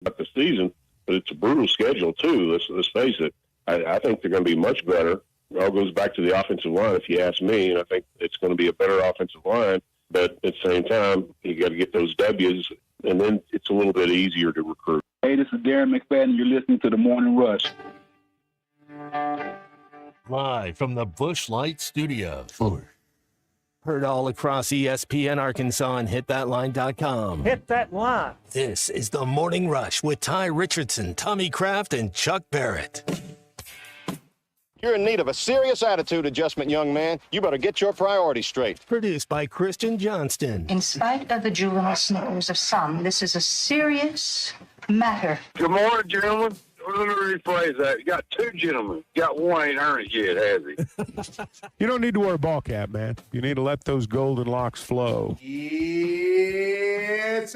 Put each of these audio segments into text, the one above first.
about the season, but it's a brutal schedule too. Let's face it. I think they're going to be much better. It all goes back to the offensive line, if you ask me, and I think it's going to be a better offensive line. But at the same time, you got to get those W's, and then it's a little bit easier to recruit. Hey, this is Darren McFadden. You're listening to the Morning Rush. Live from the Busch Light Studio. Heard all across ESPN Arkansas and hitthatline.com. Hit that line. This is the Morning Rush with Ty Richardson, Tommy Kraft, and Chuck Barrett. You're in need of a serious attitude adjustment, young man. You better get your priorities straight. Produced by Christian Johnston. In spite of the juvenile snickers of some, this is a serious matter. Good morning, gentlemen. Let me rephrase that. You got two gentlemen. You got one ain't earned it yet, has he? You don't need to wear a ball cap, man. You need to let those golden locks flow. It's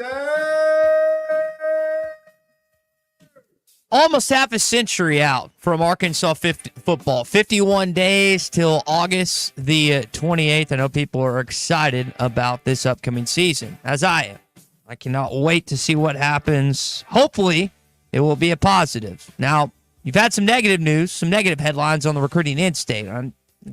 almost half a century out from Arkansas football. 51 days till August the 28th. I know people are excited about this upcoming season, as I am. I cannot wait to see what happens. Hopefully, it will be a positive. Now, you've had some negative news, some negative headlines on the recruiting in-state.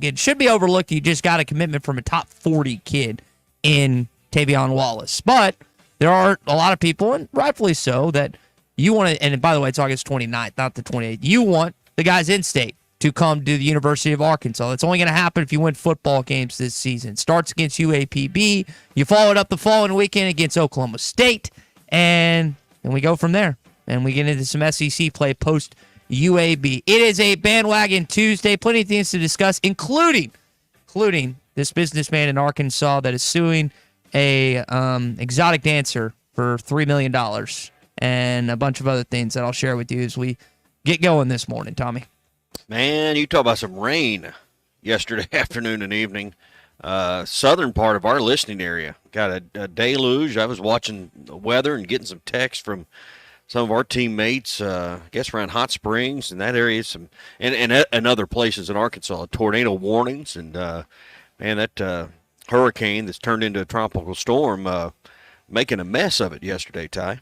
It should be overlooked. You just got a commitment from a top 40 kid in Tavion Wallace. But there are a lot of people, and rightfully so, that you want to, and by the way, it's August 29th, not the 28th. You want the guys in-state to come to the University of Arkansas. That's only going to happen if you win football games this season. It starts against UAPB. You follow it up the following weekend against Oklahoma State, and then we go from there. And we get into some SEC play post-UAB. It is a Bandwagon Tuesday. Plenty of things to discuss, including this businessman in Arkansas that is suing a exotic dancer for $3 million and a bunch of other things that I'll share with you as we get going this morning, Tommy. Man, you talk about some rain yesterday afternoon and evening. Southern part of our listening area got a deluge. I was watching the weather and getting some text from some of our teammates, I guess around Hot Springs and that area, and other places in Arkansas, tornado warnings, and man, that hurricane that's turned into a tropical storm, making a mess of it yesterday, Ty.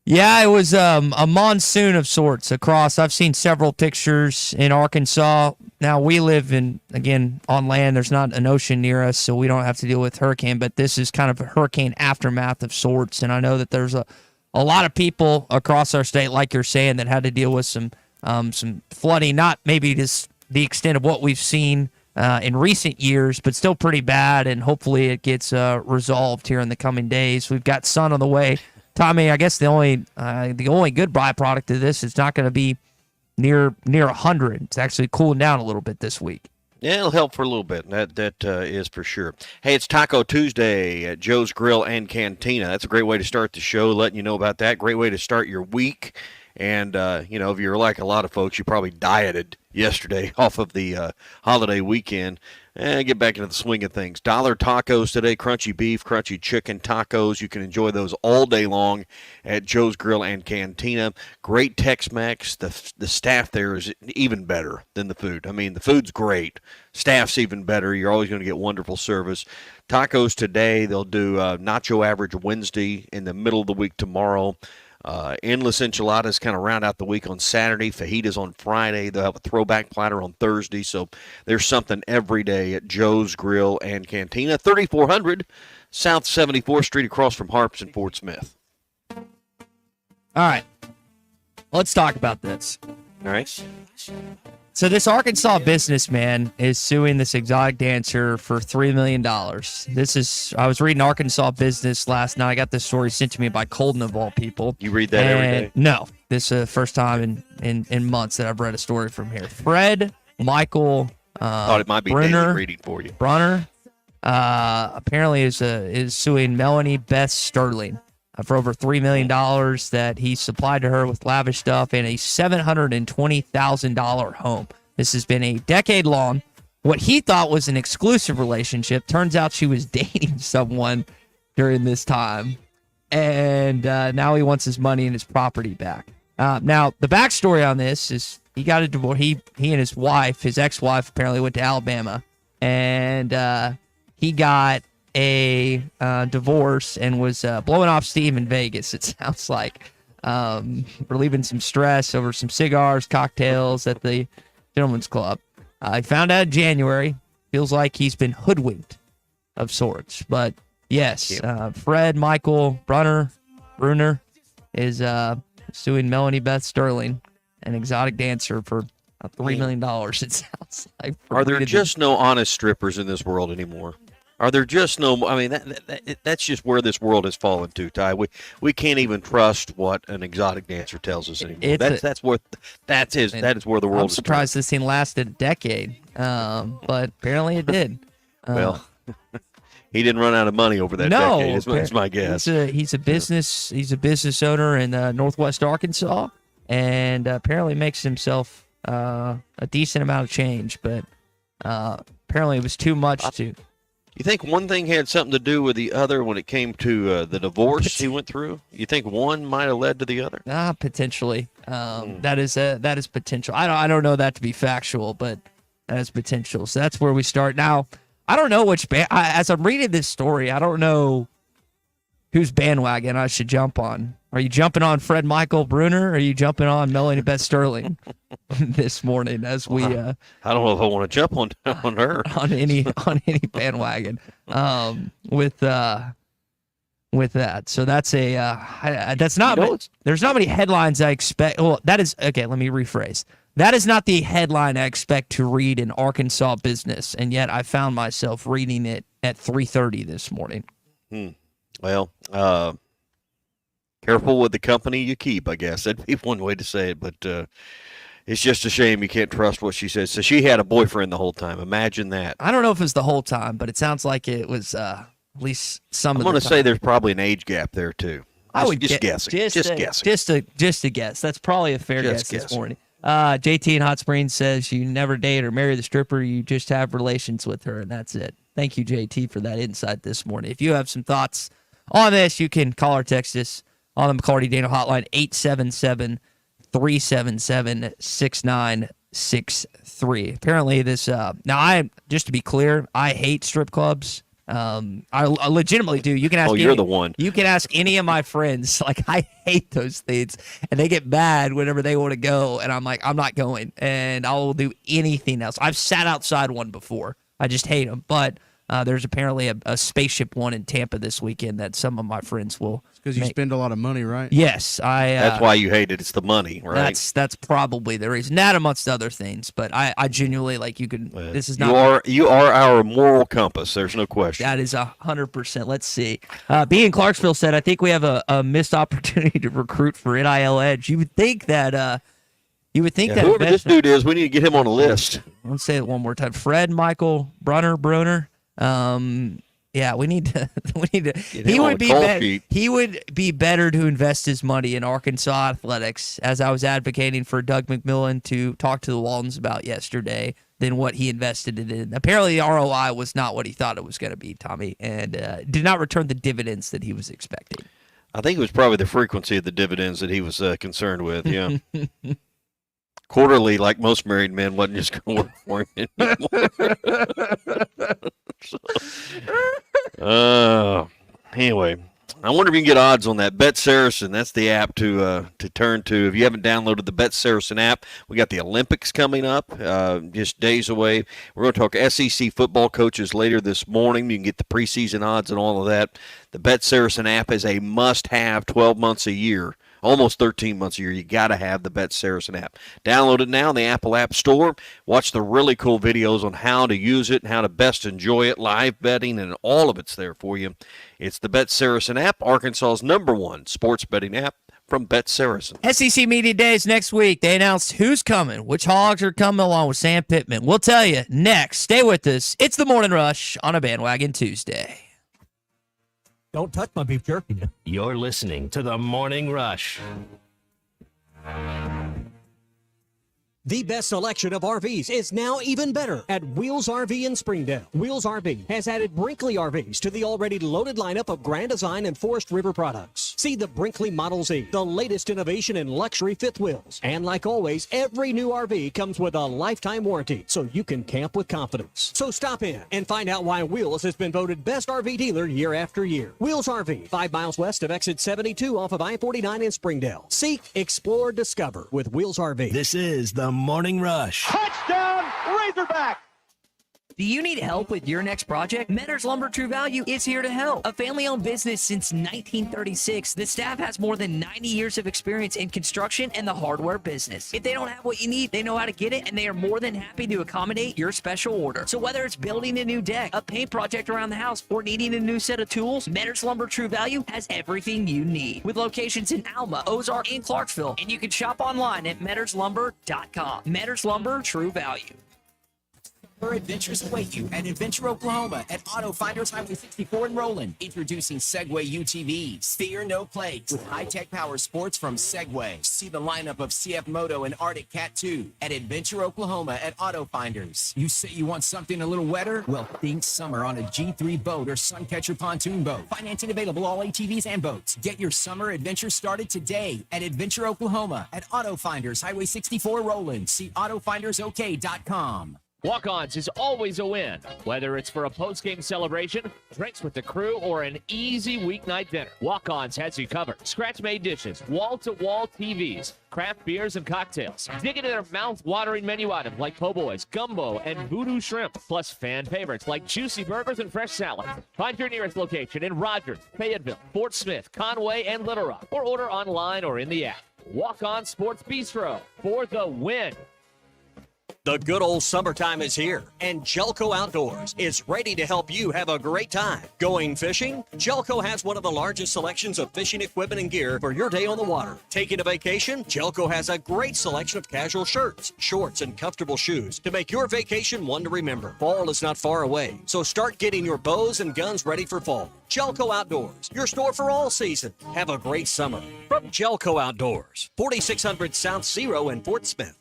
Yeah, it was a monsoon of sorts across. I've seen several pictures in Arkansas. Now, we live again, on land. There's not an ocean near us, so we don't have to deal with hurricane, but this is kind of a hurricane aftermath of sorts, and I know that there's a lot of people across our state, like you're saying, that had to deal with some flooding, not maybe just the extent of what we've seen in recent years, but still pretty bad, and hopefully it gets resolved here in the coming days. We've got sun on the way. Tommy, I guess the only good byproduct of this is not going to be near 100. It's actually cooling down a little bit this week. Yeah, it'll help for a little bit. That is for sure. Hey, it's Taco Tuesday at Joe's Grill and Cantina. That's a great way to start the show, letting you know about that. Great way to start your week. And, if you're like a lot of folks, you probably dieted yesterday off of the holiday weekend. Get back into the swing of things. $1 tacos today, crunchy beef, crunchy chicken tacos. You can enjoy those all day long at Joe's Grill and Cantina. Great Tex-Mex. The staff there is even better than the food. I mean, the food's great. Staff's even better. You're always going to get wonderful service. Tacos today. They'll do Nacho Average Wednesday in the middle of the week tomorrow. Endless enchiladas kind of round out the week on Saturday. Fajitas on Friday. They'll have a throwback platter on Thursday. So there's something every day at Joe's Grill and Cantina, 3400 South 74th Street, across from Harps and Fort Smith. All right. Let's talk about this. All right. So this Arkansas businessman is suing this exotic dancer for $3 million. I was reading Arkansas Business last night. I got this story sent to me by Colton, of all people. You read that every day? No. This is the first time in months that I've read a story from here. Fred Michael thought it might be Brunner, reading for you. Brunner apparently is suing Melanie Beth Sterling for over $3 million that he supplied to her with lavish stuff and a $720,000 home. This has been a decade-long, what he thought was an exclusive relationship. Turns out she was dating someone during this time, and now he wants his money and his property back. Now, the backstory on this is he got a divorce. He and his wife, his ex-wife, apparently went to Alabama, and he got a divorce and was blowing off steam in Vegas, it sounds like. relieving some stress over some cigars, cocktails at the Gentlemen's Club. I found out in January. Feels like he's been hoodwinked of sorts. But yes, Fred Michael Bruner is suing Melanie Beth Sterling, an exotic dancer, for $3 million, it sounds like. Are there just no honest strippers in this world anymore? Are there just no? I mean, that's just where this world has fallen to, Ty. We can't even trust what an exotic dancer tells us anymore. That is where the world. I'm surprised this thing lasted a decade, but apparently it did. Well, he didn't run out of money over that decade. That's my guess. He's a business owner in Northwest Arkansas, and apparently makes himself a decent amount of change. But apparently it was too much to. You think one thing had something to do with the other when it came to the divorce he went through? You think one might have led to the other? Potentially. That is potential. I don't know that to be factual, but that is potential. So that's where we start. Now, I don't know which as I'm reading this story, I don't know whose bandwagon I should jump on. Are you jumping on Fred Michael Bruner, or are you jumping on Melanie Beth Sterling this morning as we I don't know if I want to jump on her on any bandwagon with that. So that's that's not there's not many headlines I expect. Well, that is okay, let me rephrase. That is not the headline I expect to read in Arkansas business, and yet I found myself reading it at 3:30 this morning. Well, careful with the company you keep, I guess. That'd be one way to say it, but it's just a shame you can't trust what she says. So she had a boyfriend the whole time. Imagine that. I don't know if it was the whole time, but it sounds like it was at least some of the time. I'm going to say there's probably an age gap there, too. I would just guessing. Just a guess. That's probably a fair guess this morning. JT in Hot Springs says you never date or marry the stripper. You just have relations with her, and that's it. Thank you, JT, for that insight this morning. If you have some thoughts on this, you can call or text us on the McLarty Daniel hotline, 877-377-6963. Apparently this, now just to be clear, I hate strip clubs. I legitimately do. You can ask. You're the one. You can ask any of my friends. Like, I hate those things, and they get mad whenever they want to go, and I'm like, I'm not going, and I will do anything else. I've sat outside one before. I just hate them, but there's apparently a spaceship one in Tampa this weekend that some of my friends will. Because you spend a lot of money, right? Yes, that's why you hate it. It's the money, right? That's probably the reason. That amongst other things, but I genuinely like you can. This is not. You are our moral compass. There's no question. That is 100%. Let's see. B in Clarksville said, I think we have a missed opportunity to recruit for NIL Edge. You would think that. Whoever this dude is, we need to get him on a list. Let's say it one more time. Fred Michael Bruner. Yeah, we need to. He would be better to invest his money in Arkansas athletics, as I was advocating for Doug McMillan to talk to the Waltons about yesterday, than what he invested it in. Apparently, the ROI was not what he thought it was going to be, Tommy, and did not return the dividends that he was expecting. I think it was probably the frequency of the dividends that he was concerned with. Yeah. Quarterly, like most married men, wasn't just going to work for him anymore. Anyway, I wonder if you can get odds on that. Bet Saracen, that's the app to turn to. If you haven't downloaded the Bet Saracen app, we got the Olympics coming up, just days away. We're going to talk SEC football coaches later this morning. You can get the preseason odds and all of that. The Bet Saracen app is a must-have 12 months a year. Almost 13 months a year. You got to have the Bet Saracen app. Download it now in the Apple App Store. Watch the really cool videos on how to use it and how to best enjoy it. Live betting and all of it's there for you. It's the Bet Saracen app, Arkansas's #1 sports betting app from Bet Saracen. SEC Media Days next week. They announced who's coming, which Hogs are coming along with Sam Pittman. We'll tell you next. Stay with us. It's the Morning Rush on a Bandwagon Tuesday. Don't touch my beef jerky. You're listening to the Morning Rush. The best selection of RVs is now even better at Wheels RV in Springdale. Wheels RV has added Brinkley RVs to the already loaded lineup of Grand Design and Forest River products. See the Brinkley Model Z, the latest innovation in luxury fifth wheels. And like always, every new RV comes with a lifetime warranty, so you can camp with confidence. So stop in and find out why Wheels has been voted best RV dealer year after year. Wheels RV, 5 miles west of exit 72 off of I-49 in Springdale. Seek, explore, discover with Wheels RV. This is the Morning Rush. Touchdown, Razorback! Do you need help with your next project? Metters Lumber True Value is here to help. A family-owned business since 1936, the staff has more than 90 years of experience in construction and the hardware business. If they don't have what you need, they know how to get it, and they are more than happy to accommodate your special order. So whether it's building a new deck, a paint project around the house, or needing a new set of tools, Metters Lumber True Value has everything you need. With locations in Alma, Ozark, and Clarksville, and you can shop online at metterslumber.com. Metters Lumber True Value. Adventures await you at Adventure, Oklahoma at Auto Finders Highway 64 in Roland. Introducing Segway UTVs. Fear no plagues with high-tech power sports from Segway. See the lineup of CF Moto and Arctic Cat 2 at Adventure, Oklahoma at Auto Finders. You say you want something a little wetter? Well, think summer on a G3 boat or Suncatcher pontoon boat. Financing available all ATVs and boats. Get your summer adventure started today at Adventure, Oklahoma at Auto Finders Highway 64 Roland. See autofindersok.com. Walk-Ons is always a win, whether it's for a post-game celebration, drinks with the crew, or an easy weeknight dinner. Walk-Ons has you covered. Scratch-made dishes, wall-to-wall TVs, craft beers and cocktails. Dig into their mouth-watering menu items like po' boys, gumbo, and voodoo shrimp, plus fan favorites like juicy burgers and fresh salads. Find your nearest location in Rogers, Fayetteville, Fort Smith, Conway, and Little Rock, or order online or in the app. Walk-On Sports Bistro for the win. The good old summertime is here, and Jelco Outdoors is ready to help you have a great time. Going fishing? Jelco has one of the largest selections of fishing equipment and gear for your day on the water. Taking a vacation? Jelco has a great selection of casual shirts, shorts, and comfortable shoes to make your vacation one to remember. Fall is not far away, so start getting your bows and guns ready for fall. Jelco Outdoors, your store for all season. Have a great summer. From Jelco Outdoors, 4600 South Zero in Fort Smith.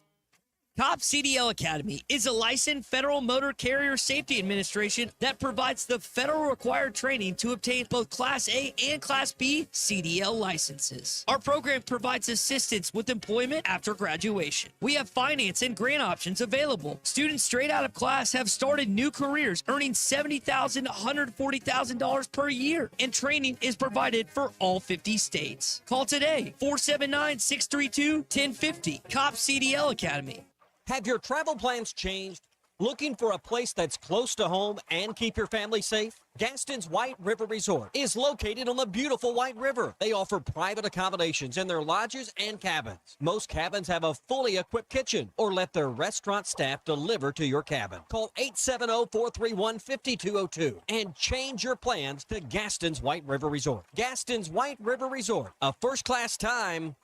Top CDL Academy is a licensed Federal Motor Carrier Safety Administration that provides the federal required training to obtain both Class A and Class B CDL licenses. Our program provides assistance with employment after graduation. We have finance and grant options available. Students straight out of class have started new careers earning $70,000 to $140,000 per year, and training is provided for all 50 states. Call today, 479-632-1050. COP CDL Academy. Have your travel plans changed? Looking for a place that's close to home and keep your family safe? Gaston's White River Resort is located on the beautiful White River. They offer private accommodations in their lodges and cabins. Most cabins have a fully equipped kitchen, or let their restaurant staff deliver to your cabin. Call 870-431-5202 and change your plans to Gaston's White River Resort. Gaston's White River Resort, a first-class time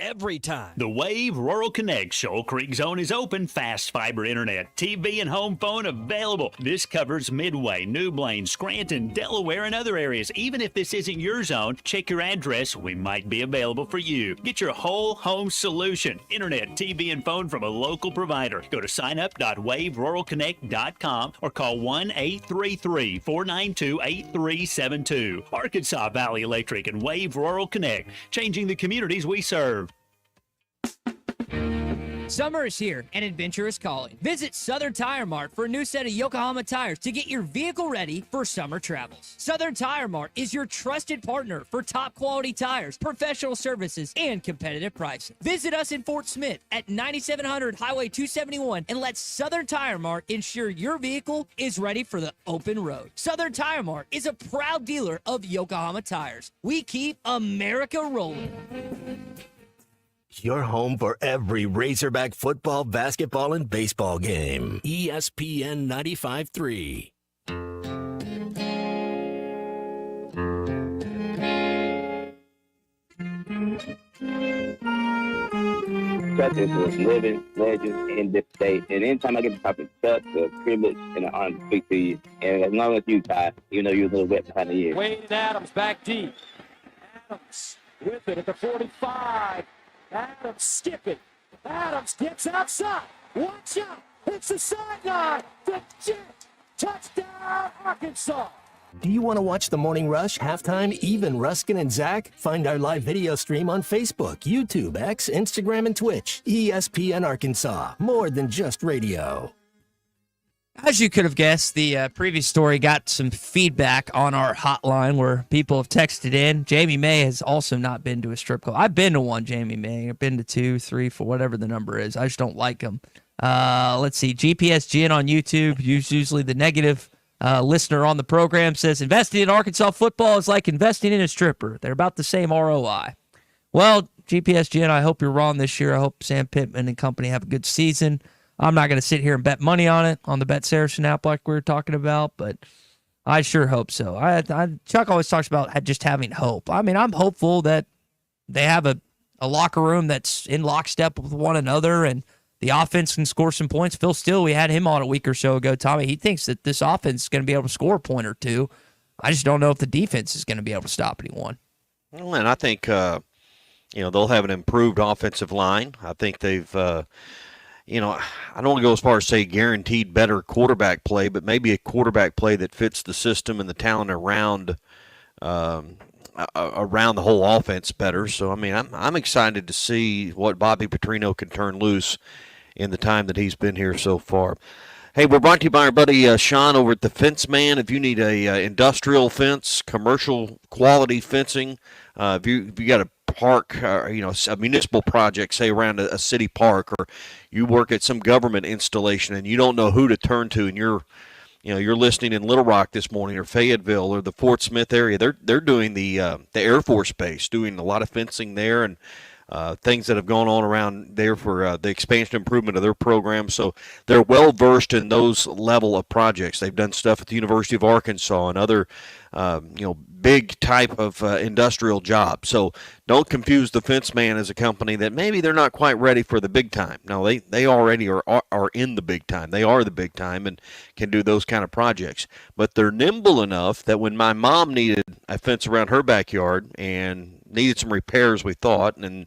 every time. The Wave Rural Connect Shoal Creek Zone is open. Fast fiber internet, TV, and home phone available. This covers Midway, New Blaine, Scranton, Delaware, and other areas. Even if this isn't your zone, check your address. We might be available for you. Get your whole home solution. Internet, TV, and phone from a local provider. Go to signup.waveruralconnect.com or call 1-833-492-8372. Arkansas Valley Electric and Wave Rural Connect, changing the communities we serve. Summer is here and adventure is calling. Visit Southern Tire Mart for a new set of Yokohama tires to get your vehicle ready for summer travels. Southern Tire Mart is your trusted partner for top quality tires, professional services, and competitive pricing. Visit us in Fort Smith at 9700 Highway 271 and let Southern Tire Mart ensure your vehicle is ready for the open road. Southern Tire Mart is a proud dealer of Yokohama tires. We keep America rolling. Your home for every Razorback football, basketball, and baseball game. ESPN 95.3. Chuck is a living legend in this state. And anytime I get to talk to Chuck, the privilege and the honor to speak to you. And as long as you, Ty, you know you're a little wet behind the ears. Wade Adams back deep. Adams with it at the 45. Adams skipping. Adams gets outside. Watch out. Hits the sideline. Touchdown, Arkansas. Do you want to watch the Morning Rush, Halftime, even Ruskin and Zach? Find our live video stream on Facebook, YouTube, X, Instagram, and Twitch. ESPN Arkansas, more than just radio. As you could have guessed, the previous story got some feedback on our hotline where people have texted in. Jamie May has also not been to a strip club. I've been to one, Jamie May. I've been to 2, 3, 4, whatever the number is. I just don't like them. Let's see. GPSGN on YouTube, usually the negative listener on the program, says investing in Arkansas football is like investing in a stripper. They're about the same ROI. Well, GPSGN, I hope you're wrong this year. I hope Sam Pittman and company have a good season. I'm not going to sit here and bet money on it on the Bet Saracen app like we were talking about, but I sure hope so. Chuck always talks about just having hope. I mean, I'm hopeful that they have a locker room that's in lockstep with one another and the offense can score some points. Phil Steele, we had him on a week or so ago, Tommy. He thinks that this offense is going to be able to score a point or two. I just don't know if the defense is going to be able to stop anyone. Well, and I think, they'll have an improved offensive line. I think they've, I don't want to go as far as say guaranteed better quarterback play, but maybe a quarterback play that fits the system and the talent around the whole offense better. So, I mean, I'm excited to see what Bobby Petrino can turn loose in the time that he's been here so far. Hey, we're brought to you by our buddy Sean over at the Fence Man. If you need a industrial fence, commercial quality fencing, if you got a park, a municipal project, say around a city park, or you work at some government installation and you don't know who to turn to, and you're listening in Little Rock this morning or Fayetteville or the Fort Smith area, they're doing the Air Force Base, doing a lot of fencing there and things that have gone on around there for the expansion improvement of their program. So they're well versed in those level of projects. They've done stuff at the University of Arkansas and other big type of industrial jobs. So don't confuse the Fence Man as a company that maybe they're not quite ready for the big time. No, they already are in the big time. They are the big time and can do those kind of projects. But they're nimble enough that when my mom needed a fence around her backyard and needed some repairs, we thought, and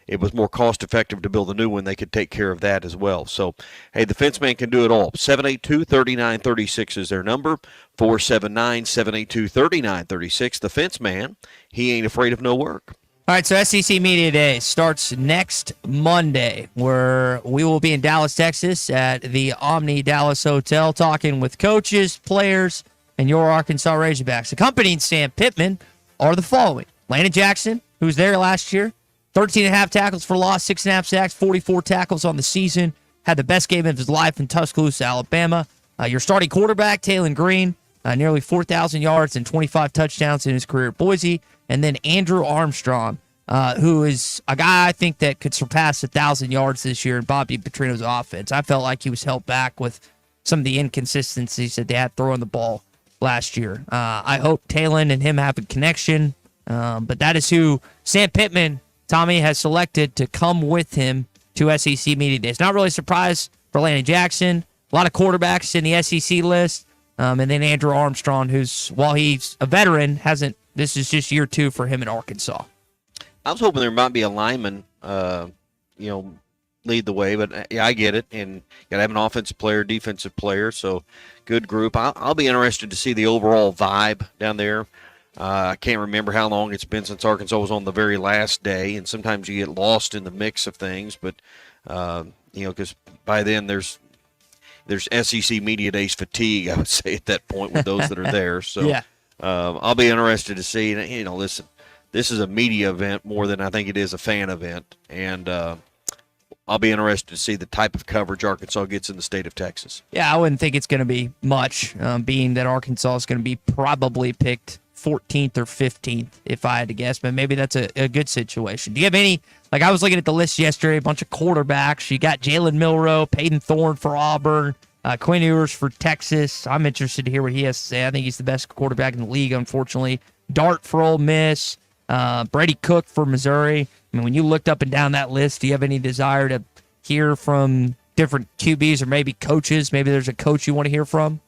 it was more cost effective to build a new one, they could take care of that as well. So, hey, the Fence Man can do it all. 782-3936 is their number. 479-782-3936. The Fence Man, he ain't afraid of no work. All right, so SEC Media Day starts next Monday, where we will be in Dallas, Texas at the Omni Dallas Hotel talking with coaches, players, and your Arkansas Razorbacks. Accompanying Sam Pittman are the following. Landon Jackson, who was there last year, 13.5 tackles for loss, 6.5 sacks, 44 tackles on the season, had the best game of his life in Tuscaloosa, Alabama. Your starting quarterback, Taylon Green, nearly 4,000 yards and 25 touchdowns in his career at Boise. And then Andrew Armstrong, who is a guy I think that could surpass 1,000 yards this year in Bobby Petrino's offense. I felt like he was held back with some of the inconsistencies that they had throwing the ball last year. I hope Taylon and him have a connection. But that is who Sam Pittman, Tommy, has selected to come with him to SEC Media Days. Not really a surprise for Landon Jackson. A lot of quarterbacks in the SEC list. And then Andrew Armstrong, who's, while he's a veteran, this is just year 2 for him in Arkansas. I was hoping there might be a lineman, lead the way, but yeah, I get it. And you got to have an offensive player, defensive player, so good group. I'll be interested to see the overall vibe down there. I can't remember how long it's been since Arkansas was on the very last day, and sometimes you get lost in the mix of things. But because by then there's SEC Media Days fatigue, I would say at that point with those that are there. So yeah. I'll be interested to see. Listen, this is a media event more than I think it is a fan event, and I'll be interested to see the type of coverage Arkansas gets in the state of Texas. Yeah, I wouldn't think it's going to be much, being that Arkansas is going to be probably picked 14th or 15th, if I had to guess, but maybe that's a good situation. Do you have any, I was looking at the list yesterday, a bunch of quarterbacks. You got Jalen Milroe, Peyton Thorne for Auburn, Quinn Ewers for Texas. I'm interested to hear what he has to say. I think he's the best quarterback in the league, unfortunately. Dart for Ole Miss, Brady Cook for Missouri. I mean, when you looked up and down that list, do you have any desire to hear from different QBs or maybe coaches? Maybe there's a coach you want to hear from?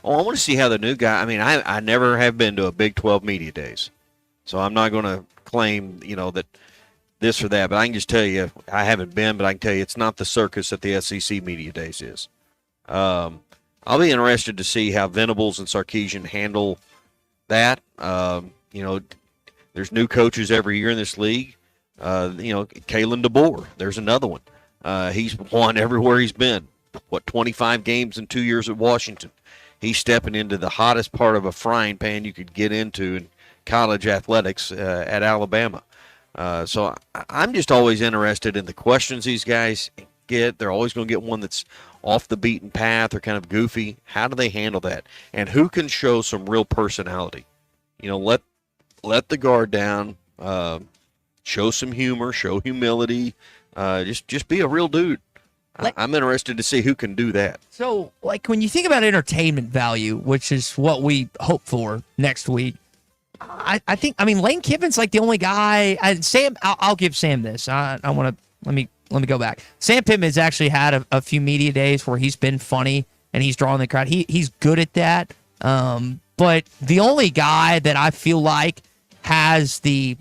Oh, I want to see how the new guy. I mean, I never have been to a Big 12 Media Days, so I'm not going to claim, that this or that. But I can just tell you, I haven't been, but I can tell you it's not the circus that the SEC Media Days is. I'll be interested to see how Venables and Sarkisian handle that. There's new coaches every year in this league. Kalen DeBoer, there's another one. He's won everywhere he's been. 25 games in 2 years at Washington. He's stepping into the hottest part of a frying pan you could get into in college athletics at Alabama. So I'm just always interested in the questions these guys get. They're always going to get one that's off the beaten path or kind of goofy. How do they handle that? And who can show some real personality? Let the guard down, show some humor, show humility, just be a real dude. I'm interested to see who can do that. So, when you think about entertainment value, which is what we hope for next week, I think Lane Kiffin's the only guy. Sam, I'll give Sam this. I want to let me go back. Sam Pittman's actually had a few media days where he's been funny and he's drawing the crowd. He's good at that. But the only guy that I feel like has the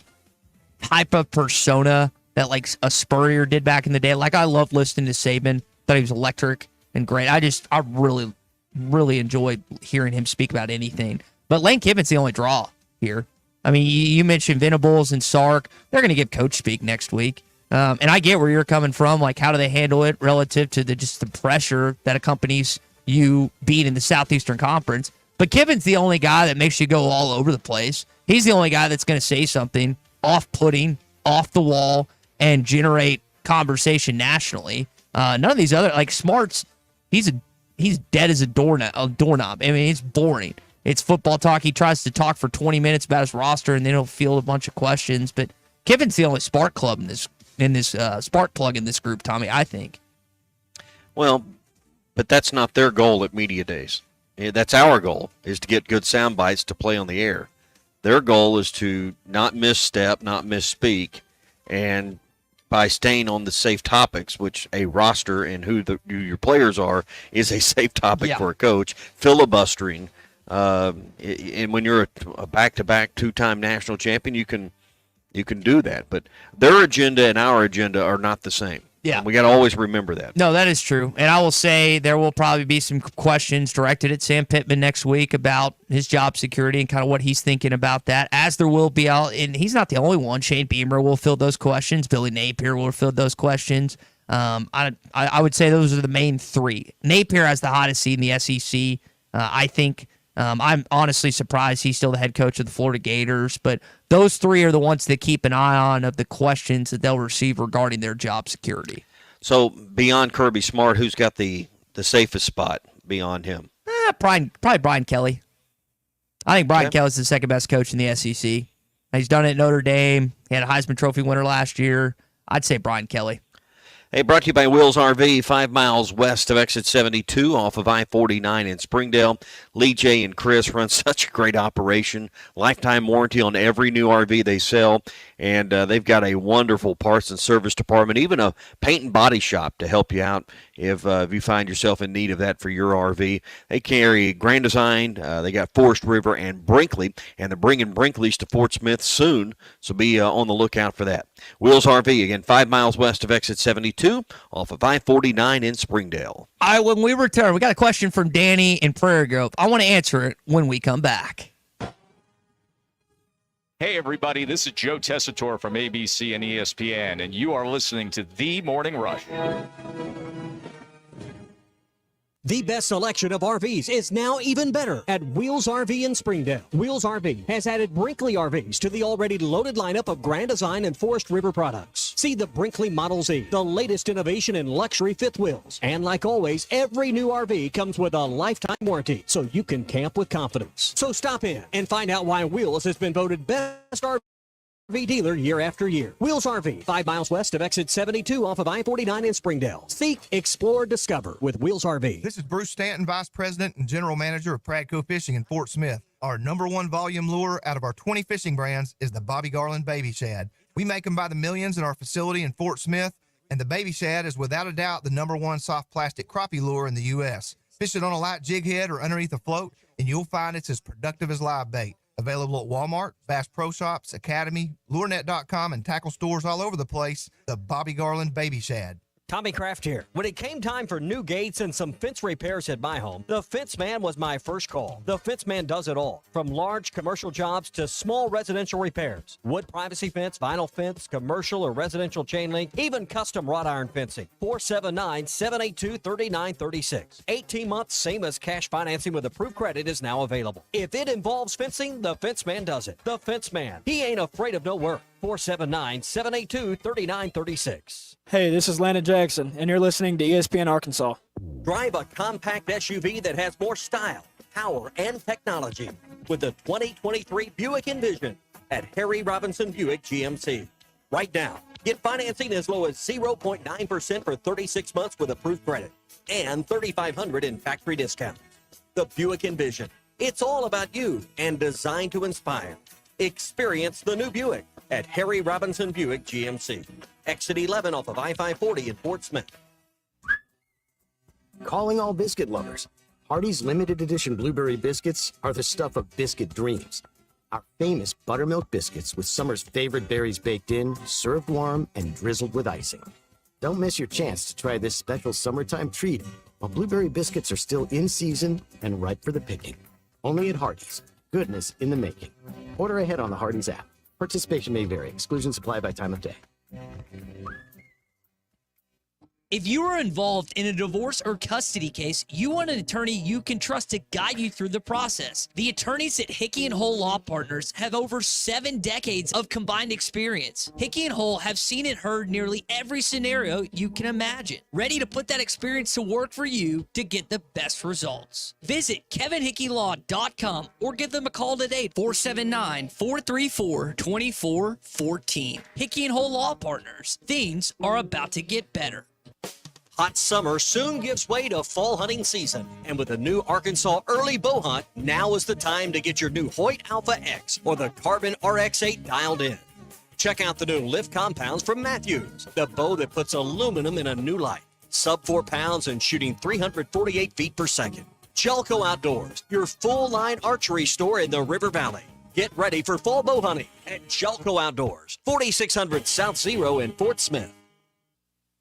type of persona that a Spurrier did back in the day. I love listening to Saban. Thought he was electric and great. I really, really enjoyed hearing him speak about anything. But Lane Kiffin's the only draw here. You mentioned Venables and Sark. They're going to give coach speak next week. And I get where you're coming from. How do they handle it relative to the pressure that accompanies you being in the Southeastern Conference? But Kiffin's the only guy that makes you go all over the place. He's the only guy that's going to say something off-putting, off the wall, and generate conversation nationally. None of these other Smarts, he's dead as a doorknob. It's boring. It's football talk. He tries to talk for 20 minutes about his roster, and then he'll field a bunch of questions. But Kiffin's the only spark plug in this group, Tommy, I think. Well, but that's not their goal at media days. That's our goal, is to get good sound bites to play on the air. Their goal is to not misstep, not misspeak, and by staying on the safe topics, which a roster and who your players are is a safe topic for a coach, filibustering. And when you're a back-to-back two-time national champion, you can do that. But their agenda and our agenda are not the same. Yeah. And we got to always remember that. No, that is true. And I will say there will probably be some questions directed at Sam Pittman next week about his job security and kind of what he's thinking about that, as there will be out. And he's not the only one. Shane Beamer will fill those questions. Billy Napier will fill those questions. I would say those are the main three. Napier has the hottest seat in the SEC. I think I'm honestly surprised he's still the head coach of the Florida Gators. But those three are the ones that keep an eye on of the questions that they'll receive regarding their job security. So beyond Kirby Smart, who's got the safest spot beyond him? Probably Brian Kelly. I think Brian Kelly's the second best coach in the SEC. He's done it at Notre Dame. He had a Heisman Trophy winner last year. I'd say Brian Kelly. Hey, brought to you by Will's RV, 5 miles west of exit 72 off of I-49 in Springdale. Lee, Jay, and Chris run such a great operation. Lifetime warranty on every new RV they sell. And they've got a wonderful parts and service department, even a paint and body shop to help you out if you find yourself in need of that for your RV. They carry Grand Design. They got Forest River and Brinkley, and they're bringing Brinkley's to Fort Smith soon, so be on the lookout for that. Will's RV, again, 5 miles west of exit 72 off of I-49 in Springdale. All right, when we return, we got a question from Danny in Prairie Grove. I want to answer it when we come back. Hey, everybody, this is Joe Tessitore from ABC and ESPN, and you are listening to The Morning Rush. The best selection of RVs is now even better at Wheels RV in Springdale. Wheels RV has added Brinkley RVs to the already loaded lineup of Grand Design and Forest River products. See the Brinkley Model Z, the latest innovation in luxury fifth wheels. And like always, every new RV comes with a lifetime warranty, so you can camp with confidence. So stop in and find out why Wheels has been voted best RV dealer year after year. Wheels RV, 5 miles west of exit 72 off of I-49 in Springdale. Seek, explore, discover with Wheels RV. This is Bruce Stanton, Vice President and General Manager of Pradco Fishing in Fort Smith. Our #1 volume lure out of our 20 fishing brands is the Bobby Garland Baby Shad. We make them by the millions in our facility in Fort Smith, and the Baby Shad is without a doubt the #1 soft plastic crappie lure in the U.S. Fish it on a light jig head or underneath a float, and you'll find it's as productive as live bait. Available at Walmart, Bass Pro Shops, Academy, LureNet.com, and tackle stores all over the place. The Bobby Garland Baby Shad. Tommy Kraft here. When it came time for new gates and some fence repairs at my home, the Fence Man was my first call. The Fence Man does it all, from large commercial jobs to small residential repairs. Wood privacy fence, vinyl fence, commercial or residential chain link, even custom wrought iron fencing. 479-782-3936. 18 months, same as cash financing with approved credit is now available. If it involves fencing, the Fence Man does it. The Fence Man. He ain't afraid of no work. 479-782-3936. Hey, this is Landon Jackson, and you're listening to ESPN Arkansas. Drive a compact SUV that has more style, power, and technology with the 2023 Buick Envision at Harry Robinson Buick GMC. Right now, get financing as low as 0.9% for 36 months with approved credit and $3,500 in factory discounts. The Buick Envision. It's all about you and designed to inspire. Experience the new Buick at Harry Robinson Buick GMC. Exit 11 off of I-540 in Fort Smith. Calling all biscuit lovers. Hardee's limited edition blueberry biscuits are the stuff of biscuit dreams. Our famous buttermilk biscuits with summer's favorite berries baked in, served warm, and drizzled with icing. Don't miss your chance to try this special summertime treat while blueberry biscuits are still in season and ripe for the picking. Only at Hardee's. Goodness in the making. Order ahead on the Hardee's app. Participation may vary. Exclusions apply by time of day. If you are involved in a divorce or custody case, you want an attorney you can trust to guide you through the process. The attorneys at Hickey and Hole Law Partners have over 7 decades of combined experience. Hickey and Hole have seen and heard nearly every scenario you can imagine, ready to put that experience to work for you to get the best results. Visit kevinhickeylaw.com or give them a call today, 479-434-2414. Hickey and Hole Law Partners. Things are about to get better. Hot summer soon gives way to fall hunting season. And with the new Arkansas Early Bow Hunt, now is the time to get your new Hoyt Alpha X or the Carbon RX-8 dialed in. Check out the new Lift compounds from Matthews, the bow that puts aluminum in a new light. Sub 4 pounds and shooting 348 feet per second. Jelco Outdoors, your full-line archery store in the River Valley. Get ready for fall bow hunting at Jelco Outdoors, 4600 South Zero in Fort Smith.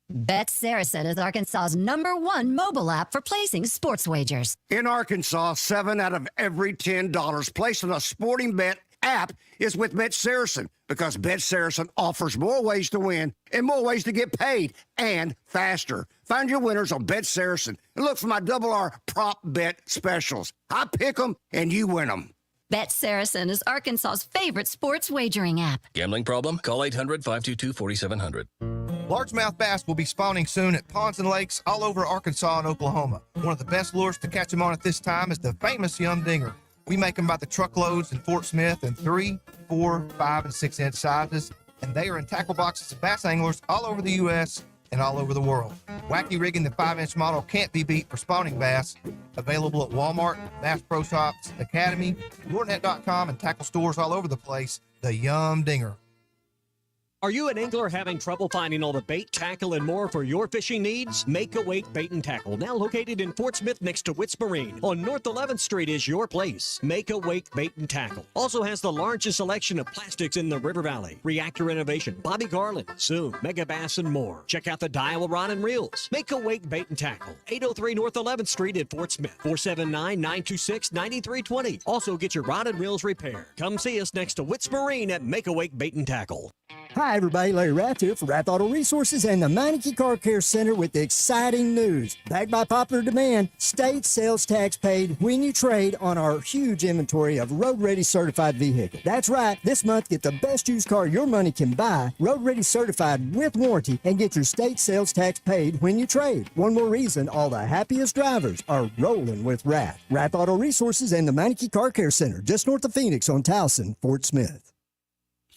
Bet Saracen is Arkansas's #1 mobile app for placing sports wagers. In Arkansas, 7 out of every $10 placed on a sporting bet app is with Bet Saracen, because Bet Saracen offers more ways to win and more ways to get paid, and faster. Find your winners on Bet Saracen and look for my R prop bet specials. I pick them and you win them. Bet Saracen is Arkansas's favorite sports wagering app. Gambling problem? Call 800-522-4700. Largemouth bass will be spawning soon at ponds and lakes all over Arkansas and Oklahoma. One of the best lures to catch them on at this time is the famous Yum Dinger. We make them by the truckloads in Fort Smith in 3, 4, 5, and 6-inch sizes, and they are in tackle boxes of bass anglers all over the U.S. and all over the world. Wacky rigging the 5-inch model can't be beat for spawning bass. Available at Walmart, Bass Pro Shops, Academy, LureNet.com, and tackle stores all over the place. The Yum Dinger. Are you an angler having trouble finding all the bait, tackle, and more for your fishing needs? Make Awake Bait and Tackle, now located in Fort Smith next to Witts Marine on North 11th Street, is your place. Make Awake Bait and Tackle also has the largest selection of plastics in the River Valley. Reactor Innovation, Bobby Garland, Zoom, Mega Bass, and more. Check out the Daiwa Rod and Reels. Make Awake Bait and Tackle, 803 North 11th Street at Fort Smith, 479-926-9320. Also get your rod and reels repaired. Come see us next to Witts Marine at Make Awake Bait and Tackle. Hi, everybody. Larry Rath here for Rath Auto Resources and the Meineke Car Care Center with exciting news. Backed by popular demand, state sales tax paid when you trade on our huge inventory of road-ready certified vehicles. That's right. This month, get the best used car your money can buy, road-ready certified with warranty, and get your state sales tax paid when you trade. One more reason all the happiest drivers are rolling with Rath. Rath Auto Resources and the Meineke Car Care Center, just north of Phoenix on Towson, Fort Smith.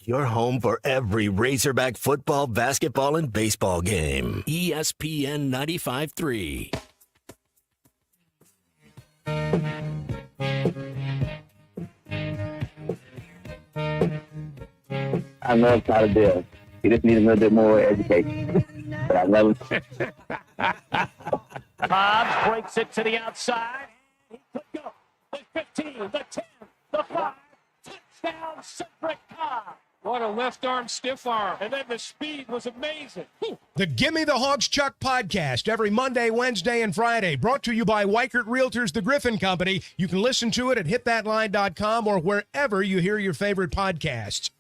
Your home for every Razorback football, basketball, and baseball game. ESPN 95.3. I love Tyler Bill. He just needs a little bit more education. But I love him. Hobbs breaks it to the outside. He could go. The 15, the 10, the 5, 10. down Cedric Cobb. What a left arm, stiff arm. And then the speed was amazing. The Gimme the Hogs Chuck podcast every Monday, Wednesday, and Friday. Brought to you by Weichert Realtors, the Griffin Company. You can listen to it at hitthatline.com or wherever you hear your favorite podcasts.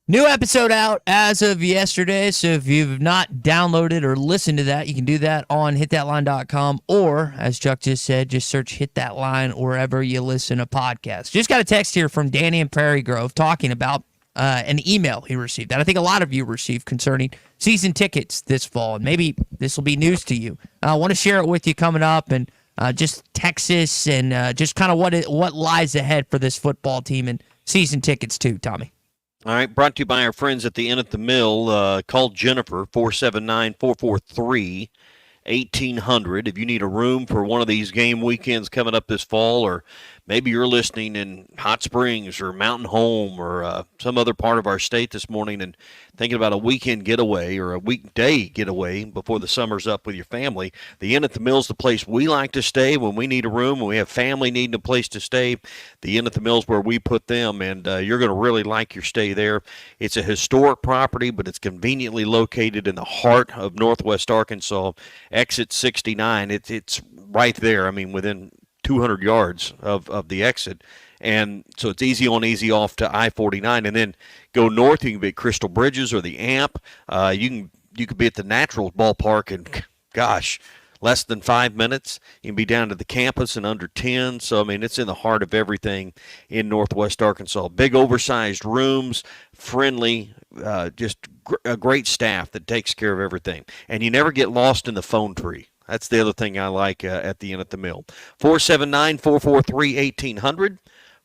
New episode out as of yesterday, so if you've not downloaded or listened to that, you can do that on hitthatline.com, or, as Chuck just said, just search Hit That Line wherever you listen to podcasts. Just got a text here from Danny in Prairie Grove talking about an email he received that I think a lot of you received concerning season tickets this fall, and maybe this will be news to you. I want to share it with you coming up, and just Texas and just kind of what lies ahead for this football team and season tickets too, Tommy. All right, brought to you by our friends at the Inn at the Mill. Call Jennifer, 479-443-1800. If you need a room for one of these game weekends coming up this fall, or maybe you're listening in Hot Springs or Mountain Home or some other part of our state this morning and thinking about a weekend getaway or a weekday getaway before the summer's up with your family, the Inn at the Mill is the place we like to stay when we need a room, when we have family needing a place to stay. The Inn at the Mill is where we put them, and you're going to really like your stay there. It's a historic property, but it's conveniently located in the heart of Northwest Arkansas. Exit 69, it's right there, I mean, within 200 yards of the exit. And so it's easy on, easy off to I-49. And then go north, you can be at Crystal Bridges or the AMP. You could be at the Naturals ballpark in, gosh, less than 5 minutes. You can be down to the campus in under 10. So, I mean, it's in the heart of everything in Northwest Arkansas. Big oversized rooms, friendly, just a great staff that takes care of everything. And you never get lost in the phone tree. That's the other thing I like at the Inn at the Mill. 479-443-1800.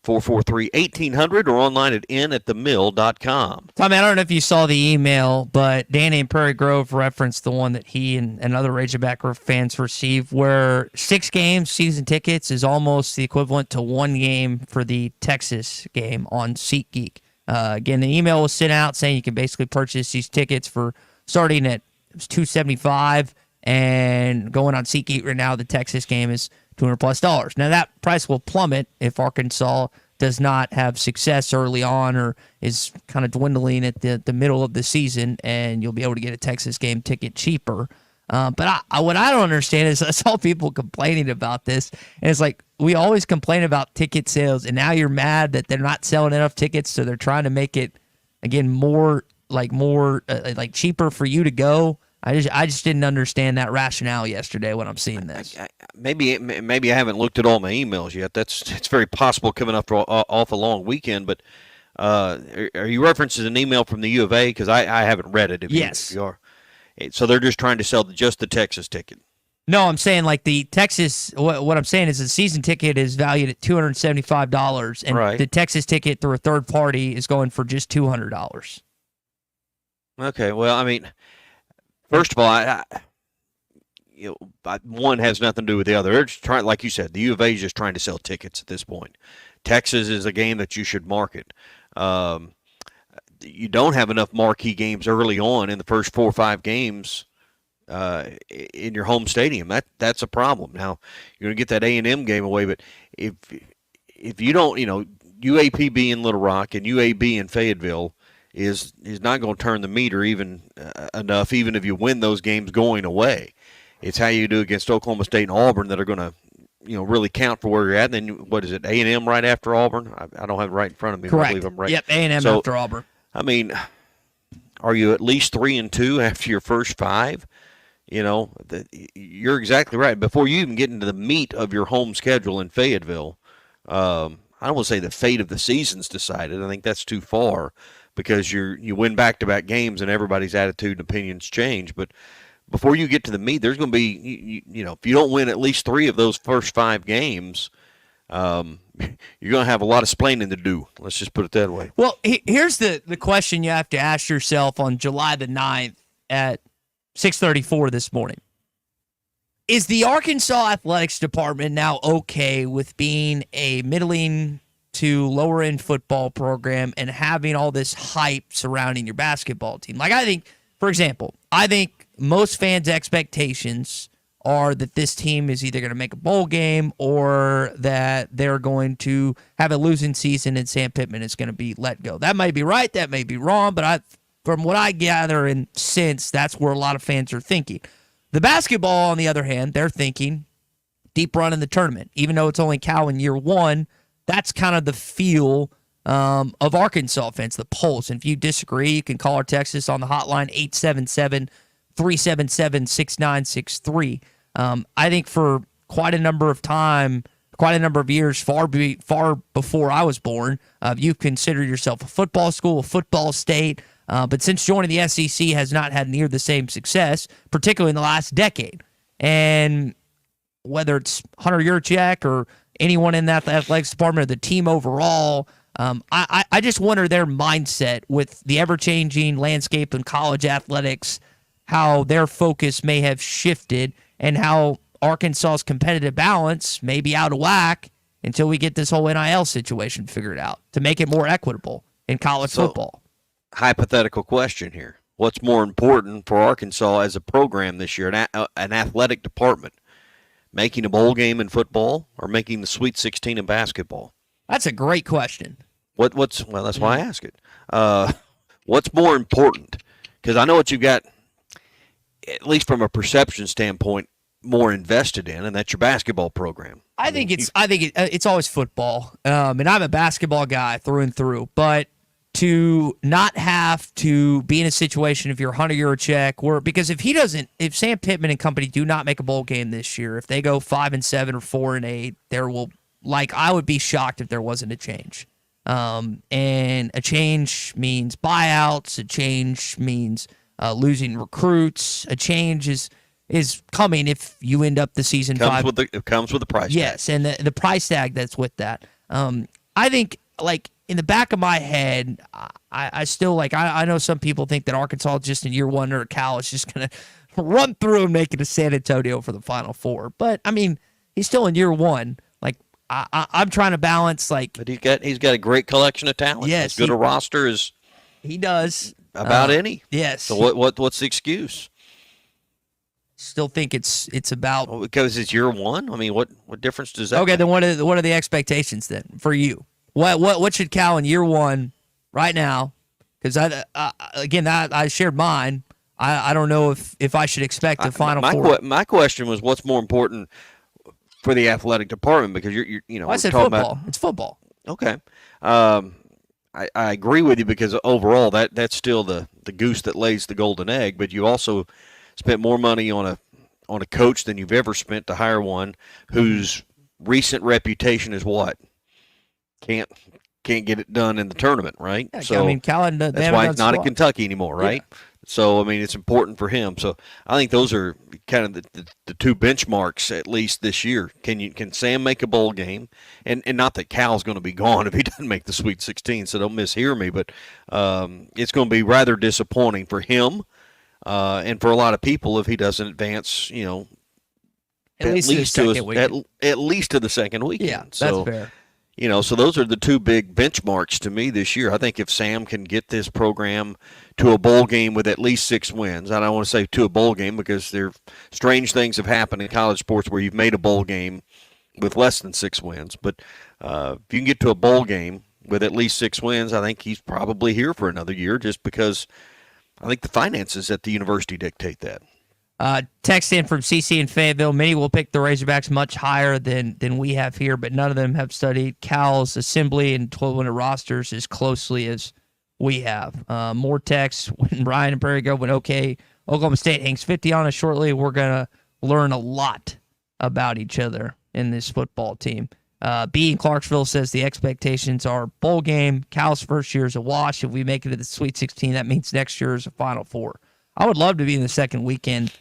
443-1800 or online at inatthemill.com. Tommy, I don't know if you saw the email, but Danny in Prairie Grove referenced the one that he and other Razorback fans received, where 6 games season tickets is almost the equivalent to 1 game for the Texas game on SeatGeek. Again, the email was sent out saying you can basically purchase these tickets for starting at $275, and going on SeatGeek right now, the Texas game is $200+. Now, that price will plummet if Arkansas does not have success early on or is kind of dwindling at the middle of the season, and you'll be able to get a Texas game ticket cheaper. But what I don't understand is I saw people complaining about this, and it's like we always complain about ticket sales, and now you're mad that they're not selling enough tickets, so they're trying to make it, again, more cheaper for you to go. I just didn't understand that rationale yesterday when I'm seeing this. Maybe I haven't looked at all my emails yet. It's very possible coming up off a long weekend. But are you referencing an email from the U of A? Because I haven't read it. Yes. If you are. So they're just trying to sell just the Texas ticket. No, I'm saying like the Texas. What I'm saying is the season ticket is valued at $275, and right. The Texas ticket through a third party is going for just $200. Okay. Well, I mean, first of all, one has nothing to do with the other. They're just trying, like you said, the U of A is just trying to sell tickets at this point. Texas is a game that you should market. You don't have enough marquee games early on in the first 4 or 5 games in your home stadium. That's a problem. Now, you're going to get that A&M game away, but if you don't, UAPB in Little Rock and UAB in Fayetteville is not going to turn the meter even enough, even if you win those games going away. It's how you do against Oklahoma State and Auburn that are going to, really count for where you're at. And then what is it, A&M right after Auburn? I don't have it right in front of me. Correct. I believe I'm right. Yep, A&M after Auburn. I mean, are you at least 3-2 after your first 5? You're exactly right. Before you even get into the meat of your home schedule in Fayetteville, I don't want to say the fate of the season's decided. I think that's too far, because you win back-to-back games and everybody's attitude and opinions change. But before you get to the meat, there's going to be, if you don't win at least 3 of those first 5 games, you're going to have a lot of splaining to do. Let's just put it that way. Well, here's the question you have to ask yourself on July the 9th at 6:34 this morning. Is the Arkansas Athletics Department now okay with being a middling to lower end football program and having all this hype surrounding your basketball team? Like, I think, for example, most fans' expectations are that this team is either going to make a bowl game or that they're going to have a losing season and Sam Pittman is going to be let go. That may be right, that may be wrong, but from what I gather and sense, that's where a lot of fans are thinking. The basketball, on the other hand, they're thinking deep run in the tournament. Even though it's only Cal in year one, that's kind of the feel of Arkansas fans, the pulse. And if you disagree, you can call or text us on the hotline, 877-377-6963. I think for quite a number of years, far before I was born, you've considered yourself a football school, a football state. But since joining the SEC has not had near the same success, particularly in the last decade. And whether it's Hunter Yurchek or anyone in that athletics department or the team overall, I just wonder their mindset with the ever-changing landscape in college athletics, how their focus may have shifted and how Arkansas's competitive balance may be out of whack until we get this whole NIL situation figured out to make it more equitable in college football. Hypothetical question here. What's more important for Arkansas as a program this year, an athletic department? Making a bowl game in football or making the Sweet 16 in basketball? That's a great question. Well, that's why I ask it. What's more important? Because I know what you've got, at least from a perception standpoint, more invested in, and that's your basketball program. I think it's always football. And I'm a basketball guy through and through, but to not have to be in a situation if you're Hunter Yurchek, because if Sam Pittman and company do not make a bowl game this year, if they go 5-7 or 4-8, I would be shocked if there wasn't a change. And a change means buyouts. A change means losing recruits. A change is coming if you end up the season it comes with a price tag. Yes, and the price tag that's with that. I think in the back of my head, I still I know some people think that Arkansas just in year one or Cal is just going to run through and make it to San Antonio for the Final Four. But, I mean, he's still in year one. I'm trying to balance But he's got a great collection of talent. Yes. As good a roster as he does. About any. Yes. So what's the excuse? Still think it's about because it's year one. I mean, what difference does that Okay, make? then what are the expectations then for you? What should Cal in year one right now? Because I shared mine. I don't know if I should expect the Final Four. My question was, what's more important for the athletic department? Because I said football. It's football. Okay. I agree with you because overall that's still the goose that lays the golden egg. But you also spent more money on a coach than you've ever spent to hire one whose recent reputation is what? Can't get it done in the tournament, right? Yeah, so I mean, Cal, that's why he's not at Kentucky anymore, right? Yeah. So I mean, it's important for him. So I think those are kind of the two benchmarks at least this year. Can Sam make a bowl game? And not that Cal's going to be gone if he doesn't make the Sweet 16. So don't mishear me, but it's going to be rather disappointing for him and for a lot of people if he doesn't advance. At least to the second weekend. Yeah, that's fair. So those are the two big benchmarks to me this year. I think if Sam can get this program to a bowl game with at least 6 wins, I don't want to say to a bowl game because strange things have happened in college sports where you've made a bowl game with less than 6 wins. But if you can get to a bowl game with at least 6 wins, I think he's probably here for another year just because I think the finances at the university dictate that. Text in from CC in Fayetteville. Many will pick the Razorbacks much higher than we have here, but none of them have studied Cal's assembly and 12-winner rosters as closely as we have. More texts. When Ryan and Prairie Grove went okay, Oklahoma State hangs 50 on us shortly. We're going to learn a lot about each other in this football team. B in Clarksville says the expectations are bowl game. Cal's first year is a wash. If we make it to the Sweet 16, that means next year is a Final Four. I would love to be in the second weekend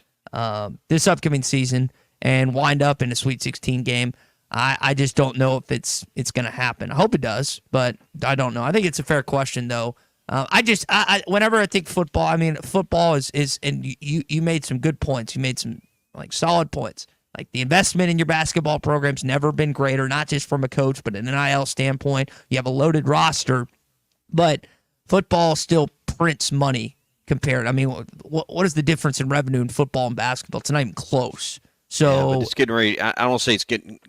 this upcoming season and wind up in a Sweet 16 game. I just don't know if it's going to happen. I hope it does, but I don't know. I think it's a fair question, though. Whenever I think football, I mean, football is and you made some good points. You made some solid points. The investment in your basketball program's never been greater, not just from a coach, but an NIL standpoint. You have a loaded roster, but football still prints money compared. I mean, what is the difference in revenue in football and basketball? It's not even close. So but it's getting ready. I don't say it's getting.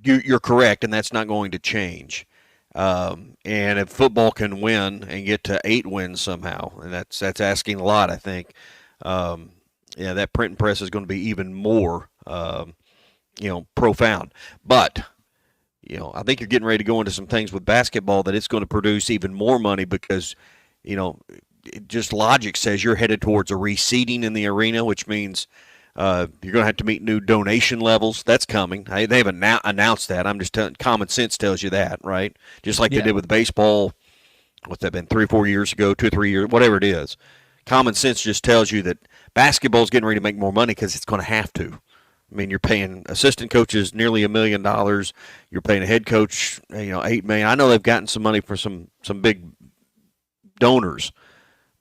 You're correct, and that's not going to change. And if football can win and get to 8 wins somehow, and that's asking a lot, I think. That print and press is going to be even more, profound. But I think you're getting ready to go into some things with basketball that it's going to produce even more money because, just logic says you're headed towards a reseeding in the arena, which means you're going to have to meet new donation levels. That's coming. They haven't announced that. I'm just telling. Common sense tells you that, right? Just like they did with baseball. What's that been? 3 or 4 years ago, 2 or 3 years, whatever it is. Common sense just tells you that basketball is getting ready to make more money because it's going to have to. I mean, you're paying assistant coaches nearly $1 million. You're paying a head coach, $8 million. I know they've gotten some money for some big donors,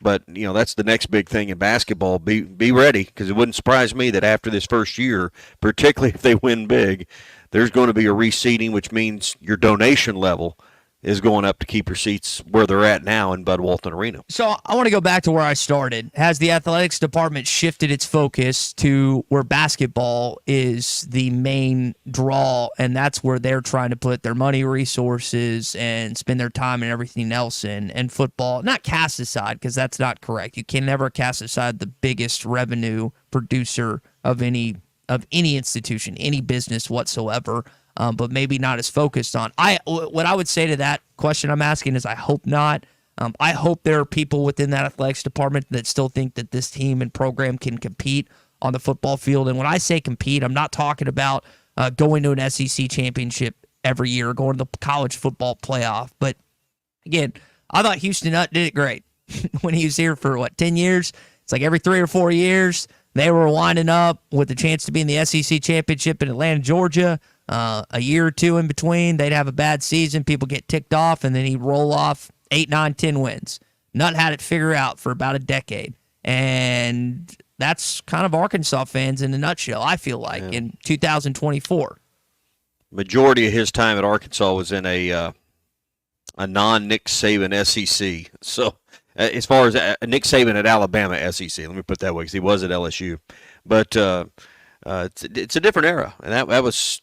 but that's the next big thing in basketball. Be ready, because it wouldn't surprise me that after this first year, particularly if they win big, there's going to be a reseeding, which means your donation level is going up to keep your seats where they're at now in Bud Walton Arena. So I want to go back to where I started. Has the athletics department shifted its focus to where basketball is the main draw, and that's where they're trying to put their money, resources, and spend their time and everything else in? And football, not cast aside, because that's not correct. You can never cast aside the biggest revenue producer of any institution, any business whatsoever. But maybe not as focused on. What I would say to that question I'm asking is I hope not. I hope there are people within that athletics department that still think that this team and program can compete on the football field. And when I say compete, I'm not talking about going to an SEC championship every year or going to the college football playoff. But again, I thought Houston Nutt did it great when he was here for, 10 years? It's like every 3 or 4 years, they were winding up with the chance to be in the SEC championship in Atlanta, Georgia. A year or 2 in between, they'd have a bad season, people get ticked off, and then he'd roll off 8, 9, 10 wins. Nutt had it figured out for about a decade. And that's kind of Arkansas fans in a nutshell, I feel like, in 2024. Majority of his time at Arkansas was in a non-Nick Saban SEC. So as far as Nick Saban at Alabama SEC, let me put it that way, because he was at LSU. But it's a different era, and that was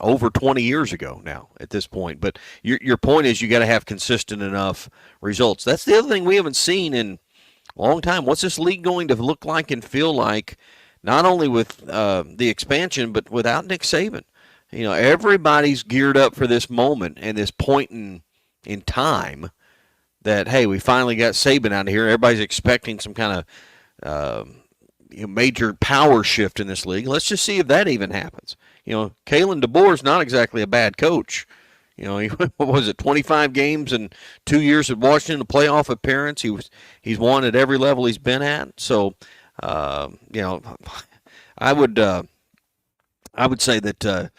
over 20 years ago now at this point. But your point is you got to have consistent enough results. That's the other thing we haven't seen in a long time. What's this league going to look like and feel like, not only with the expansion, but without Nick Saban? Everybody's geared up for this moment and this point in time that, hey, we finally got Saban out of here. Everybody's expecting some kind of major power shift in this league. Let's just see if that even happens. Kalen DeBoer is not exactly a bad coach. What was it, 25 games and 2 years at Washington, a playoff appearance. He's won at every level he's been at. So, I would say that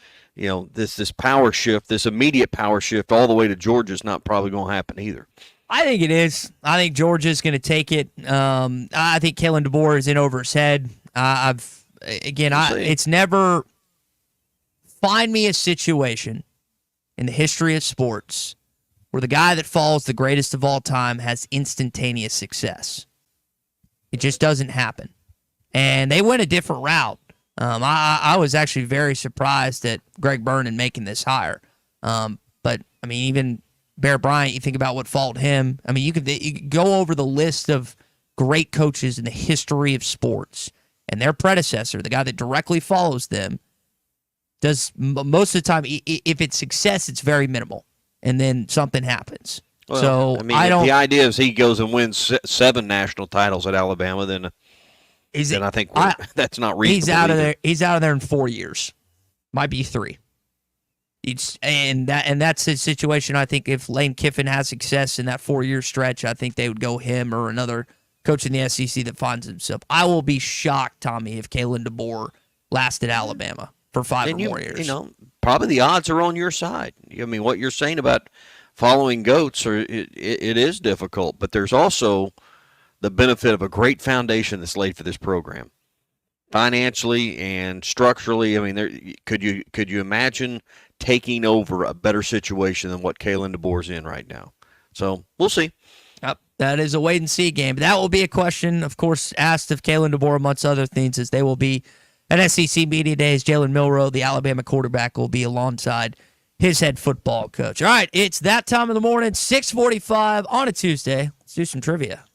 this power shift, this immediate power shift all the way to Georgia is not probably going to happen either. I think it is. I think Georgia's going to take it. I think Kalen DeBoer is in over his head. It's never. Find me a situation in the history of sports where the guy that falls the greatest of all time has instantaneous success. It just doesn't happen. And they went a different route. I was actually very surprised at Greg Vernon making this hire. But, even Bear Bryant, you think about what followed him. You could go over the list of great coaches in the history of sports, and their predecessor, the guy that directly follows them, does most of the time, if it's success, it's very minimal, and then something happens. Well, so the idea is he goes and wins 7 national titles at Alabama, then I think that's not reasonable. He's out of there. He's out of there in 4 years, might be 3. That's his situation. I think if Lane Kiffin has success in that 4-year stretch, I think they would go him or another coach in the SEC that finds himself. I will be shocked, Tommy, if Kalen DeBoer lasted Alabama for 5 or more years. Probably the odds are on your side. What you're saying about following goats, it is difficult, but there's also the benefit of a great foundation that's laid for this program, financially and structurally. Could you imagine taking over a better situation than what Kalen DeBoer's in right now? So we'll see. Yep, that is a wait and see game. But that will be a question, of course, asked of Kalen DeBoer, amongst other things, as they will be At SEC Media Days, Jalen Milroe, the Alabama quarterback, will be alongside his head football coach. All right, it's that time of the morning, 6:45 on a Tuesday. Let's do some trivia.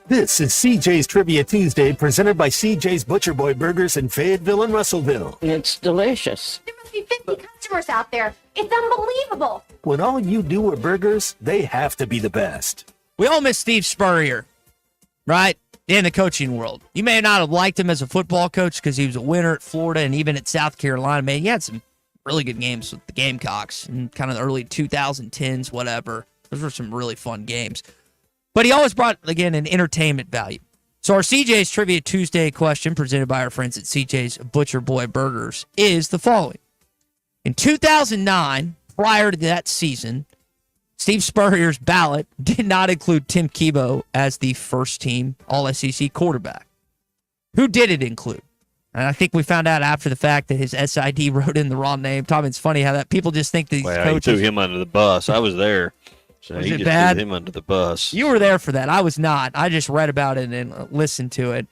This is CJ's Trivia Tuesday, presented by CJ's Butcher Boy Burgers in Fayetteville and Russellville. It's delicious. There must be 50 customers out there. It's unbelievable. When all you do are burgers, they have to be the best. We all miss Steve Spurrier, right? In the coaching world. You may not have liked him as a football coach because he was a winner at Florida and even at South Carolina. Man, he had some really good games with the Gamecocks in kind of the early 2010s, whatever. Those were some really fun games. But he always brought, again, an entertainment value. So our CJ's Trivia Tuesday question, presented by our friends at CJ's Butcher Boy Burgers, is the following. In 2009, prior to that season, Steve Spurrier's ballot did not include Tim Tebow as the first-team All-SEC quarterback. Who did it include? And I think we found out after the fact that his SID wrote in the wrong name. Tom, it's funny how that people just think these coaches... He threw him under the bus. I was there. So Was he it just bad? threw him under the bus. You were there for that. I was not. I just read about it and listened to it.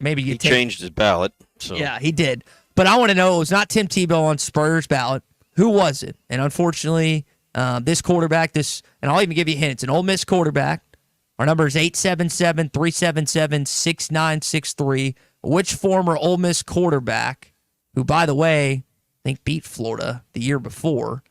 Maybe you He changed his ballot. So. Yeah, he did. But I want to know, it was not Tim Tebow on Spurrier's ballot. Who was it? And unfortunately, this quarterback, and I'll even give you a hint, it's an Ole Miss quarterback. Our number is 877-377-6963. Which former Ole Miss quarterback, who, by the way, I think beat Florida the year before,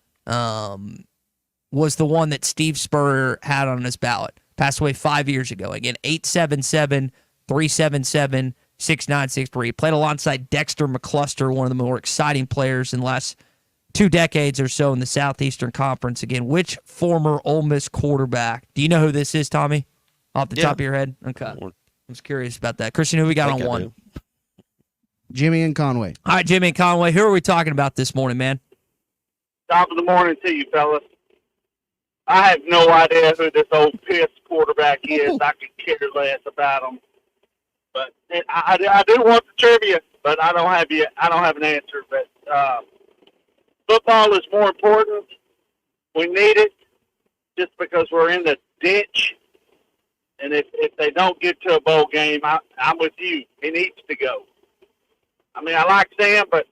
was the one that Steve Spurrier had on his ballot? Passed away 5 years ago. Again, 877-377-6963. Played alongside Dexter McCluster, one of the more exciting players in the last 2 decades or so in the Southeastern Conference. Again, which former Ole Miss quarterback? Do you know who this is, Tommy? Off the top of your head? Okay. I was curious about that. Christian, who we got on one? Jimmy and Conway. All right, Jimmy and Conway. Who are we talking about this morning, man? Top of the morning to you, fellas. I have no idea who this old piss quarterback is. I could care less about him. But I do want the trivia, but I don't have an answer. But football is more important. We need it just because we're in the ditch. And if they don't get to a bowl game, I'm with you. He needs to go. I mean, I like Sam, but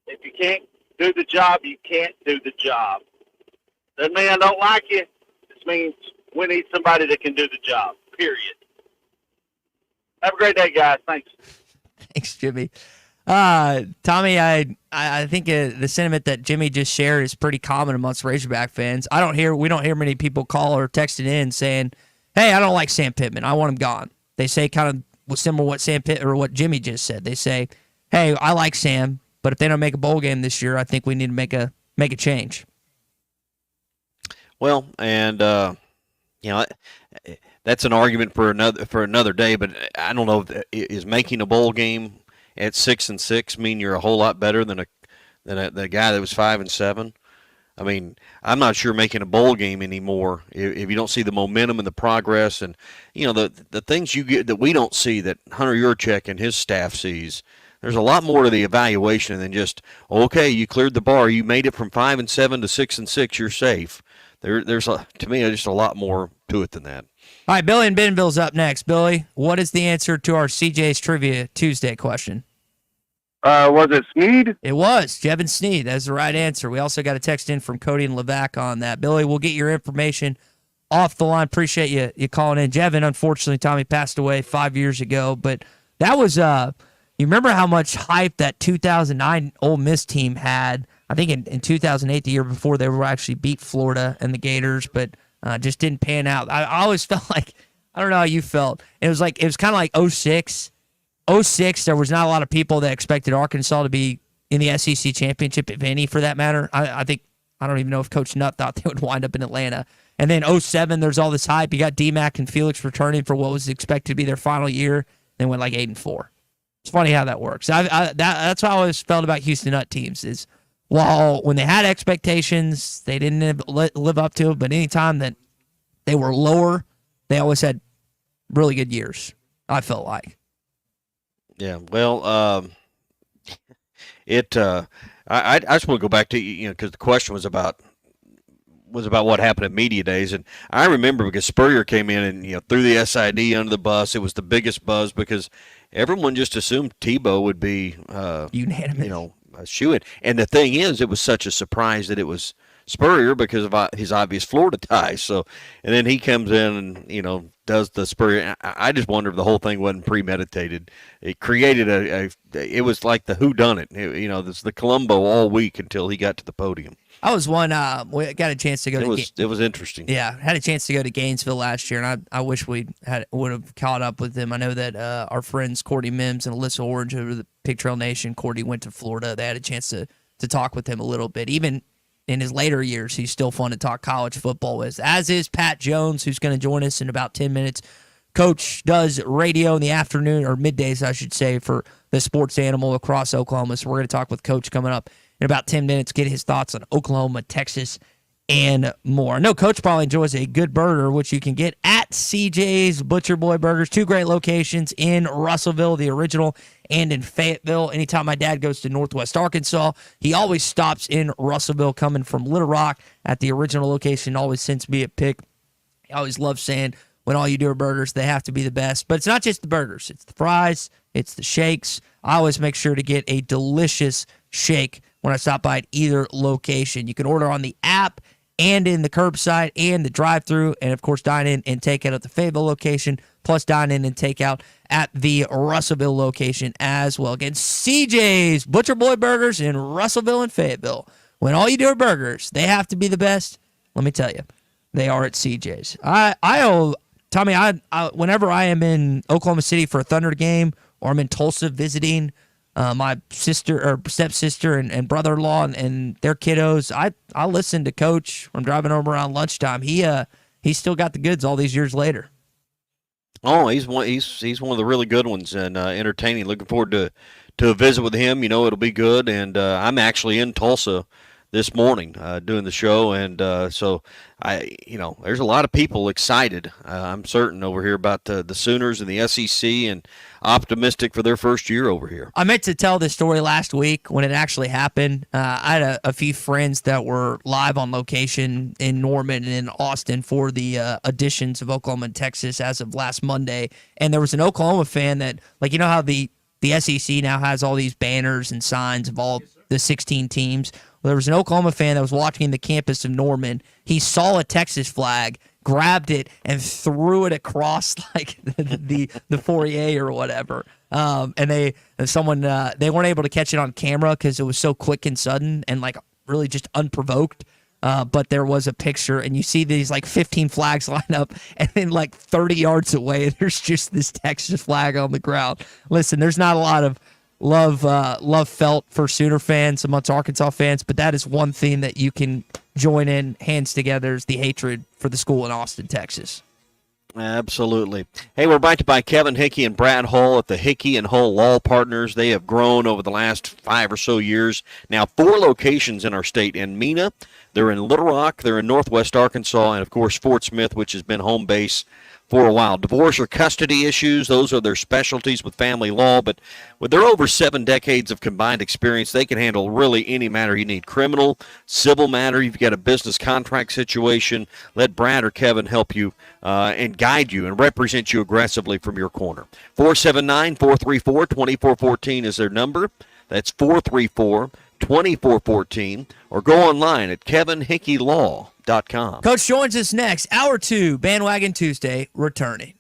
if you can't do the job, you can't do the job. Doesn't mean I don't like you. This means we need somebody that can do the job, period. Have a great day, guys. Thanks. Thanks, Jimmy. Tommy, I think the sentiment that Jimmy just shared is pretty common amongst Razorback fans. We don't hear many people call or text it in saying, hey, I don't like Sam Pittman. I want him gone. They say kind of similar to what Sam Pitt or what Jimmy just said. They say, hey, I like Sam, but if they don't make a bowl game this year, I think we need to make a change. Well, and that's an argument for another day. But I don't know, is making a bowl game at 6-6 mean you're a whole lot better than the guy that was 5-7? I mean, I'm not sure making a bowl game anymore if you don't see the momentum and the progress and, the things you get that we don't see that Hunter Yurchek and his staff sees. There's a lot more to the evaluation than just, okay, you cleared the bar, you made it from 5-7 to 6-6, you're safe. There's to me just a lot more to it than that. All right, Billy in Bentonville's up next. Billy, what is the answer to our CJ's Trivia Tuesday question? Was it Sneed? It was. Jevin Sneed. That's the right answer. We also got a text in from Cody and Levac on that. Billy, we'll get your information off the line. Appreciate you calling in. Jevin, unfortunately, Tommy passed away 5 years ago, but that was, you remember how much hype that 2009 Ole Miss team had? I think in 2008, the year before, they were actually beat Florida and the Gators, but just didn't pan out. I always felt like, I don't know how you felt. It was kind of like 06. 06, there was not a lot of people that expected Arkansas to be in the SEC championship, if any, for that matter. I don't even know if Coach Nutt thought they would wind up in Atlanta. And then 07, there's all this hype. You got D-Mac and Felix returning for what was expected to be their final year. They went like 8-4. It's funny how that works. That's how I always felt about Houston Nutt teams is, while when they had expectations, they didn't live up to it, but anytime that they were lower, they always had really good years, I felt like. Yeah, well, I just want to go back to, because the question was about was about what happened at media days, and I remember because Spurrier came in and threw the SID under the bus. It was the biggest buzz because everyone just assumed Tebow would be unanimous, a shoo-in. And the thing is, it was such a surprise that it was Spurrier because of his obvious Florida ties. So, and then he comes in and does the Spurrier. I just wonder if the whole thing wasn't premeditated. It created it was like the whodunit. This the Columbo all week until he got to the podium. I was one. We got a chance to go. It was interesting. Yeah, had a chance to go to Gainesville last year, and I wish would have caught up with them. I know that our friends Cordy Mims and Alyssa Orange over the Pig Trail Nation. Cordy went to Florida. They had a chance to talk with him a little bit. Even in his later years, he's still fun to talk college football with, as is Pat Jones, who's going to join us in about 10 minutes. Coach does radio in the afternoon, or middays, I should say, for the sports animal across Oklahoma. So we're going to talk with Coach coming up in about 10 minutes, get his thoughts on Oklahoma, Texas, and more. I know Coach probably enjoys a good burger, which you can get at CJ's Butcher Boy Burgers. 2 great locations in Russellville, the original, and in Fayetteville. Anytime my dad goes to Northwest Arkansas, he always stops in Russellville, coming from Little Rock at the original location, always sends me a pic. He always loves saying, when all you do are burgers, they have to be the best. But it's not just the burgers. It's the fries. It's the shakes. I always make sure to get a delicious shake when I stop by at either location. You can order on the app and in the curbside and the drive-thru, and, of course, dine in and take out at the Fayetteville location, plus dine in and take out at the Russellville location as well. Again, CJ's Butcher Boy Burgers in Russellville and Fayetteville. When all you do are burgers, they have to be the best. Let me tell you, they are at CJ's. Tommy, whenever I am in Oklahoma City for a Thunder game, or I'm in Tulsa visiting my sister or stepsister and brother-in-law and their kiddos, I listen to Coach when I'm driving over around lunchtime. He's still got the goods all these years later. Oh, he's one of the really good ones and entertaining. Looking forward to a visit with him. It'll be good. And I'm actually in Tulsa this morning doing the show, and so there's a lot of people excited. I'm certain over here about the Sooners and the SEC, and optimistic for their first year over here. I meant to tell this story last week when it actually happened. I had a few friends that were live on location in Norman and in Austin for the editions of Oklahoma and Texas as of last Monday, and there was an Oklahoma fan that, how the SEC now has all these banners and signs of all the 16 teams. Well, there was an Oklahoma fan that was walking the campus of Norman. He saw a Texas flag, grabbed it, and threw it across the foyer or whatever. And they weren't able to catch it on camera because it was so quick and sudden and really just unprovoked. But there was a picture, and you see these 15 flags line up, and then 30 yards away, there's just this Texas flag on the ground. Listen, there's not a lot of love felt for Sooner fans amongst Arkansas fans, but that is one thing that you can join in hands together, is the hatred for the school in Austin, Texas. Absolutely. Hey, we're brought to you by Kevin Hickey and Brad Hull at the Hickey and Hull Law Partners. They have grown over the last 5 or so years. Now 4 locations in our state. In Mena, they're in Little Rock, they're in Northwest Arkansas, and of course Fort Smith, which has been home base for a while. Divorce or custody issues, those are their specialties with family law, but with their over 7 decades of combined experience, they can handle really any matter you need. Criminal, civil matter, you've got a business contract situation, let Brad or Kevin help you and guide you and represent you aggressively from your corner. 479-434-2414 is their number. That's 434-2414, or go online at kevinhickeylaw.com. Coach joins us next. Hour 2, Bandwagon Tuesday, returning.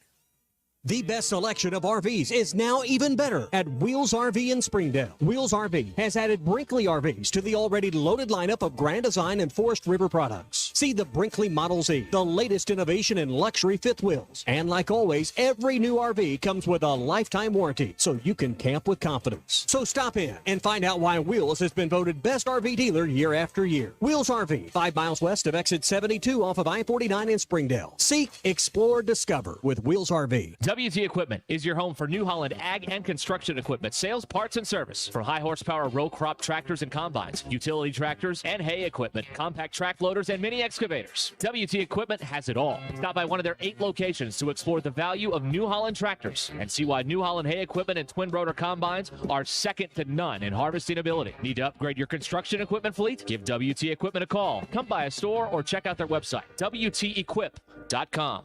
The best selection of RVs is now even better at Wheels RV in Springdale. Wheels RV has added Brinkley RVs to the already loaded lineup of Grand Design and Forest River products. See the Brinkley Model Z, the latest innovation in luxury fifth wheels. And like always, every new RV comes with a lifetime warranty, so you can camp with confidence. So stop in and find out why Wheels has been voted best RV dealer year after year. Wheels RV, 5 miles west of exit 72 off of I-49 in Springdale. Seek, explore, discover with Wheels RV. WT Equipment is your home for New Holland ag and construction equipment, sales, parts, and service for high horsepower row crop tractors and combines, utility tractors and hay equipment, compact track loaders, and mini excavators. WT Equipment has it all. Stop by one of their 8 locations to explore the value of New Holland tractors and see why New Holland hay equipment and twin rotor combines are second to none in harvesting ability. Need to upgrade your construction equipment fleet? Give WT Equipment a call. Come by a store or check out their website, WTEquip.com.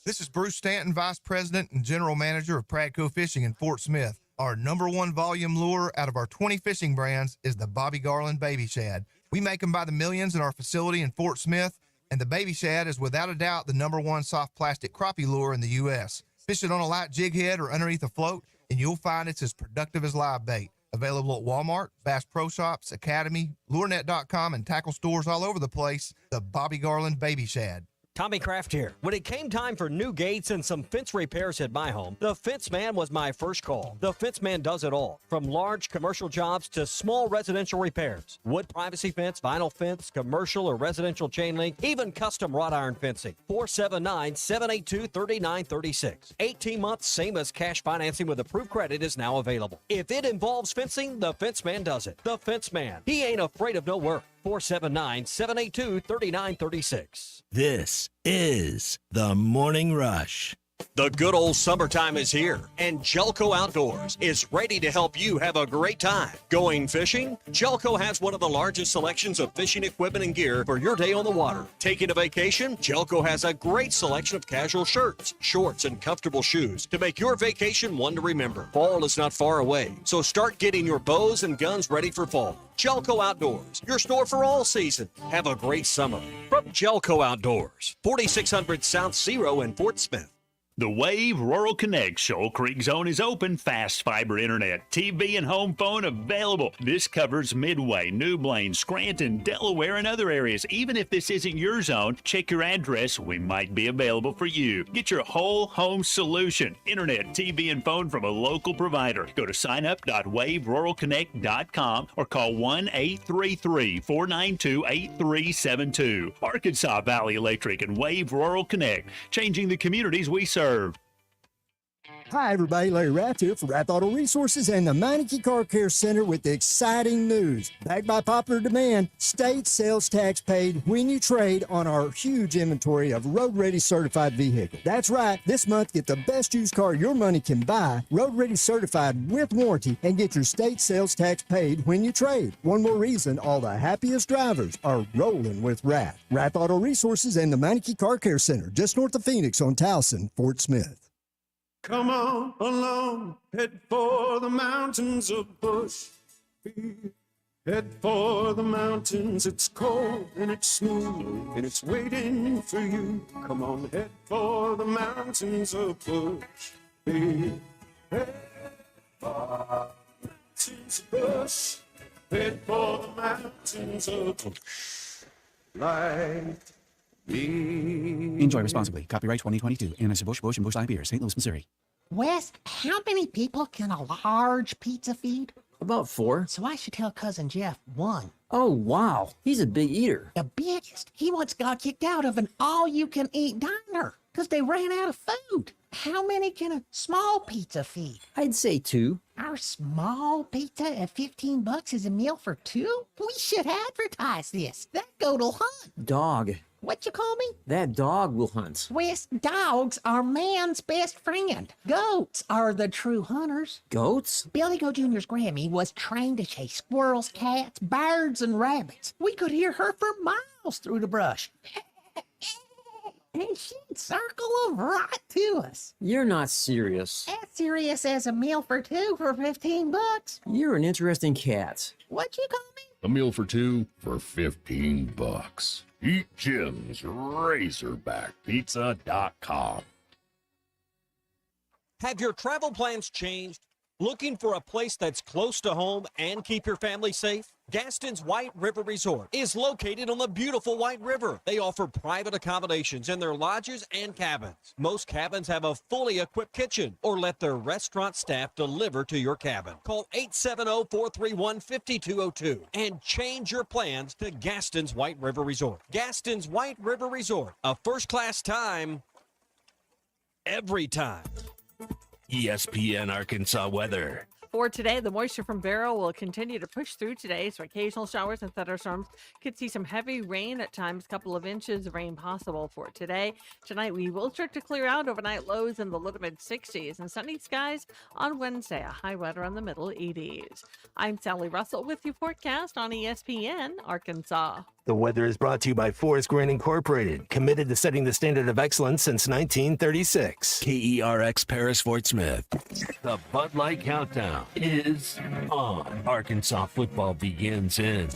This is Bruce Stanton, Vice President and General Manager of Pradco Fishing in Fort Smith. Our #1 volume lure out of our 20 fishing brands is the Bobby Garland Baby Shad. We make them by the millions in our facility in Fort Smith, and the Baby Shad is without a doubt the #1 soft plastic crappie lure in the U.S. Fish it on a light jig head or underneath a float, and you'll find it's as productive as live bait. Available at Walmart, Bass Pro Shops, Academy, LureNet.com, and tackle stores all over the place. The Bobby Garland Baby Shad. Tommy Kraft here. When it came time for new gates and some fence repairs at my home, the Fence Man was my first call. The Fence Man does it all, from large commercial jobs to small residential repairs. Wood privacy fence, vinyl fence, commercial or residential chain link, even custom wrought iron fencing. 479-782-3936. 18 months, same as cash financing with approved credit is now available. If it involves fencing, the Fence Man does it. The Fence Man. He ain't afraid of no work. 479-782-3936. This is the Morning Rush. The good old summertime is here, and Jelco Outdoors is ready to help you have a great time. Going fishing? Jelco has one of the largest selections of fishing equipment and gear for your day on the water. Taking a vacation? Jelco has a great selection of casual shirts, shorts, and comfortable shoes to make your vacation one to remember. Fall is not far away, so start getting your bows and guns ready for fall. Jelco Outdoors, your store for all season. Have a great summer. From Jelco Outdoors, 4600 South Zero in Fort Smith. The Wave Rural Connect Shoal Creek Zone is open. Fast fiber internet, TV, and home phone available. This covers Midway, New Blaine, Scranton, Delaware, and other areas. Even if this isn't your zone, check your address. We might be available for you. Get your whole home solution. Internet, TV, and phone from a local provider. Go to signup.waveruralconnect.com or call 1-833-492-8372. Arkansas Valley Electric and Wave Rural Connect, changing the communities we serve. Hi, everybody. Larry Rattiff for Rath Auto Resources and the Meineke Car Care Center with the exciting news. Backed by popular demand, state sales tax paid when you trade on our huge inventory of road-ready certified vehicles. That's right. This month, get the best used car your money can buy, road-ready certified with warranty, and get your state sales tax paid when you trade. One more reason all the happiest drivers are rolling with Rath. Rath Auto Resources and the Meineke Car Care Center, just north of Phoenix on Towson, Fort Smith. Come on along, head for the mountains of Bush. Head for the mountains, it's cold and it's smooth and it's waiting for you. Come on, head for the mountains of Bush. Head for the mountains of Bush. Head for the mountains of Bush. Like Enjoy responsibly. Copyright 2022. Anheuser-Busch, Busch, and Busch Light Beer, St. Louis, Missouri. Wes, how many people can a large pizza feed? About 4. So I should tell Cousin Jeff 1. Oh, wow. He's a big eater. The biggest. He once got kicked out of an all-you-can-eat diner because they ran out of food. How many can a small pizza feed? I'd say 2. Our small pizza at $15 is a meal for 2? We should advertise this. That goat'll hunt. Dog. What you call me? That dog will hunt. Wes, dogs are man's best friend. Goats are the true hunters. Goats? Billy Goat Jr.'s Grammy was trained to chase squirrels, cats, birds, and rabbits. We could hear her for miles through the brush. And she'd circle them right to us. You're not serious. As serious as a meal for 2 for $15. You're an interesting cat. What'd you call me? A meal for 2 for $15. Eat Jim's RazorbackPizza.com. Have your travel plans changed? Looking for a place that's close to home and keep your family safe? Gaston's White River Resort is located on the beautiful White River. They offer private accommodations in their lodges and cabins. Most cabins have a fully equipped kitchen or let their restaurant staff deliver to your cabin. Call 870-431-5202 and change your plans to Gaston's White River Resort. Gaston's White River Resort, a first-class time every time. ESPN Arkansas weather. For today, the moisture from Barrow will continue to push through today, so occasional showers and thunderstorms. Could see some heavy rain at times, a couple of inches of rain possible for today. Tonight, we will start to clear out, overnight lows in the low to mid 60s and sunny skies on Wednesday, a high right around the middle 80s. I'm Sally Russell with your forecast on ESPN Arkansas. The weather is brought to you by Forest Grain Incorporated, committed to setting the standard of excellence since 1936. KERX Paris Fort Smith. The Bud Light Countdown is on. Arkansas football begins in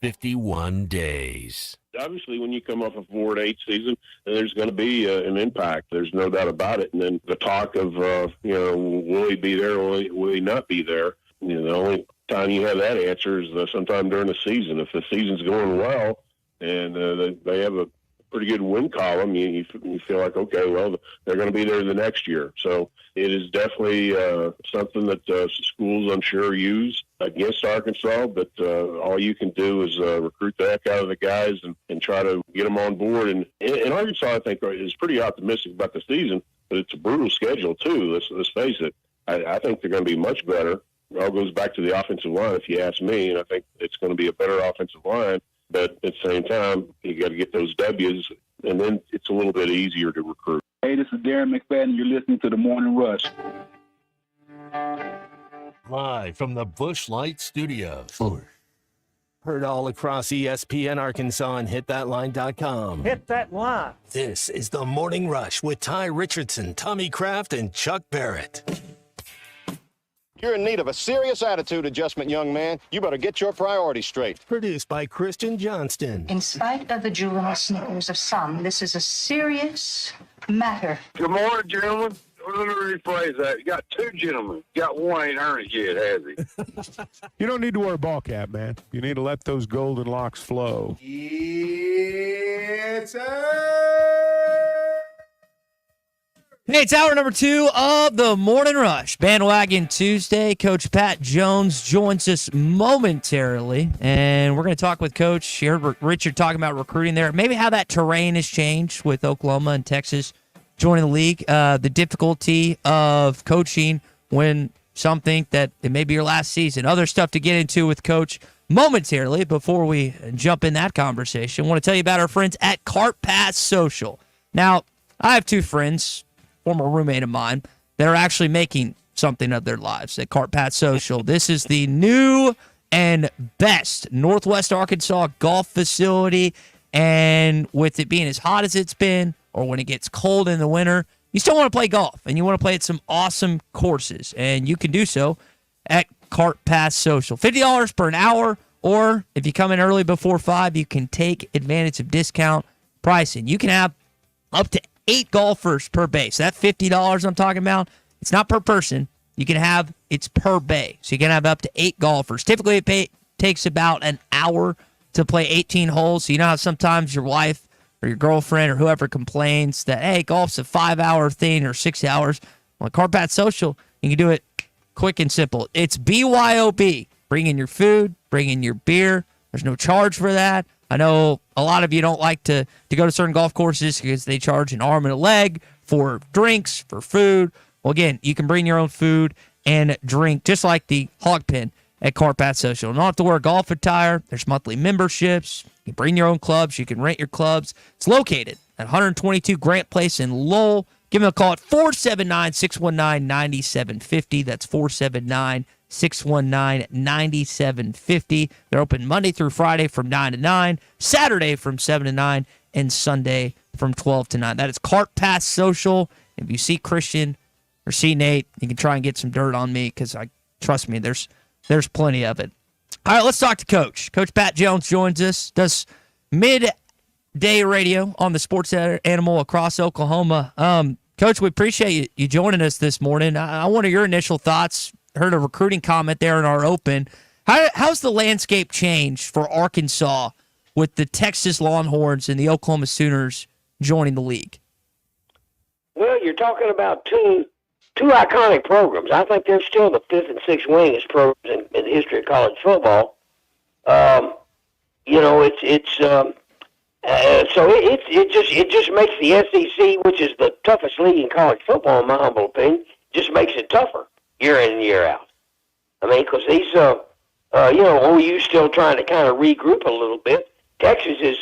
51 days. Obviously, when you come off a 4-8 season, there's going to be an impact. There's no doubt about it. And then the talk of, will he be there? Will he not be there? The only time you have that answer is sometime during the season. If the season's going well and they have a pretty good win column, you feel like, okay, well, they're going to be there the next year. So it is definitely something that schools, I'm sure, use against Arkansas, but all you can do is recruit the heck out of the guys and try to get them on board. And Arkansas, I think, is pretty optimistic about the season, but it's a brutal schedule, too. Let's face it. I think they're going to be much better. It all goes back to the offensive line, if you ask me, and I think it's going to be a better offensive line. But at the same time, you got to get those W's, and then it's a little bit easier to recruit. Hey, this is Darren McFadden. You're listening to The Morning Rush. Live from the Busch Light Studios. Heard all across ESPN Arkansas and hitthatline.com. Hit that line. This is The Morning Rush with Ty Richardson, Tommy Kraft, and Chuck Barrett. You're in need of a serious attitude adjustment, young man. You better get your priorities straight. Produced by Christian Johnston. In spite of the juvenile snickers of some, this is a serious matter. Good morning, gentlemen. Let me rephrase that. You got two gentlemen. You got one ain't earned it yet, has he? You don't need to wear a ball cap, man. You need to let those golden locks flow. It's Hey, it's hour number 2 of the Morning Rush. Bandwagon Tuesday. Coach Pat Jones joins us momentarily, and we're going to talk with Coach. You heard Richard talking about recruiting there. Maybe how that terrain has changed with Oklahoma and Texas joining the league. The difficulty of coaching when some think that it may be your last season. Other stuff to get into with Coach momentarily before we jump in that conversation. I want to tell you about our friends at Cart Pass Social. Now, I have two friends, former roommate of mine, that are actually making something of their lives at Cart Pass Social. This is the new and best Northwest Arkansas golf facility, and with it being as hot as it's been, or when it gets cold in the winter, you still want to play golf, and you want to play at some awesome courses, and you can do so at Cart Pass Social. $50 per an hour, or if you come in early before 5, you can take advantage of discount pricing. You can have up to 8 golfers per bay. So that $50 I'm talking about, it's not per person. You can have, it's per bay. So you can have up to 8 golfers. Typically, it takes about an hour to play 18 holes. So you know how sometimes your wife or your girlfriend or whoever complains that, hey, golf's a 5-hour thing or 6 hours. Well, at Cart Pass Social, you can do it quick and simple. It's BYOB. Bring in your food, bring in your beer. There's no charge for that. I know a lot of you don't like to go to certain golf courses because they charge an arm and a leg for drinks, for food. Well, again, you can bring your own food and drink, just like the Hog Pen at Cart Pass Social. You don't have to wear golf attire. There's monthly memberships. You can bring your own clubs. You can rent your clubs. It's located at 122 Grant Place in Lowell. Give them a call at 479-619-9750. That's 479-619-9750. They're open Monday through Friday from 9 to 9, Saturday from 7 to 9, and Sunday from 12 to 9. That is Cart Pass Social. If you see Christian or see Nate, you can try and get some dirt on me because, trust me, there's plenty of it. All right, let's talk to Coach. Coach Pat Jones joins us, does midday radio on the sports animal across Oklahoma. Coach, we appreciate you joining us this morning. I wonder your initial thoughts. Heard a recruiting comment there in our open. How's the landscape changed for Arkansas with the Texas Longhorns and the Oklahoma Sooners joining the league? Well, you're talking about two iconic programs. I think they're still the fifth and sixth winningest programs in the history of college football. So it just makes the SEC, which is the toughest league in college football, in my humble opinion, just makes it tougher year in and year out. I mean, because these, OU's still trying to kind of regroup a little bit. Texas is,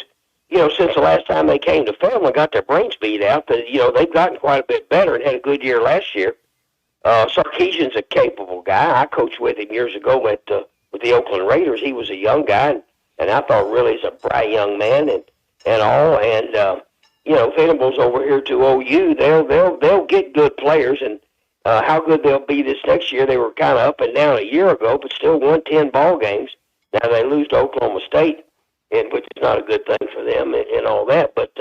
since the last time they came to Fayetteville and got their brains beat out, that they've gotten quite a bit better and had a good year last year. Sarkisian's a capable guy. I coached with him years ago with the Oakland Raiders. He was a young guy, and I thought really he's a bright young man and all. And Venables over here to OU, they'll get good players, and how good they'll be this next year. They were kind of up and down a year ago, but still won 10 ball games. Now they lose to Oklahoma State, which is not a good thing for them and all that. But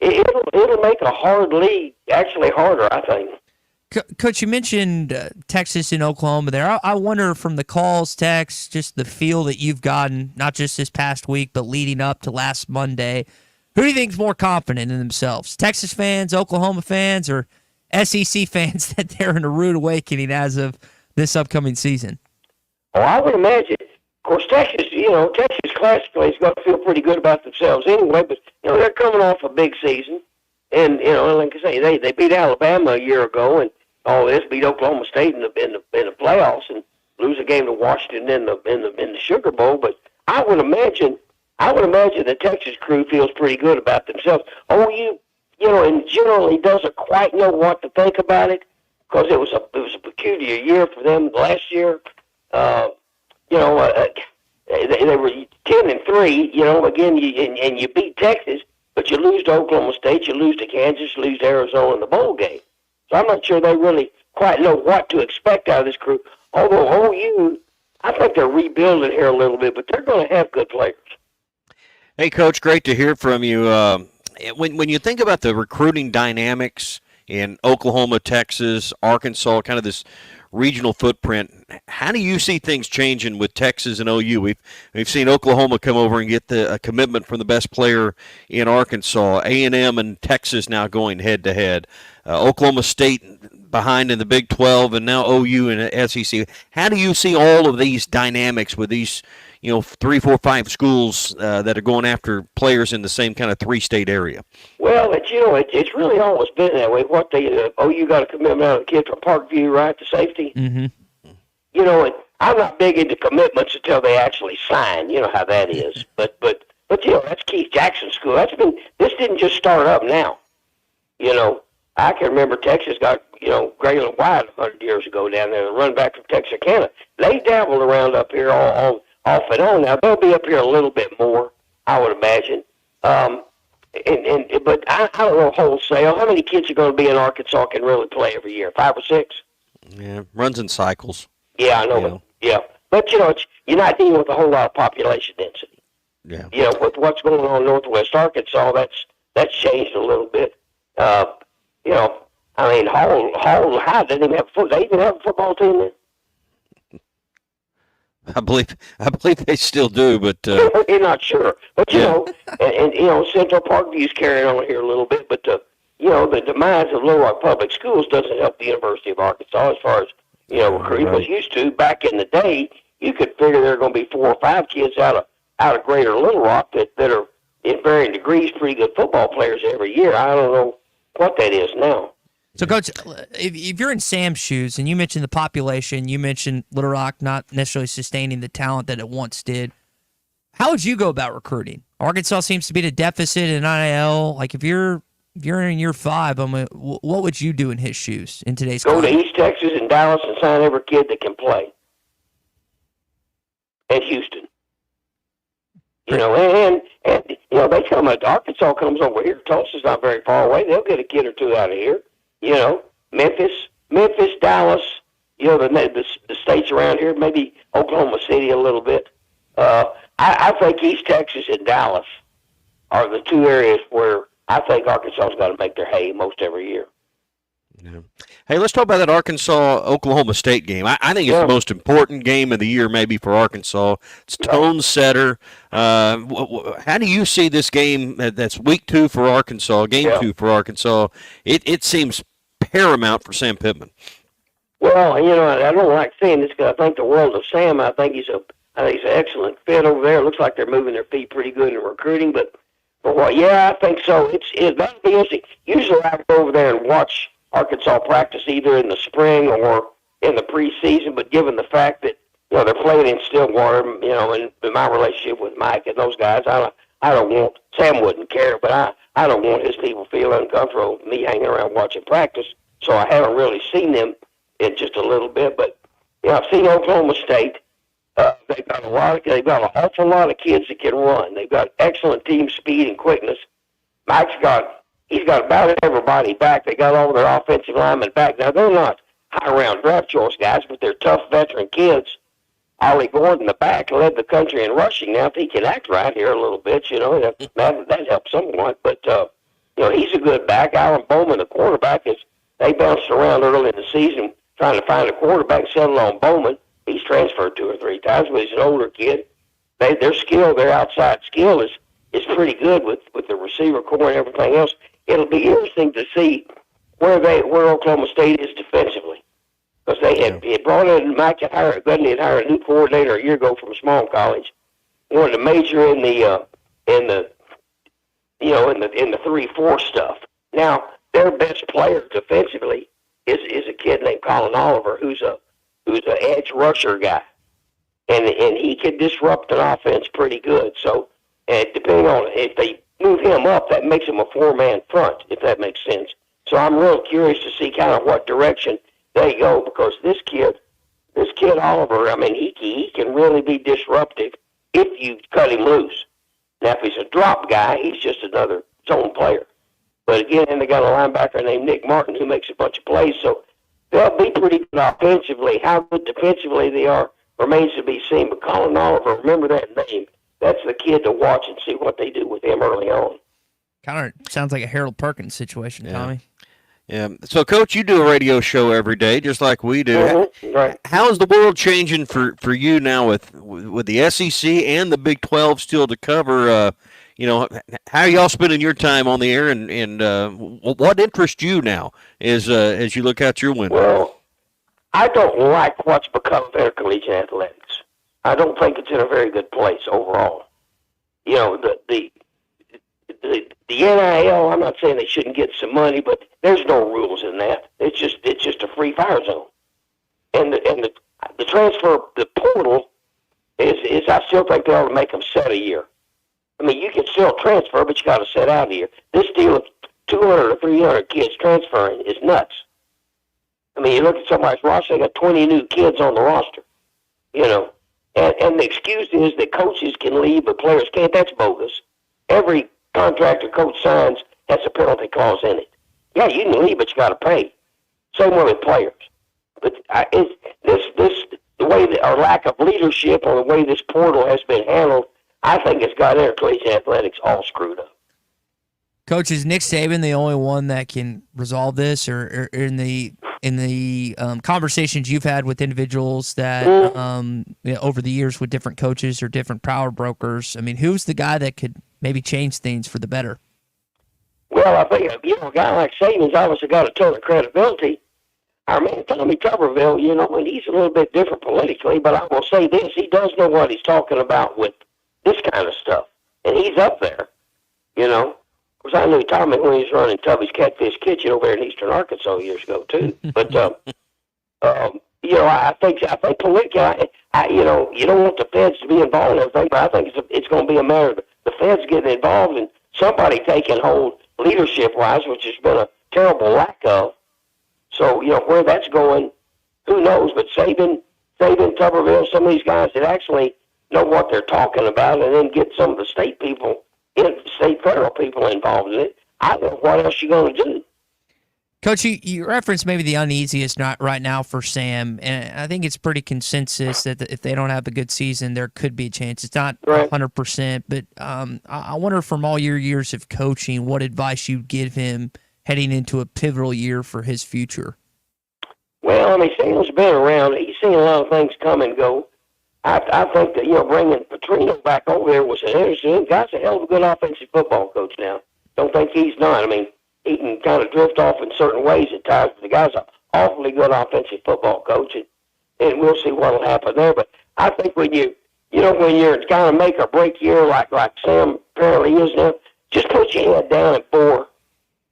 it'll make a hard league actually harder, I think. Coach, you mentioned Texas and Oklahoma there. I wonder from the calls, texts, just the feel that you've gotten, not just this past week, but leading up to last Monday, who do you think is more confident in themselves? Texas fans, Oklahoma fans, or SEC fans that they're in a rude awakening as of this upcoming season? Oh, I would imagine. Of course, Texas classically is going to feel pretty good about themselves anyway, but, they're coming off a big season. And, like I say, they beat Alabama a year ago, and all this, beat Oklahoma State in the playoffs, and lose a game to Washington in the Sugar Bowl. But I would imagine the Texas crew feels pretty good about themselves. OU, and generally doesn't quite know what to think about it because it was a peculiar year for them last year. They were 10-3. Again, you beat Texas, but you lose to Oklahoma State, you lose to Kansas, you lose to Arizona in the bowl game. So I'm not sure they really quite know what to expect out of this crew. Although OU, I think they're rebuilding here a little bit, but they're going to have good players. Hey, Coach, great to hear from you. When you think about the recruiting dynamics in Oklahoma, Texas, Arkansas, kind of this regional footprint, how do you see things changing with Texas and OU? We've seen Oklahoma come over and get a commitment from the best player in Arkansas. A&M and Texas now going head-to-head. Oklahoma State behind in the Big 12, and now OU and SEC. How do you see all of these dynamics with these 3, 4, 5 schools that are going after players in the same kind of 3-state area? Well, it's really always been that way. OU got a commitment out of the kid from Parkview, right, to safety? Mm-hmm. And I'm not big into commitments until they actually sign. You know how that is. But that's Keith Jackson's school. This didn't just start up now. I can remember Texas got, Graylin White 100 years ago down there, the running back from Texarkana. They dabbled around up here all off and on. Now, they'll be up here a little bit more, I would imagine. But I don't know wholesale. How many kids are going to be in Arkansas can really play every year? 5 or 6? Yeah, runs in cycles. Yeah, I know. Yeah. But, you're not dealing with a whole lot of population density. Yeah. With what's going on in northwest Arkansas, that's changed a little bit. Hall High doesn't even have they even have a football team there? I believe they still do, but you're not sure. But Central Parkview's carrying on here a little bit. But the demise of Little Rock Public Schools doesn't help the University of Arkansas as far as recruiting was used to. Back in the day, you could figure there are going to be 4 or 5 kids out of Greater Little Rock that are in varying degrees pretty good football players every year. I don't know what that is now. So, Coach, if you're in Sam's shoes, and you mentioned the population, you mentioned Little Rock not necessarily sustaining the talent that it once did, how would you go about recruiting? Arkansas seems to be at a deficit in NIL. Like, if you're in year 5, what would you do in his shoes in today's Go to East Texas and Dallas and sign every kid that can play. And Houston. And they come out. Arkansas comes over here. Tulsa's not very far away. They'll get a kid or 2 out of here. Memphis, Dallas, the states around here, maybe Oklahoma City a little bit. I think East Texas and Dallas are the 2 areas where I think Arkansas's got to make their hay most every year. Yeah. Hey, let's talk about that Arkansas-Oklahoma State game. I think it's the most important game of the year maybe for Arkansas. It's tone setter. How do you see this game that's week 2 for Arkansas, game 2 for Arkansas? It seems paramount for Sam Pittman. Well, I don't like saying this because I think the world of Sam. I think he's an excellent fit over there. It looks like they're moving their feet pretty good in recruiting, but Well, yeah, I think so. That'll be interesting. Usually I go over there and watch Arkansas practice either in the spring or in the preseason, but given the fact that, they're playing in Stillwater, and my relationship with Mike and those guys, I don't want, Sam wouldn't care, but I don't want his people feeling uncomfortable with me hanging around watching practice, so I haven't really seen them in just a little bit, but, I've seen Oklahoma State. They've got an awful lot of kids that can run. They've got excellent team speed and quickness. He's got about everybody back. They got all their offensive linemen back. Now, they're not high-round draft choice guys, but they're tough veteran kids. Ollie Gordon, the back, led the country in rushing. Now, if he can act right here a little bit, that helps somewhat. But, he's a good back. Alan Bowman, the quarterback, they bounced around early in the season trying to find a quarterback, settled on Bowman. He's transferred 2 or 3 times, but he's an older kid. Their skill, their outside skill is pretty good with the receiver core and everything else. It'll be interesting to see where Oklahoma State is defensively, because they had brought in Mike Gundy had hired a new coordinator a year ago from a small college, wanted to major in the 3-4 stuff. Now their best player defensively is a kid named Colin Oliver, who's an edge rusher guy, and he can disrupt an offense pretty good. So, depending on if they move him up, that makes him a 4-man front, if that makes sense. So I'm real curious to see kind of what direction they go, because this kid Oliver, I mean, he can really be disruptive if you cut him loose. Now, if he's a drop guy, he's just another zone player. But again, they got a linebacker named Nick Martin who makes a bunch of plays, so they'll be pretty good offensively. How good defensively they are remains to be seen. But Colin Oliver, remember that name. That's the kid to watch and see what they do with him early on. Kind of sounds like a Harold Perkins situation, Tommy. Yeah. So, Coach, you do a radio show every day, just like we do. Mm-hmm. Right. How is the world changing for you now with the SEC and the Big 12 still to cover? How are y'all spending your time on the air, and what interests you now as you look out your window? Well, I don't like what's become of intercollegiate athletics. I don't think it's in a very good place overall. The NIL, I'm not saying they shouldn't get some money, but there's no rules in that. It's just a free fire zone. And the transfer, the portal is I still think they ought to make them set a year. I mean, you can still transfer, but you got to set out a year. This deal of 200 or 300 kids transferring is nuts. I mean, you look at somebody's roster, they got 20 new kids on the roster, And the excuse is that coaches can leave, but players can't. That's bogus. Every contract a coach signs has a penalty clause in it. Yeah, you can leave, but you got to pay. Same way with players. But the way that our lack of leadership or the way this portal has been handled, I think it's got intercollegiate athletics all screwed up. Coach, is Nick Saban the only one that can resolve this, or in the conversations you've had with individuals that over the years with different coaches or different power brokers? I mean, who's the guy that could maybe change things for the better? Well, I think a guy like Saban's obviously got a ton of credibility. Our man Tommy Tuberville, and he's a little bit different politically, but I will say this: he does know what he's talking about with this kind of stuff, and he's up there. Of course, I knew Tommy when he was running Tubby's Catfish Kitchen over there in Eastern Arkansas years ago too. But I think politically, you don't want the feds to be involved in everything, but I think it's going to be a matter of the feds getting involved and somebody taking hold leadership-wise, which has been a terrible lack of. So where that's going, who knows? But Saban, Tuberville, some of these guys that actually know what they're talking about, and then get some of the state people, state federal people involved in it. I don't know what else you're going to do. Coach, you referenced maybe the uneasiest not right now for Sam, and I think it's pretty consensus that if they don't have a good season, there could be a chance. It's not 100%, but I wonder from all your years of coaching, what advice you'd give him heading into a pivotal year for his future. Well, I mean, Sam's been around. He's seen a lot of things come and go. I think that, bringing Petrino back over there was an interesting. Guy's a hell of a good offensive football coach now. Don't think he's not. I mean, he can kind of drift off in certain ways at times, but the guy's an awfully good offensive football coach, and we'll see what will happen there. But I think when you're kind of make or break year like Sam apparently is now, just put your head down at 4.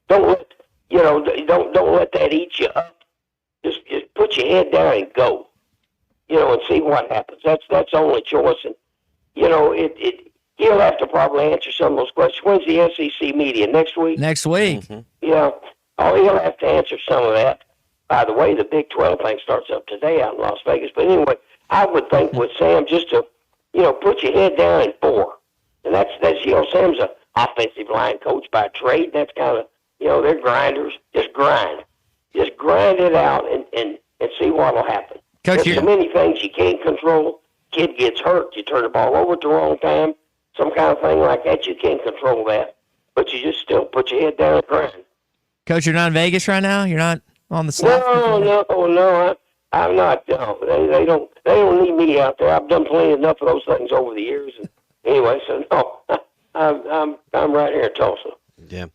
Don't let that eat you up. Just put your head down and go. And see what happens. That's the only choice. And he'll have to probably answer some of those questions. When's the SEC media? Next week? Next week. Mm-hmm. Yeah. Oh, he'll have to answer some of that. By the way, the Big 12 thing starts up today out in Las Vegas. But anyway, I would think with Sam just to, put your head down and 4. And that's Sam's an offensive line coach by trade. That's kind of, they're grinders. Just grind. Just grind it out and see what will happen. Coach, There's so many things you can't control. Kid gets hurt. You turn the ball over at the wrong time. Some kind of thing like that. You can't control that. But you just still put your head down and grind. Coach, you're not in Vegas right now? You're not on the slot? No. I'm not. No, they don't need me out there. I've done plenty enough of those things over the years. And anyway, so no, I'm right here in Tulsa. Yeah.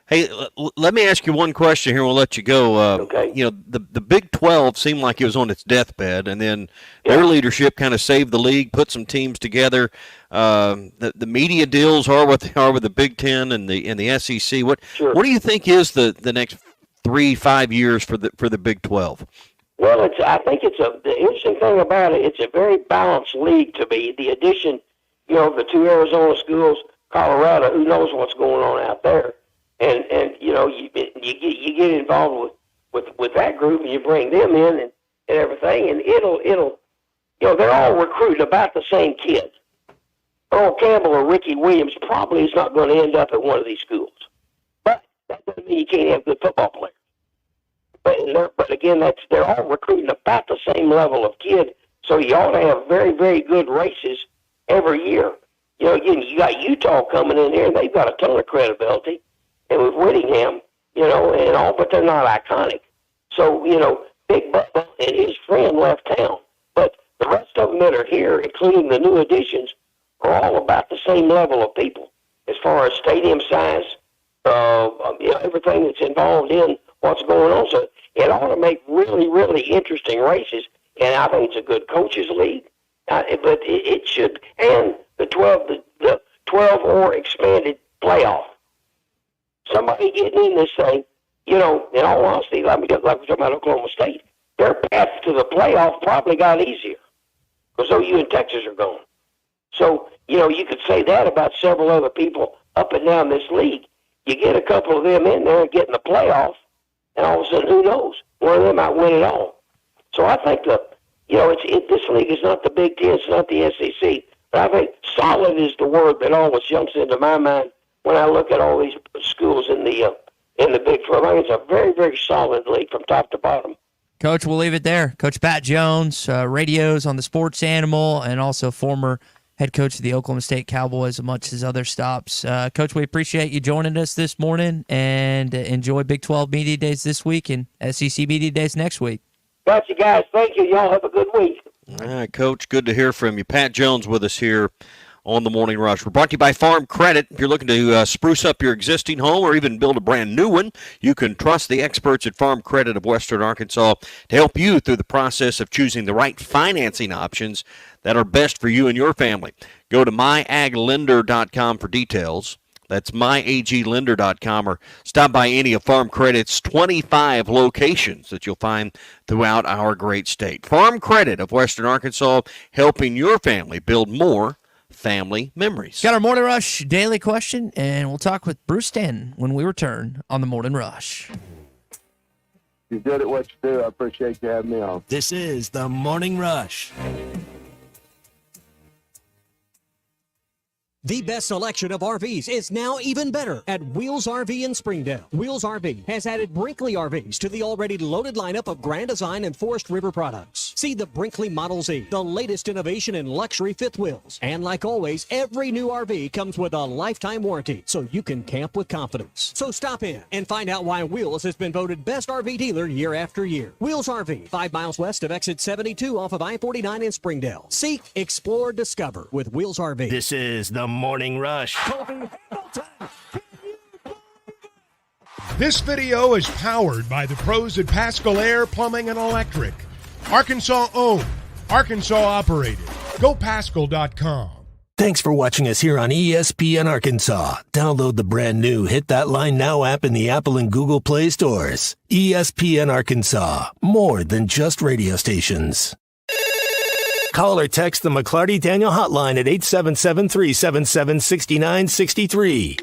Hey, let me ask you one question here. We'll let you go. Okay. The Big 12 seemed like it was on its deathbed, and then their leadership kind of saved the league, put some teams together. The media deals are what they are with the Big 10 and the SEC. What do you think is the next 3-5 years for the Big 12? Well, I think the interesting thing about it. It's a very balanced league to me. The addition, of the 2 Arizona schools, Colorado. Who knows what's going on out there? And you get involved with that group and you bring them in and everything, and it'll they're all recruiting about the same kid. Earl Campbell or Ricky Williams probably is not going to end up at one of these schools, but that doesn't mean you can't have good football players. But again, they're all recruiting about the same level of kid, so you ought to have very, very good races every year. Again, you got Utah coming in here, and they've got a ton of credibility. And with Whittingham, and all, but they're not iconic. So, Big Bubba and his friend left town. But the rest of them that are here, including the new additions, are all about the same level of people as far as stadium size, everything that's involved in what's going on. So it ought to make really, really interesting races. And I think it's a good coaches league. But it should, and the 12 or expanded playoff. Somebody getting in this thing, in all honesty, like we're talking about Oklahoma State, their path to the playoff probably got easier because OU and Texas are gone. So, you could say that about several other people up and down this league. You get a couple of them in there and get in the playoff, and all of a sudden, who knows? One of them might win it all. So I think this league is not the Big Ten, it's not the SEC, but I think solid is the word that always jumps into my mind when I look at all these schools in the Big 12. I think it's a very, very solid league from top to bottom. Coach, we'll leave it there. Coach Pat Jones, radios on the Sports Animal, and also former head coach of the Oklahoma State Cowboys, amongst his other stops. Coach, we appreciate you joining us this morning, and enjoy Big 12 Media Days this week and SEC Media Days next week. Got you guys. Thank you. Y'all have a good week. All right, Coach, good to hear from you. Pat Jones with us here on the Morning Rush. We're brought to you by Farm Credit. If you're looking to spruce up your existing home or even build a brand new one, you can trust the experts at Farm Credit of Western Arkansas to help you through the process of choosing the right financing options that are best for you and your family. Go to myaglender.com for details. That's myaglender.com, or stop by any of Farm Credit's 25 locations that you'll find throughout our great state. Farm Credit of Western Arkansas, helping your family build more family memories. Got our Morning Rush daily question, and we'll talk with Bruce Stanton when we return on the Morning Rush. You're good at what you do. I appreciate you having me on. This is the Morning Rush. The best selection of RVs is now even better at Wheels RV in Springdale. Wheels RV has added Brinkley RVs to the already loaded lineup of Grand Design and Forest River products. See the Brinkley Model Z, the latest innovation in luxury fifth wheels. And like always, every new RV comes with a lifetime warranty, so you can camp with confidence. So stop in and find out why Wheels has been voted best RV dealer year after year. Wheels RV, 5 miles west of exit 72 off of I-49 in Springdale. Seek, explore, discover with Wheels RV. This is the Morning Rush. This video is powered by the pros at Pascal Air Plumbing and Electric. Arkansas owned, Arkansas operated. GoPascal.com. Thanks for watching us here on ESPN Arkansas. Download the brand new Hit That Line Now app in the Apple and Google Play stores. ESPN Arkansas, more than just radio stations. Call or text the McLarty Daniel hotline at 877-377-6963.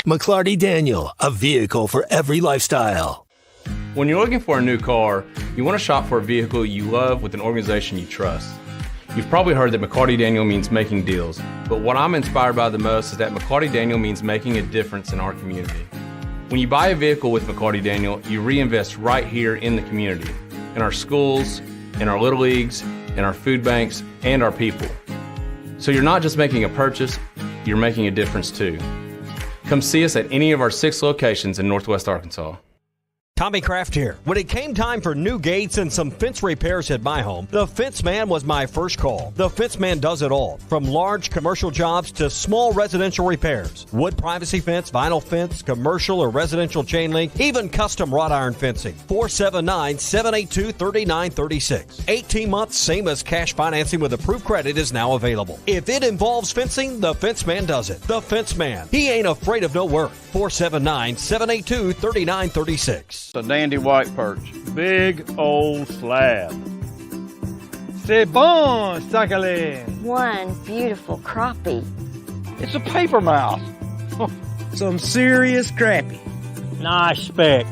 McLarty Daniel, a vehicle for every lifestyle. When you're looking for a new car, you want to shop for a vehicle you love with an organization you trust. You've probably heard that McLarty Daniel means making deals, but what I'm inspired by the most is that McLarty Daniel means making a difference in our community. When you buy a vehicle with McLarty Daniel, you reinvest right here in the community, in our schools, in our little leagues, in our food banks, and our people. So you're not just making a purchase, you're making a difference too. Come see us at any of our 6 locations in Northwest Arkansas. Tommy Kraft here. When it came time for new gates and some fence repairs at my home, the Fence Man was my first call. The Fence Man does it all, from large commercial jobs to small residential repairs. Wood privacy fence, vinyl fence, commercial or residential chain link, even custom wrought iron fencing. 479-782-3936. 18 months, same as cash financing with approved credit is now available. If it involves fencing, the Fence Man does it. The Fence Man. He ain't afraid of no work. 479-782-3936. A dandy white perch. Big old slab. C'est bon, sacale. One beautiful crappie. It's a paper mouse. Some serious crappie. Nice speck.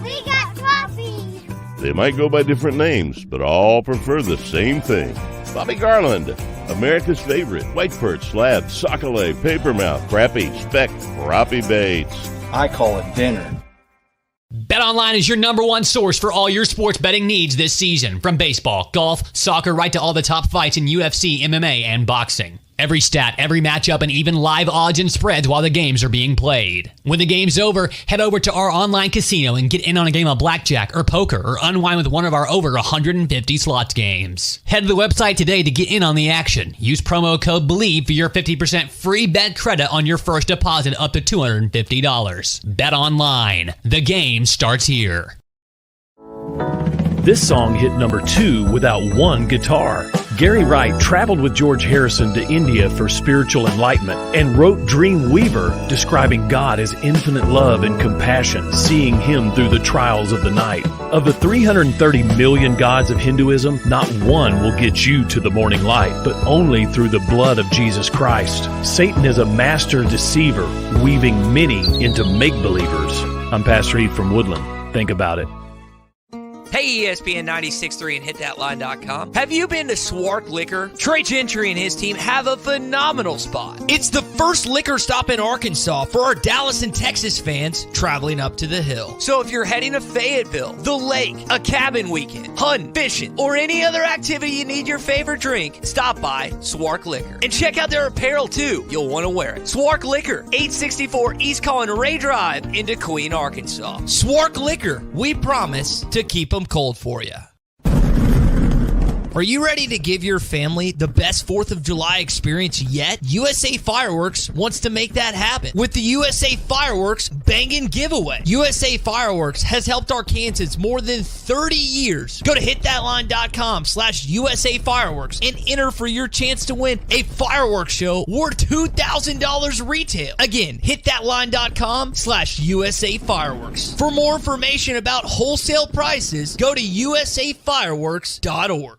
We got crappie. They might go by different names, but all prefer the same thing. Bobby Garland, America's favorite white perch, slab, sockeye, papermouth, crappie, speck, crappie baits. I call it dinner. BetOnline is your number one source for all your sports betting needs this season. From baseball, golf, soccer, right to all the top fights in UFC, MMA, and boxing. Every stat, every matchup, and even live odds and spreads while the games are being played. When the game's over, head over to our online casino and get in on a game of blackjack or poker or unwind with one of our over 150 slots games. Head to the website today to get in on the action. Use promo code BELIEVE for your 50% free bet credit on your first deposit up to $250. Bet online. The game starts here. This song hit number 2 without one guitar. Gary Wright traveled with George Harrison to India for spiritual enlightenment and wrote Dream Weaver, describing God as infinite love and compassion, seeing him through the trials of the night. Of the 330 million gods of Hinduism, not one will get you to the morning light, but only through the blood of Jesus Christ. Satan is a master deceiver, weaving many into make-believers. I'm Pastor Heath from Woodland. Think about it. Hey, ESPN 96.3 and hitthatline.com. Have you been to Swark Liquor? Trey Gentry and his team have a phenomenal spot. It's the first liquor stop in Arkansas for our Dallas and Texas fans traveling up to the hill. So if you're heading to Fayetteville, the lake, a cabin weekend, hunting, fishing, or any other activity you need your favorite drink, stop by Swark Liquor. And check out their apparel too. You'll want to wear it. Swark Liquor, 864 East Collin Ray Drive in DeQueen, Arkansas. Swark Liquor, we promise to keep them cold for you. Are you ready to give your family the best 4th of July experience yet? USA Fireworks wants to make that happen with the USA Fireworks Bangin' Giveaway. USA Fireworks has helped Arkansans more than 30 years. Go to hitthatline.com/USA Fireworks and enter for your chance to win a fireworks show worth $2,000 retail. Again, hitthatline.com/USA Fireworks. For more information about wholesale prices, go to usafireworks.org.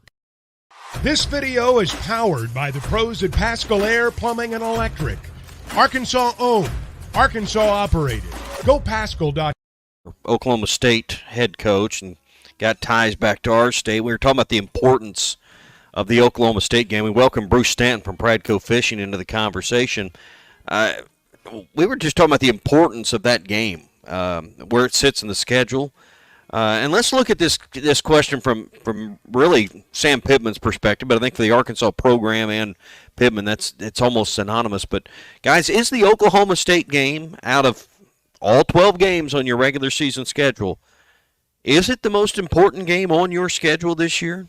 This video is powered by the pros at Pascal Air Plumbing and Electric. Arkansas owned, Arkansas operated. Go Pascal.com. Oklahoma State head coach and got ties back to our state. We were talking about the importance of the Oklahoma State game. We welcome Bruce Stanton from Pradco Fishing into the conversation. We were just talking about the importance of that game, where it sits in the schedule. And let's look at this question from really Sam Pittman's perspective, but I think for the Arkansas program and Pittman, it's almost synonymous. But, guys, is the Oklahoma State game, out of all 12 games on your regular season schedule, is it the most important game on your schedule this year?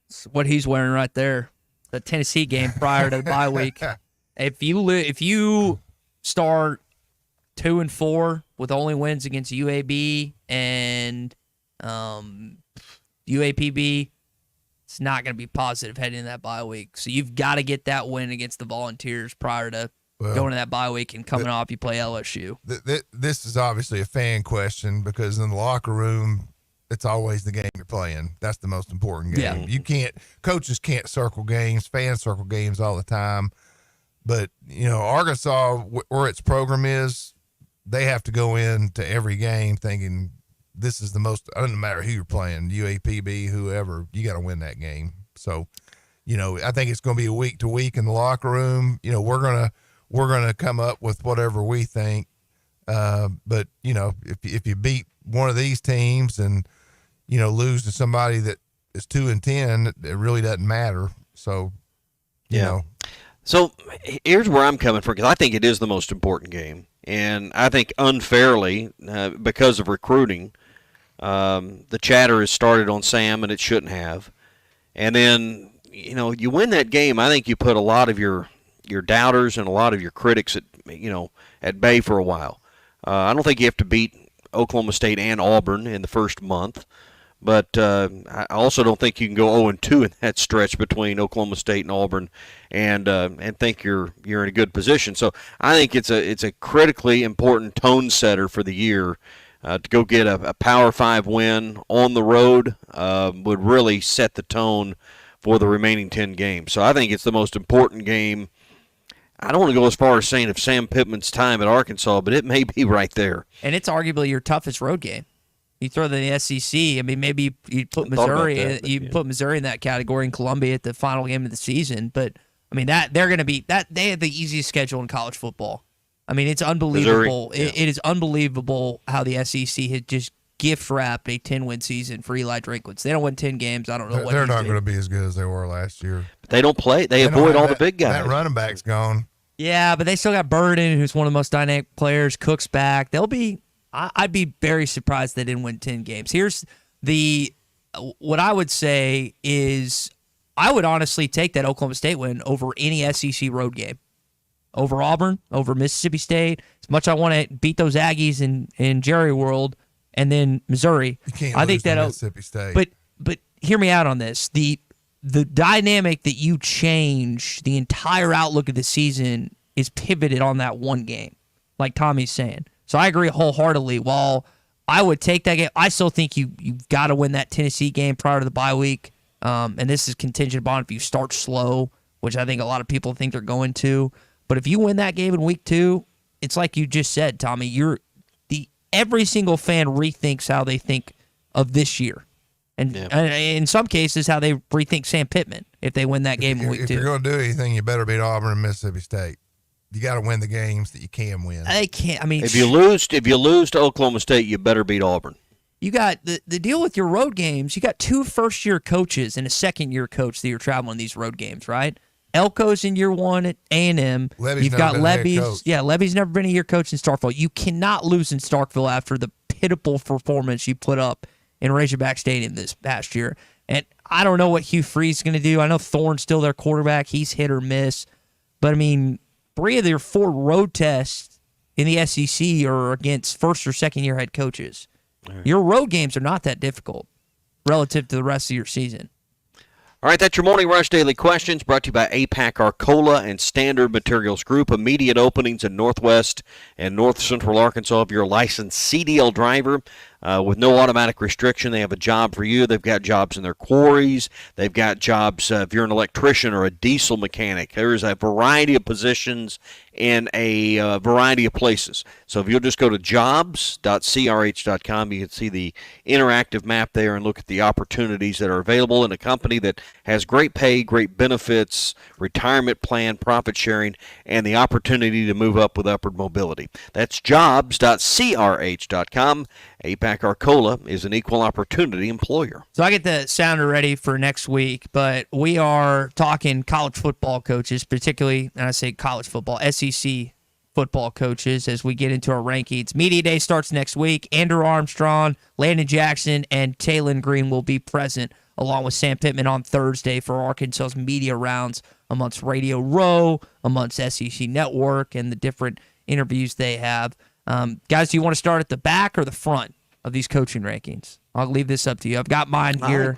It's what he's wearing right there, the Tennessee game prior to the bye week. If you start 2-4 with only wins against UAB and UAPB, It's not going to be positive heading into that bye week. So you've got to get that win against the Volunteers prior to going to that bye week and coming off. You play LSU. This is obviously a fan question because in the locker room, it's always the game you're playing. That's the most important game. Yeah. Coaches can't circle games, fans circle games all the time. But, Arkansas, where its program is, they have to go into every game thinking this is the most, it doesn't matter who you're playing, UAPB, whoever, you got to win that game. So, I think it's going to be a week to week in the locker room. We're going to come up with whatever we think. But, if you beat one of these teams and, lose to somebody that is 2-10, it really doesn't matter. So, you know. So here's where I'm coming from, because I think it is the most important game. And I think unfairly, because of recruiting, the chatter has started on Sam, and it shouldn't have. And then, you win that game, I think you put a lot of your doubters and a lot of your critics at bay for a while. I don't think you have to beat Oklahoma State and Auburn in the first month. But I also don't think you can go 0-2 in that stretch between Oklahoma State and Auburn, and think you're in a good position. So I think it's a critically important tone setter for the year. To go get a Power 5 win on the road would really set the tone for the remaining 10 games. So I think it's the most important game. I don't want to go as far as saying of Sam Pittman's time at Arkansas, but it may be right there. And it's arguably your toughest road game. You throw the SEC. I mean, maybe you put Missouri. Put Missouri in that category, and Columbia at the final game of the season. But I mean, they're going to be that they have the easiest schedule in college football. I mean, it's unbelievable. It is unbelievable how the SEC has just gift wrapped a 10-win season for Eli Drinkwitz. They don't win 10 games. I don't know what they're not going to be as good as they were last year. But they don't play. They avoid all the big guys. That running back's gone. Yeah, but they still got Burden, who's one of the most dynamic players. Cook's back. They'll be. I'd be very surprised they didn't win 10 games. Here's what I would say is I would honestly take that Oklahoma State win over any SEC road game. Over Auburn, over Mississippi State. As much as I want to beat those Aggies in Jerry World, and then Missouri. You can't I think lose that to Mississippi State. But hear me out on this. The dynamic that you change the entire outlook of the season is pivoted on that one game, like Tommy's saying. So I agree wholeheartedly. While I would take that game, I still think you've got to win that Tennessee game prior to the bye week. And this is contingent upon if you start slow, which I think a lot of people think they're going to. But if you win that game in week 2, it's like you just said, Tommy. Every single fan rethinks how they think of this year, and in some cases how they rethink Sam Pittman if they win that game in week 2. If you're going to do anything, you better beat Auburn and Mississippi State. You got to win the games that you can win. They can't. I mean, if you lose to Oklahoma State, you better beat Auburn. You got the deal with your road games. You got 2 first-year coaches and a second-year coach that you're traveling these road games, right? Elko's in year 1 at A&M. You've got Levy's. Yeah, Levy's never been a year coach in Starkville. You cannot lose in Starkville after the pitiful performance you put up in Razorback Stadium this past year. And I don't know what Hugh Freeze is going to do. I know Thorne's still their quarterback. He's hit or miss. But, I mean, 3 of their 4 road tests in the SEC are against first- or second-year head coaches. Right. Your road games are not that difficult relative to the rest of your season. All right, that's your Morning Rush Daily Questions, brought to you by APAC Arcola and Standard Materials Group. Immediate openings in Northwest and North Central Arkansas. If you're a licensed CDL driver with no automatic restriction, they have a job for you. They've got jobs in their quarries. They've got jobs if you're an electrician or a diesel mechanic. There is a variety of positions in a variety of places. So if you'll just go to jobs.crh.com, you can see the interactive map there and look at the opportunities that are available in a company that has great pay, great benefits, retirement plan, profit sharing, and the opportunity to move up with upward mobility. That's jobs.crh.com. APAC Arcola is an equal opportunity employer. So I get the sounder ready for next week, but we are talking college football coaches, particularly, and I say college football, SEC football coaches as we get into our rankings. Media Day starts next week. Andrew Armstrong, Landon Jackson, and Taylon Green will be present along with Sam Pittman on Thursday for Arkansas's media rounds amongst Radio Row, amongst SEC Network, and the different interviews they have. Guys, do you want to start at the back or the front of these coaching rankings? I'll leave this up to you. I've got mine here.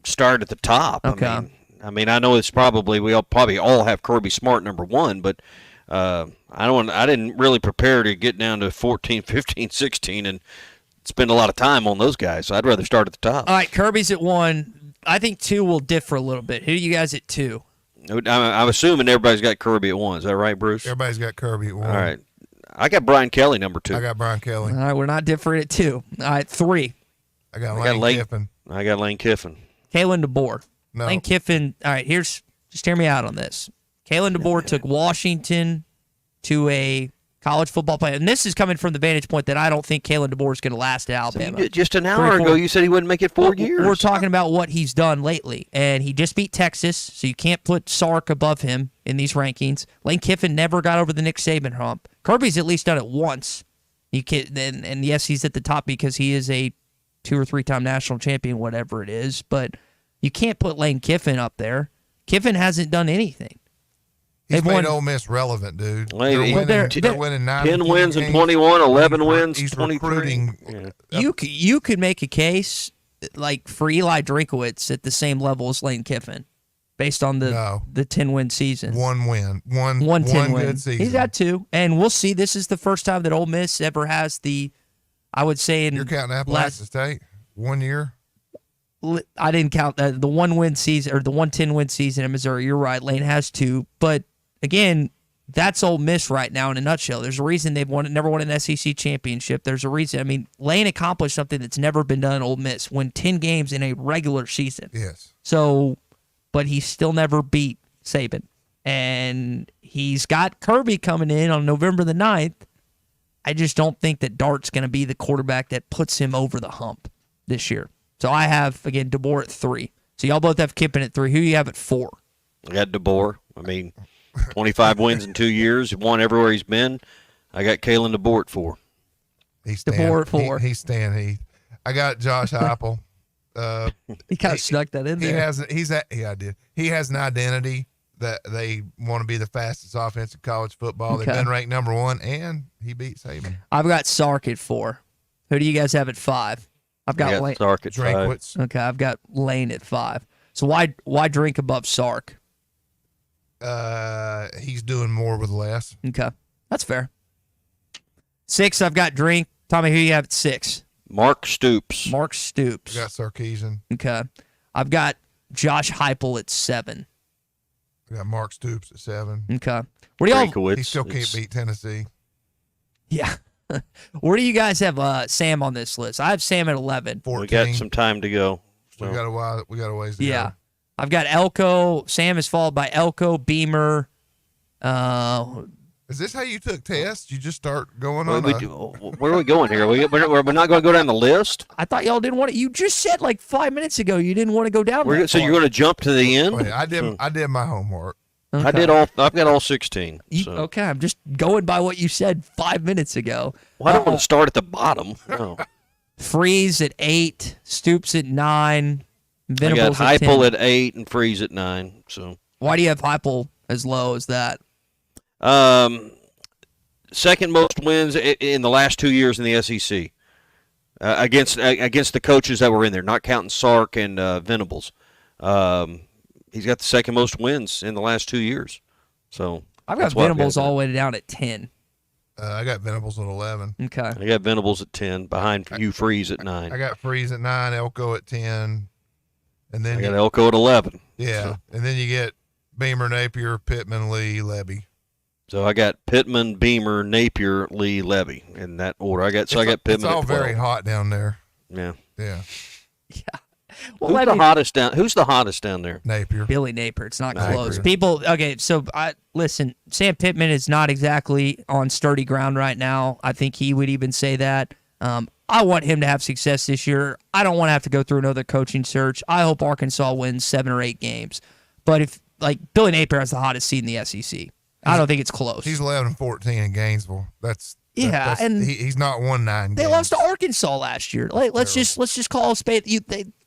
start at the top. Okay. I mean, I know it's probably probably all have Kirby Smart number one, but I didn't really prepare to get down to 14, 15, 16 and spend a lot of time on those guys. So I'd rather start at the top. All right, Kirby's at 1. I think 2 will differ a little bit. Who do you guys at 2? I'm assuming everybody's got Kirby at 1. Is that right, Bruce? Everybody's got Kirby at 1. All right. I got Brian Kelly number 2. I got Brian Kelly. All right, we're not different at 2. All right, 3. I got Lane Kiffin. I got Lane Kiffin. Kalen DeBoer. No. Lane Kiffin. All right, just hear me out on this. Kalen DeBoer took Washington to a college football play, and this is coming from the vantage point that I don't think Kalen DeBoer is going to last at Alabama. Just an hour ago, you said he wouldn't make it 4 years. We're talking about what he's done lately, and he just beat Texas, so you can't put Sark above him in these rankings. Lane Kiffin never got over the Nick Saban hump. Kirby's at least done it once. You can, and yes, he's at the top because he is a 2 or 3 time national champion, whatever it is, but you can't put Lane Kiffin up there. Kiffin hasn't done anything. He's made Ole Miss relevant, dude. They're winning 10 wins in 21, 11 wins, he's 23. Recruiting. You could make a case like for Eli Drinkowitz at the same level as Lane Kiffin, based on the 10-win season. One win, one 10 win. good season. He's got 2, and we'll see. This is the first time that Ole Miss ever has the, I would say, in you're counting Appalachian State 1 year. I didn't count the 1-win season or the 10-win season in Missouri. You're right. Lane has 2, but again, that's Ole Miss right now in a nutshell. There's a reason they've never won an SEC championship. There's a reason. I mean, Lane accomplished something that's never been done at Ole Miss. Win 10 games in a regular season. Yes. So, but he still never beat Saban. And he's got Kirby coming in on November the 9th. I just don't think that Dart's going to be the quarterback that puts him over the hump this year. So I have, again, DeBoer at 3. So y'all both have Kiffin at 3. Who do you have at 4? I got DeBoer. I mean, 25 wins in 2 years. He won everywhere he's been. I got Kalen DeBoer at 4. DeBoer at 4. He's Stan Heath. I got Josh Heupel. He kind of snuck that in there. I did. He has an identity that they want to be the fastest offense in college football. Okay. They've been ranked number 1, and he beat Saban. I've got Sark at 4. Who do you guys have at 5? I've got Lane. Sark at 5. Okay, I've got Lane at 5. So why drink above Sark? He's doing more with less. Okay, that's fair. 6, I've got Drink. Tommy, who you have at 6? Mark Stoops. Mark Stoops. I got Sarkisian. Okay, I've got Josh Heupel at 7. I got Mark Stoops at 7. Okay, where do y'all? He still can't beat Tennessee. Yeah. Where do you guys have Sam on this list? I have Sam at 11. 14. We got some time to go. So. We got a while. We got a ways to go. Yeah. I've got Elko. Sam is followed by Elko, Beamer. Is this how you took tests? You just start going on? Where are we going here? We're not going to go down the list? I thought y'all didn't want to. You just said like 5 minutes ago you didn't want to go down there. So you're going to jump to the end? Wait, I did my homework. Okay. I've got all 16. So. Okay, I'm just going by what you said 5 minutes ago. Well, I don't want to start at the bottom. No. Freeze at 8, Stoops at 9, Venables I got Heupel at 10. at 8 and Freeze at 9. So why do you have Heupel as low as that? Second most wins in the last 2 years in the SEC against the coaches that were in there, not counting Sark and Venables. He's got the second most wins in the last 2 years. So I've got Venables all the way down at 10. I got Venables at 11. Okay. I got Venables at 10, behind Hugh Freeze at 9. I got Freeze at 9, Elko at 10. And then I got Elko at 11. Yeah. So. And then you get Beamer, Napier, Pittman, Lee, Levy. So I got Pittman, Beamer, Napier, Lee, Levy in that order. I got Pittman. It's all at 12. very hot down there. Yeah. Yeah. Yeah. Well, who's the hottest down there? Napier. Billy Napier. It's not close. People, okay, so listen, Sam Pittman is not exactly on sturdy ground right now. I think he would even say that. I want him to have success this year. I don't want to have to go through another coaching search. I hope Arkansas wins 7 or 8 games. But if, Billy Napier has the hottest seat in the SEC. I don't think it's close. He's 11-14 in Gainesville. And he's not won 9 They games. lost to Arkansas last year. Let's just call a spade.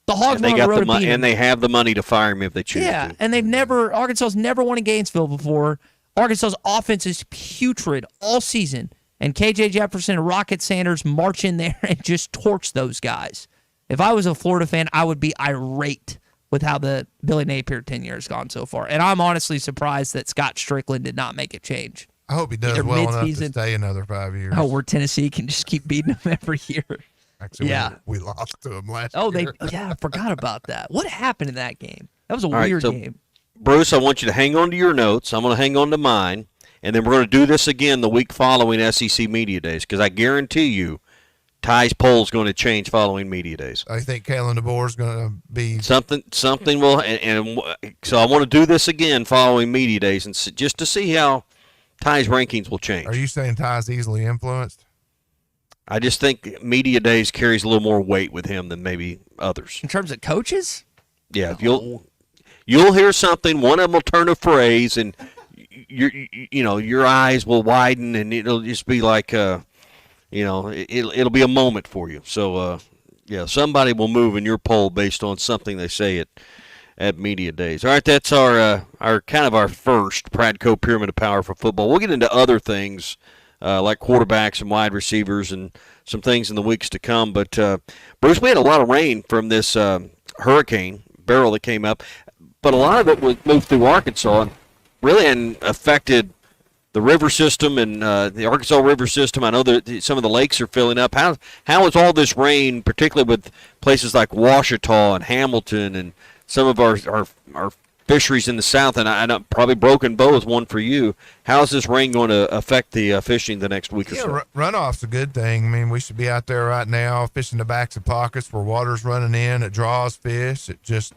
The Hogs and they went on got the road the money, and and they have the money to fire him if they choose to. And Arkansas's never won in Gainesville before. Arkansas's offense is putrid all season, and KJ Jefferson and Rocket Sanders march in there and just torch those guys. If I was a Florida fan, I would be irate with how the Billy Napier tenure has gone so far. And I'm honestly surprised that Scott Strickland did not make a change. I hope he does Either well enough to mid-season- stay another 5 years. Oh, where Tennessee can just keep beating them every year. Actually, yeah. we lost to them last Oh, year. I forgot about that. What happened in that game? That was a All right, weird so, game. Bruce, I want you to hang on to your notes. I'm going to hang on to mine, and then we're going to do this again the week following SEC Media Days, because I guarantee you Ty's poll is going to change following Media Days. I think Kalen DeBoer is going to be something will, and so I want to do this again following Media Days, and just to see how Ty's rankings will change. Are you saying Ty's easily influenced? I just think Media Days carries a little more weight with him than maybe others. In terms of coaches? Yeah, if you'll hear something, one of them will turn a phrase, and your eyes will widen, and it'll just be like it'll be a moment for you. So somebody will move in your poll based on something they say at Media Days. All right, that's our kind of our first Pradco Pyramid of Power for football. We'll get into other things like quarterbacks and wide receivers and some things in the weeks to come. But Bruce, we had a lot of rain from this hurricane barrel that came up, but a lot of it was moved through Arkansas and really hadn't affected the river system and the Arkansas River system. I know that some of the lakes are filling up. How is all this rain, particularly with places like Ouachita and Hamilton and some of our fisheries in the south, and I know probably Broken Bow is one for you. How is this rain going to affect the fishing the next week or so? Runoff's a good thing. I mean, we should be out there right now fishing the backs of pockets where water's running in. It draws fish. It just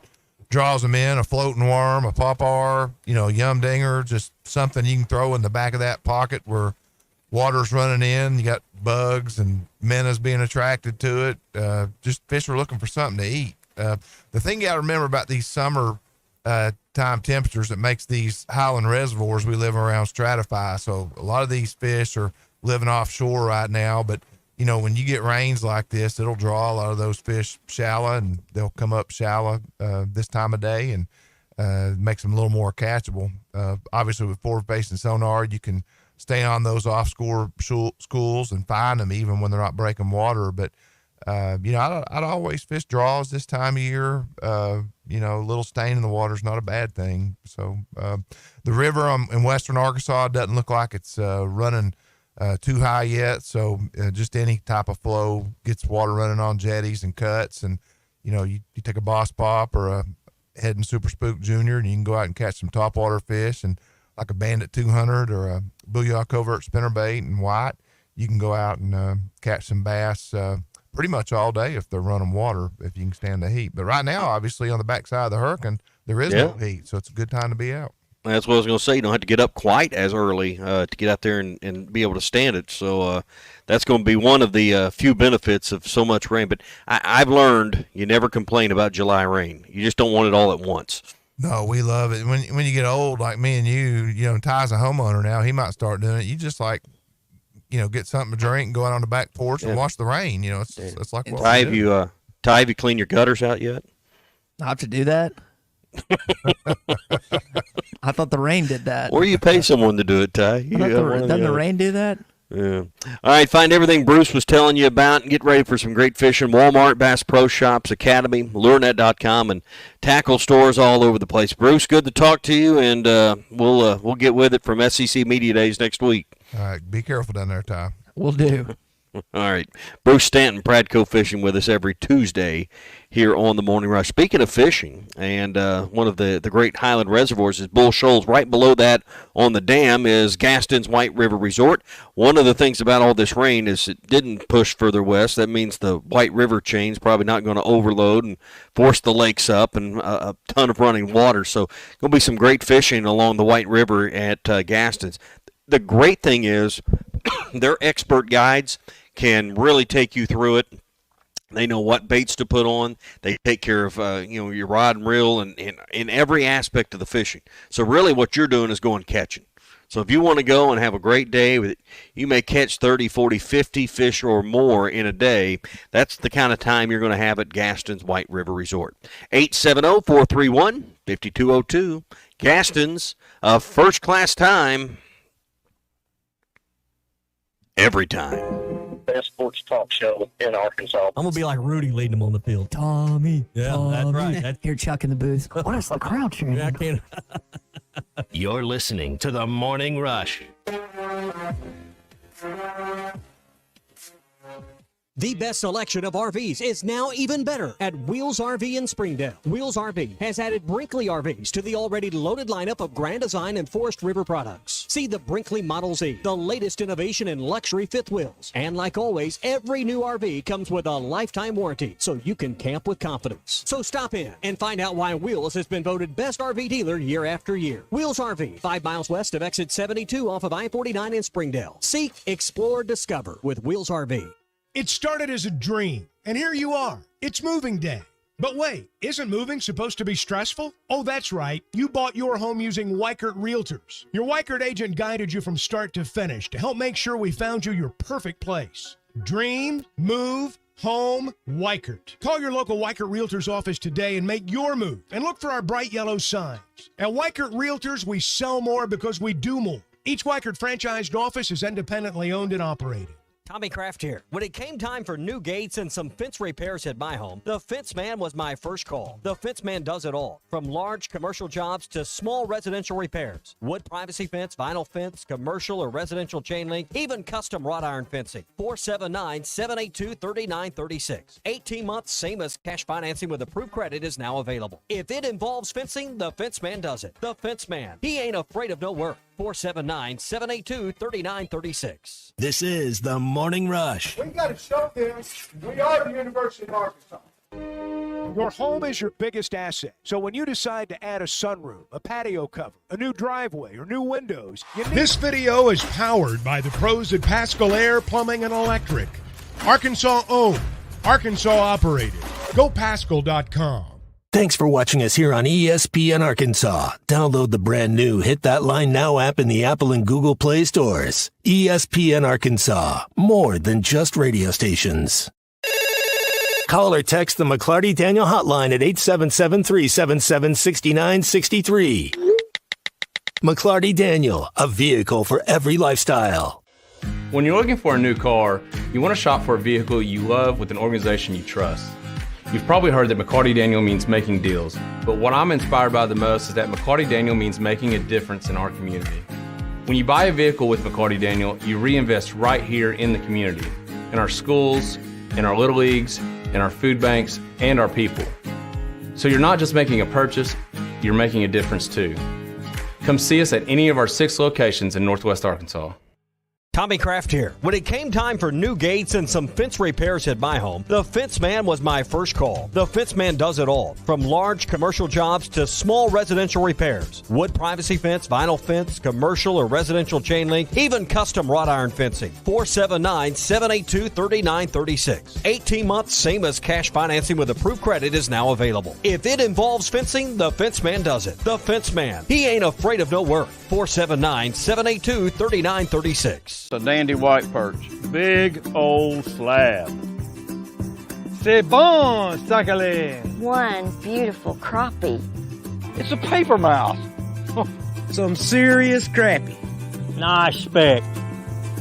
draws them in. A floating worm, a popar, yum dinger, just something you can throw in the back of that pocket where water's running in. You got bugs and minnows being attracted to it. Just fish are looking for something to eat. The thing you got to remember about these summer time temperatures that makes these highland reservoirs we live around stratify. So a lot of these fish are living offshore right now, but when you get rains like this, it'll draw a lot of those fish shallow, and they'll come up shallow this time of day, and makes them a little more catchable. Obviously with forward facing sonar, you can stay on those off-shore schools and find them even when they're not breaking water. But I'd always fish draws this time of year. A little stain in the water is not a bad thing. So the river in western Arkansas doesn't look like it's running too high yet. So just any type of flow gets water running on jetties and cuts. And, you take a Boss Pop or a Head and Super Spook Junior, and you can go out and catch some topwater fish, and like a Bandit 200 or a Booyah Covert spinnerbait and white, you can go out and catch some bass pretty much all day if they're running water, if you can stand the heat. But right now, obviously, on the backside of the hurricane, there is no heat, so it's a good time to be out. That's what I was going to say. You don't have to get up quite as early to get out there and be able to stand it. So that's going to be one of the few benefits of so much rain. But I've learned you never complain about July rain. You just don't want it all at once. No, we love it. When you get old, like me and you, Ty's a homeowner now. He might start doing it. You just get something to drink and go out on the back porch and watch the rain. It's like what Ty, have you cleaned your gutters out yet? I have to do that. I thought the rain did that. Or you pay someone to do it, Ty. Doesn't the rain do that? Yeah. All right, find everything Bruce was telling you about and get ready for some great fishing. Walmart, Bass Pro Shops, Academy, LureNet.com, and tackle stores all over the place. Bruce, good to talk to you, and we'll get with it from SEC Media Days next week. All right, be careful down there, Ty. Will do. All right. Bruce Stanton, Pradco Fishing, with us every Tuesday here on the Morning Rush. Speaking of fishing, and one of the great Highland reservoirs is Bull Shoals. Right below that on the dam is Gaston's White River Resort. One of the things about all this rain is it didn't push further west. That means the White River chain's probably not going to overload and force the lakes up and a ton of running water. So going to be some great fishing along the White River at Gaston's. The great thing is their expert guides can really take you through it. They know what baits to put on. They take care of your rod and reel and in every aspect of the fishing. So really what you're doing is going catching. So if you want to go and have a great day with it, you may catch 30, 40, 50 fish or more in a day. That's the kind of time you're going to have at Gaston's White River Resort. 870-431-5202. Gaston's, a first-class time every time. best sports talk show in Arkansas. I'm going to be like Rudy leading them on the field. Tommy. Yeah, Tommy. that's right. That's Here, Chuck in the booth. What is the crowd cheering? I can't. You're listening to The Morning Rush. The best selection of RVs is now even better at Wheels RV in Springdale. Wheels RV has added Brinkley RVs to the already loaded lineup of Grand Design and Forest River products. See the Brinkley Model Z, the latest innovation in luxury fifth wheels. And like always, every new RV comes with a lifetime warranty, so you can camp with confidence. So stop in and find out why Wheels has been voted best RV dealer year after year. Wheels RV, 5 miles west of exit 72 off of I-49 in Springdale. Seek, explore, discover with Wheels RV. It started as a dream, and here you are. It's moving day. But wait, isn't moving supposed to be stressful? Oh, that's right. You bought your home using Weichert Realtors. Your Weichert agent guided you from start to finish to help make sure we found you your perfect place. Dream, move, home, Weichert. Call your local Weichert Realtors office today and make your move. And look for our bright yellow signs. At Weichert Realtors, we sell more because we do more. Each Weichert franchised office is independently owned and operated. Tommy Kraft here. When it came time for new gates and some fence repairs at my home, the Fence Man was my first call. The Fence Man does it all, from large commercial jobs to small residential repairs. Wood privacy fence, vinyl fence, commercial or residential chain link, even custom wrought iron fencing. 479-782-3936. 18 months, same as cash financing with approved credit is now available. If it involves fencing, the Fence Man does it. The Fence Man. He ain't afraid of no work. 479-782-3936. This is The Morning Rush. We got to show them we are the University of Arkansas. Your home is your biggest asset. So when you decide to add a sunroom, a patio cover, a new driveway, or new windows, This video is powered by the pros at Pascal Air Plumbing and Electric. Arkansas owned, Arkansas operated. GoPascal.com. Thanks for watching us here on ESPN Arkansas. Download the brand new Hit That Line Now app in the Apple and Google Play stores. ESPN Arkansas, more than just radio stations. Call or text the McLarty Daniel hotline at 877-377-6963. McLarty Daniel, a vehicle for every lifestyle. When you're looking for a new car, you want to shop for a vehicle you love with an organization you trust. You've probably heard that McLarty Daniel means making deals, but what I'm inspired by the most is that McLarty Daniel means making a difference in our community. When you buy a vehicle with McLarty Daniel, you reinvest right here in the community, in our schools, in our little leagues, in our food banks, and our people. So you're not just making a purchase, you're making a difference too. Come see us at any of our 6 locations in Northwest Arkansas. Tommy Kraft here. When it came time for new gates and some fence repairs at my home, the Fence Man was my first call. The Fence Man does it all, from large commercial jobs to small residential repairs. Wood privacy fence, vinyl fence, commercial or residential chain link, even custom wrought iron fencing. 479-782-3936. 18 months, same as cash financing with approved credit is now available. If it involves fencing, the Fence Man does it. The Fence Man. He ain't afraid of no work. 479-782-3936. A dandy white perch. Big old slab. C'est bon, sacale. One beautiful crappie. It's a paper mouth. Some serious crappie. Nice speck.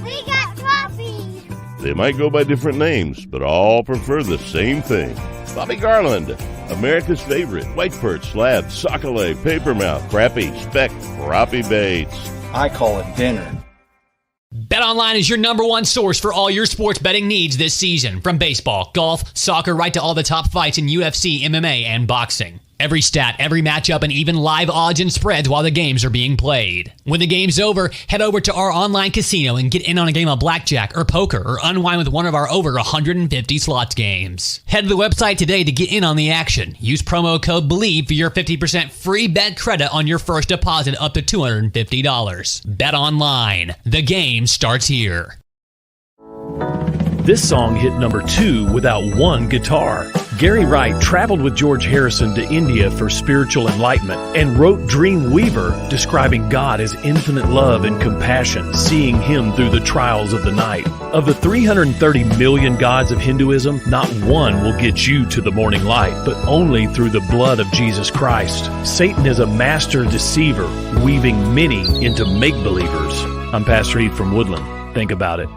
We got crappies. They might go by different names, but all prefer the same thing. Bobby Garland, America's favorite white perch, slab, sockeye, papermouth, crappie, speck, crappie baits. I call it dinner. BetOnline is your number one source for all your sports betting needs this season. From baseball, golf, soccer, right to all the top fights in UFC, MMA, and boxing. Every stat, every matchup, and even live odds and spreads while the games are being played. When the game's over, head over to our online casino and get in on a game of blackjack or poker or unwind with one of our over 150 slots games. Head to the website today to get in on the action. Use promo code BELIEVE for your 50% free bet credit on your first deposit up to $250. Bet online. The game starts here. This song hit number 2 without one guitar. Gary Wright traveled with George Harrison to India for spiritual enlightenment and wrote Dream Weaver, describing God as infinite love and compassion, seeing him through the trials of the night. Of the 330 million gods of Hinduism, not one will get you to the morning light, but only through the blood of Jesus Christ. Satan is a master deceiver, weaving many into make-believers. I'm Pastor Heath from Woodland. Think about it.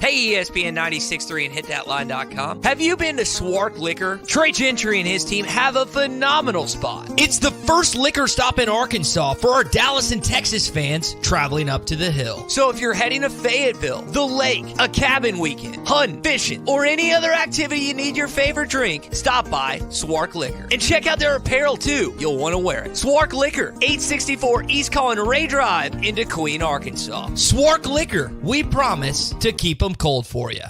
Hey, ESPN 96.3 and hitthatline.com. Have you been to Swark Liquor? Trey Gentry and his team have a phenomenal spot. It's the first liquor stop in Arkansas for our Dallas and Texas fans traveling up to the hill. So if you're heading to Fayetteville, the lake, a cabin weekend, hunting, fishing, or any other activity you need your favorite drink, stop by Swark Liquor. And check out their apparel too. You'll want to wear it. Swark Liquor, 864 East Collin Ray Drive in Queen, Arkansas. Swark Liquor, we promise to keep them cold for you.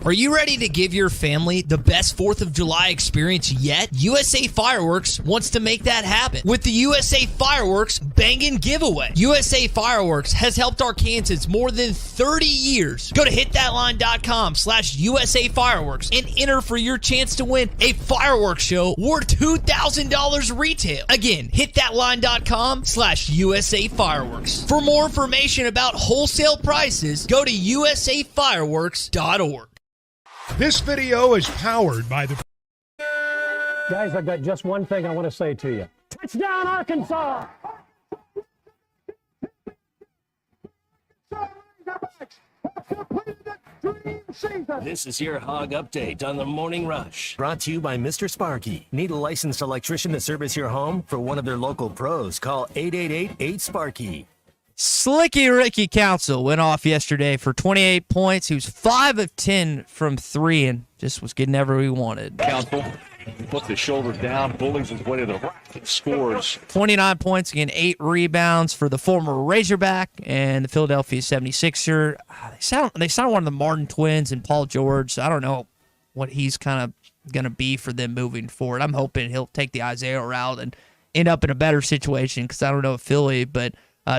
Are you ready to give your family the best 4th of July experience yet? USA Fireworks wants to make that happen with the USA Fireworks Bangin' Giveaway. USA Fireworks has helped Arkansans more than 30 years. Go to hitthatline.com/USA Fireworks and enter for your chance to win a fireworks show worth $2,000 retail. Again, hitthatline.com/USA Fireworks. For more information about wholesale prices, go to usafireworks.org. This video is powered by the... Guys, I've got just one thing I want to say to you. Touchdown, Arkansas! This is your Hog Update on the Morning Rush. Brought to you by Mr. Sparky. Need a licensed electrician to service your home? For one of their local pros, call 888-8-SPARKY. Slicky Ricky Council went off yesterday for 28 points. He was 5 of 10 from 3 and just was getting everything he wanted. Council puts his shoulder down, bullies his way to the rack, and scores. 29 points, again, 8 rebounds for the former Razorback and the Philadelphia 76er. They signed one of the Martin twins and Paul George. I don't know what he's kind of going to be for them moving forward. I'm hoping he'll take the Isaiah route and end up in a better situation because I don't know Philly, but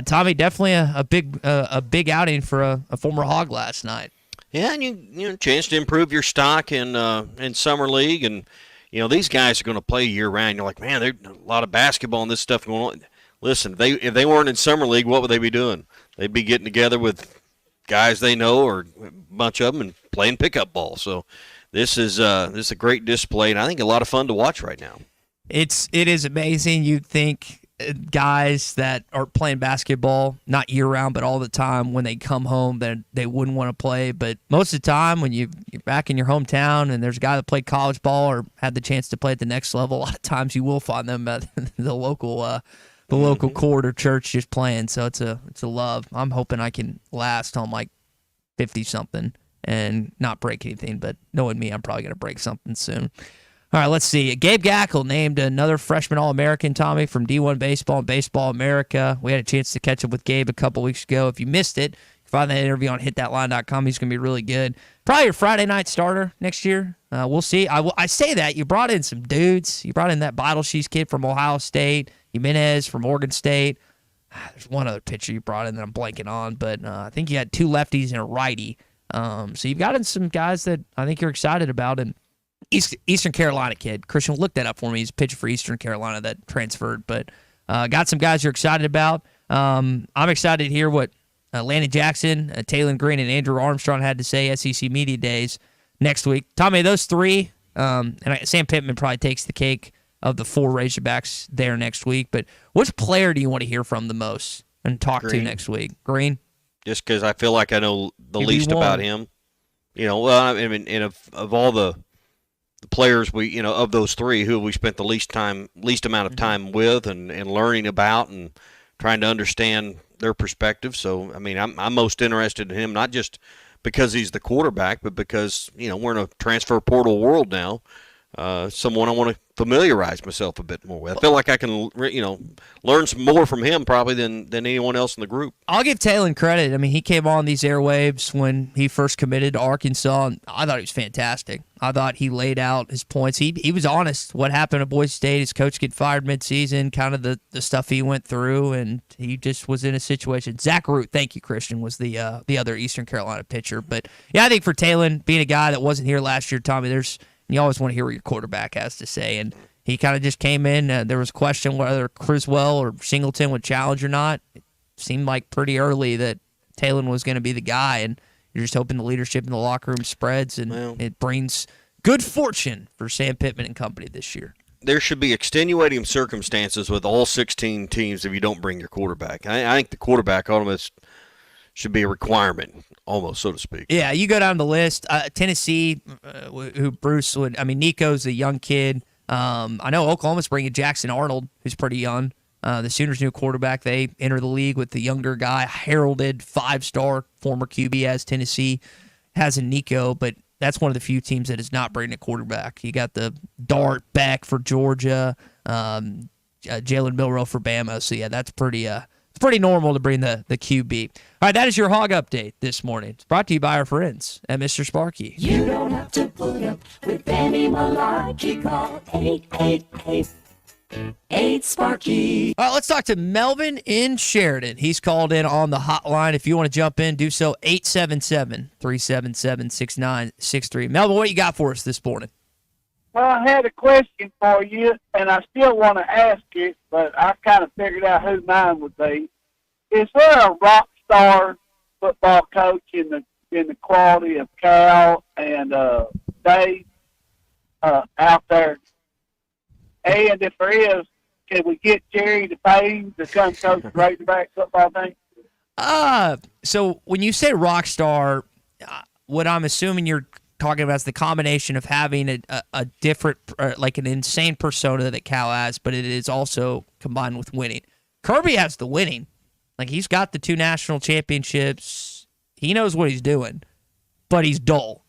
Tommy, definitely a big outing for a former Hog last night. Yeah, and you chance to improve your stock in summer league, and these guys are going to play year round. You're like, man, there's a lot of basketball and this stuff going on. Listen, if they weren't in summer league, what would they be doing? They'd be getting together with guys they know or a bunch of them and playing pickup ball. So this is a great display, and I think a lot of fun to watch right now. It is amazing. You'd think guys that are playing basketball, not year-round, but all the time, when they come home, then they wouldn't want to play. But most of the time, when you're back in your hometown and there's a guy that played college ball or had the chance to play at the next level, a lot of times you will find them at the local court or church just playing. So it's a love. I'm hoping I can last on like 50-something and not break anything. But knowing me, I'm probably going to break something soon. All right, let's see. Gabe Gackle named another freshman All-American, Tommy, from D1 Baseball and Baseball America. We had a chance to catch up with Gabe a couple weeks ago. If you missed it, you can find that interview on hitthatline.com. He's going to be really good. Probably your Friday night starter next year. We'll see. I say that. You brought in some dudes. You brought in that Beidelshees kid from Ohio State, Jimenez from Oregon State. There's one other pitcher you brought in that I'm blanking on, but I think you had 2 lefties and a righty. So you've got in some guys that I think you're excited about, and Eastern Carolina kid. Christian, look that up for me. He's a pitcher for Eastern Carolina that transferred. But got some guys you're excited about. I'm excited to hear what Landon Jackson, Taylor Green, and Andrew Armstrong had to say SEC Media Days next week. Tommy, those 3, and Sam Pittman probably takes the cake of the 4 Razorbacks there next week. But which player do you want to hear from the most and talk to next week? Green? Just because I feel like I know the least about him. Well, I mean, of all the players of those 3 who we spent the least amount of time with and learning about and trying to understand their perspective. So I mean, I'm most interested in him, not just because he's the quarterback, but because we're in a transfer portal world now. Someone I want to familiarize myself a bit more with. I feel like I can learn some more from him probably than anyone else in the group. I'll give Taylor credit. I mean, he came on these airwaves when he first committed to Arkansas, and I thought he was fantastic. I thought he laid out his points. He was honest. What happened at Boise State, his coach get fired midseason, kind of the stuff he went through, and he just was in a situation. Zach Root, thank you, Christian, was the other Eastern Carolina pitcher. But, yeah, I think for Taylor, being a guy that wasn't here last year, Tommy, you always want to hear what your quarterback has to say. And he kind of just came in. There was a question whether Criswell or Singleton would challenge or not. It seemed like pretty early that Taylor was going to be the guy, and you're just hoping the leadership in the locker room spreads, and it brings good fortune for Sam Pittman and company this year. There should be extenuating circumstances with all 16 teams if you don't bring your quarterback. I think the quarterback ought to should be a requirement, almost, so to speak. Yeah, you go down the list. Tennessee, who Bruce would. I mean, Nico's a young kid. I know Oklahoma's bringing Jackson Arnold, who's pretty young. The Sooners' new quarterback. They enter the league with the younger guy, heralded 5-star former QB as Tennessee has in Nico, but that's one of the few teams that is not bringing a quarterback. You got the Dart back for Georgia, Jalen Milroe for Bama. So yeah, that's pretty normal to bring the QB. All right, that is your Hog Update this morning. It's brought to you by our friends at Mr. Sparky. You don't have to put up with any malarkey. Call 888-8 All right, let's talk to Melvin in Sheridan. He's called in on the hotline. If you want to jump in, do so 877-377-6963. Melvin, what you got for us this morning? Well, I had a question for you, and I still want to ask it, but I kind of figured out who mine would be. Is there a rock star football coach in the quality of Cal and Dave out there? And if there is, can we get Jerry to pay him to come coach the Razorback football team? So when you say rock star, what I'm assuming you're talking about is the combination of having a different, like an insane persona that Cal has, but it is also combined with winning. Kirby has the winning. Like, he's got the 2 national championships. He knows what he's doing, but he's dull.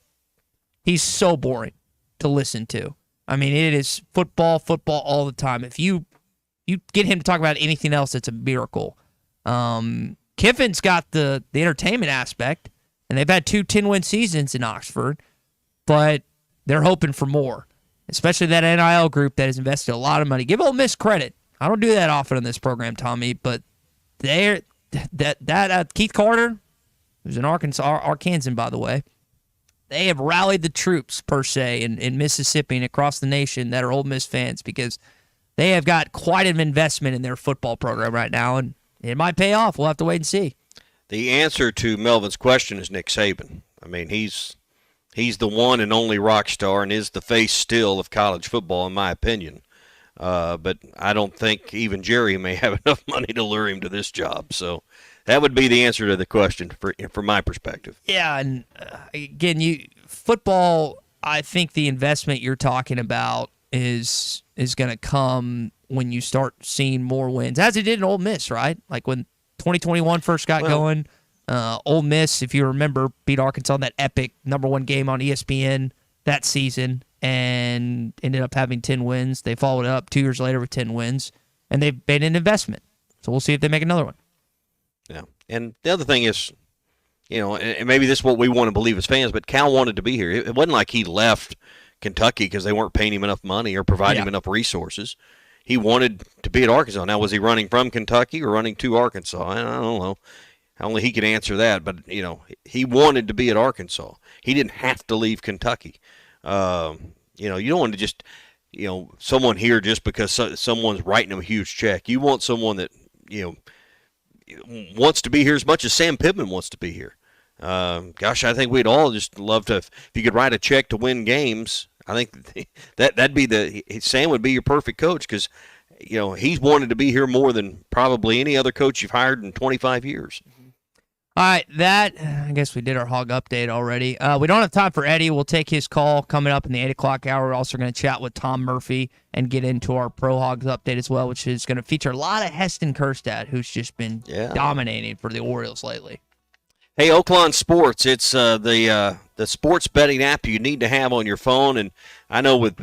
He's so boring to listen to. I mean, it is football all the time. If you get him to talk about anything else, it's a miracle. Kiffin's got the entertainment aspect, and they've had 2 10-win seasons in Oxford, but they're hoping for more, especially that NIL group that has invested a lot of money. Give Ole Miss credit. I don't do that often on this program, Tommy, but Keith Carter, who's an Arkansan, by the way, they have rallied the troops, per se, in Mississippi and across the nation that are Ole Miss fans, because they have got quite an investment in their football program right now, and it might pay off. We'll have to wait and see. The answer to Melvin's question is Nick Saban. I mean, he's the one and only rock star and is the face still of college football, in my opinion. But I don't think even Jerry may have enough money to lure him to this job. So that would be the answer to the question from my perspective. Yeah, and again, football, I think the investment you're talking about is going to come when you start seeing more wins, as it did in Ole Miss, right? Like when 2021 first got going, Ole Miss, if you remember, beat Arkansas in that epic #1 game on ESPN that season and ended up having 10 wins. They followed up 2 years later with 10 wins, and they've made an investment. So we'll see if they make another one. Yeah, and the other thing is, and maybe this is what we want to believe as fans, but Cal wanted to be here. It wasn't like he left Kentucky because they weren't paying him enough money or providing him enough resources. He wanted to be at Arkansas. Now, was he running from Kentucky or running to Arkansas? I don't know. Only he could answer that, but, he wanted to be at Arkansas. He didn't have to leave Kentucky. You don't want to just, someone here just because someone's writing them a huge check. You want someone that, wants to be here as much as Sam Pittman wants to be here. Gosh, I think we'd all just love to, if you could write a check to win games, I think that'd be Sam would be your perfect coach, because, he's wanted to be here more than probably any other coach you've hired in 25 years. All right, I guess we did our Hog Update already. We don't have time for Eddie. We'll take his call coming up in the 8 o'clock hour. We're also going to chat with Tom Murphy and get into our Pro Hogs Update as well, which is going to feature a lot of Heston Kjerstad, who's just been dominating for the Orioles lately. Hey, Oaklawn Sports, it's the sports betting app you need to have on your phone. And I know with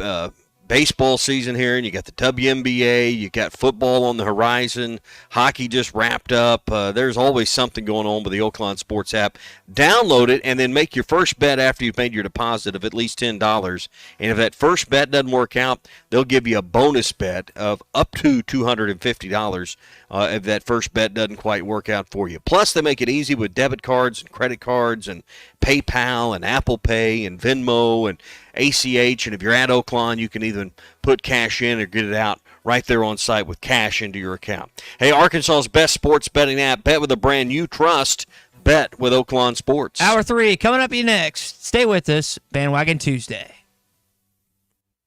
baseball season here, and you got the WNBA, you got football on the horizon, hockey just wrapped up. There's always something going on with the Oaklawn Sports app. Download it and then make your first bet after you've made your deposit of at least $10. And if that first bet doesn't work out, they'll give you a bonus bet of up to $250 if that first bet doesn't quite work out for you. Plus, they make it easy with debit cards and credit cards and PayPal and Apple Pay and Venmo and ACH, and if you're at Oaklawn, you can even put cash in or get it out right there on site with cash into your account. Hey, Arkansas's best sports betting app. Bet with a brand you trust. Bet with Oaklawn Sports. Hour 3 coming up next. Stay with us. Bandwagon Tuesday.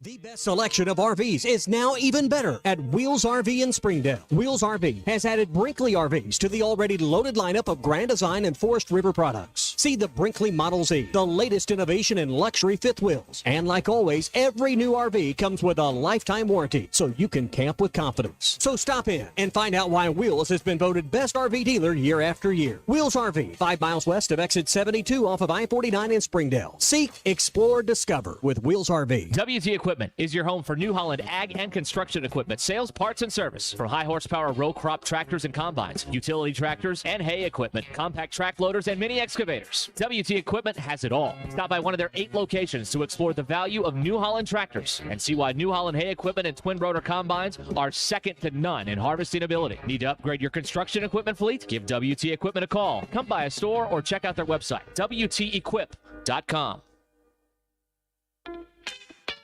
The best selection of RVs is now even better at Wheels RV in Springdale. Wheels RV has added Brinkley RVs to the already loaded lineup of Grand Design and Forest River products. See the Brinkley Model Z, the latest innovation in luxury fifth wheels. And like always, every new RV comes with a lifetime warranty, so you can camp with confidence. So stop in and find out why Wheels has been voted best RV dealer year after year. Wheels RV, 5 miles west of exit 72 off of I-49 in Springdale. Seek, explore, discover with Wheels RV. WT Equipment is your home for New Holland ag and construction equipment, sales, parts, and service. From high horsepower row crop tractors and combines, utility tractors and hay equipment, compact track loaders, and mini excavators. WT Equipment has it all. Stop by one of their 8 locations to explore the value of New Holland tractors and see why New Holland hay equipment and twin rotor combines are second to none in harvesting ability. Need to upgrade your construction equipment fleet? Give WT Equipment a call. Come by a store or check out their website, WTEquip.com.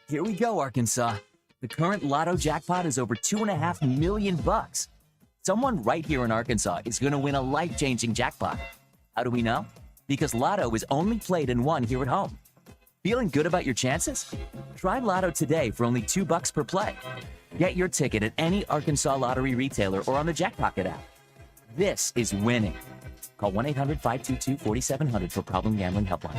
Here we go, Arkansas. The current Lotto jackpot is over $2.5 million. Someone right here in Arkansas is going to win a life-changing jackpot. How do we know? Because Lotto is only played and won here at home. Feeling good about your chances? Try Lotto today for only $2 per play. Get your ticket at any Arkansas lottery retailer or on the Jackpocket app. This is winning. Call 1-800-522-4700 for Problem Gambling Helpline.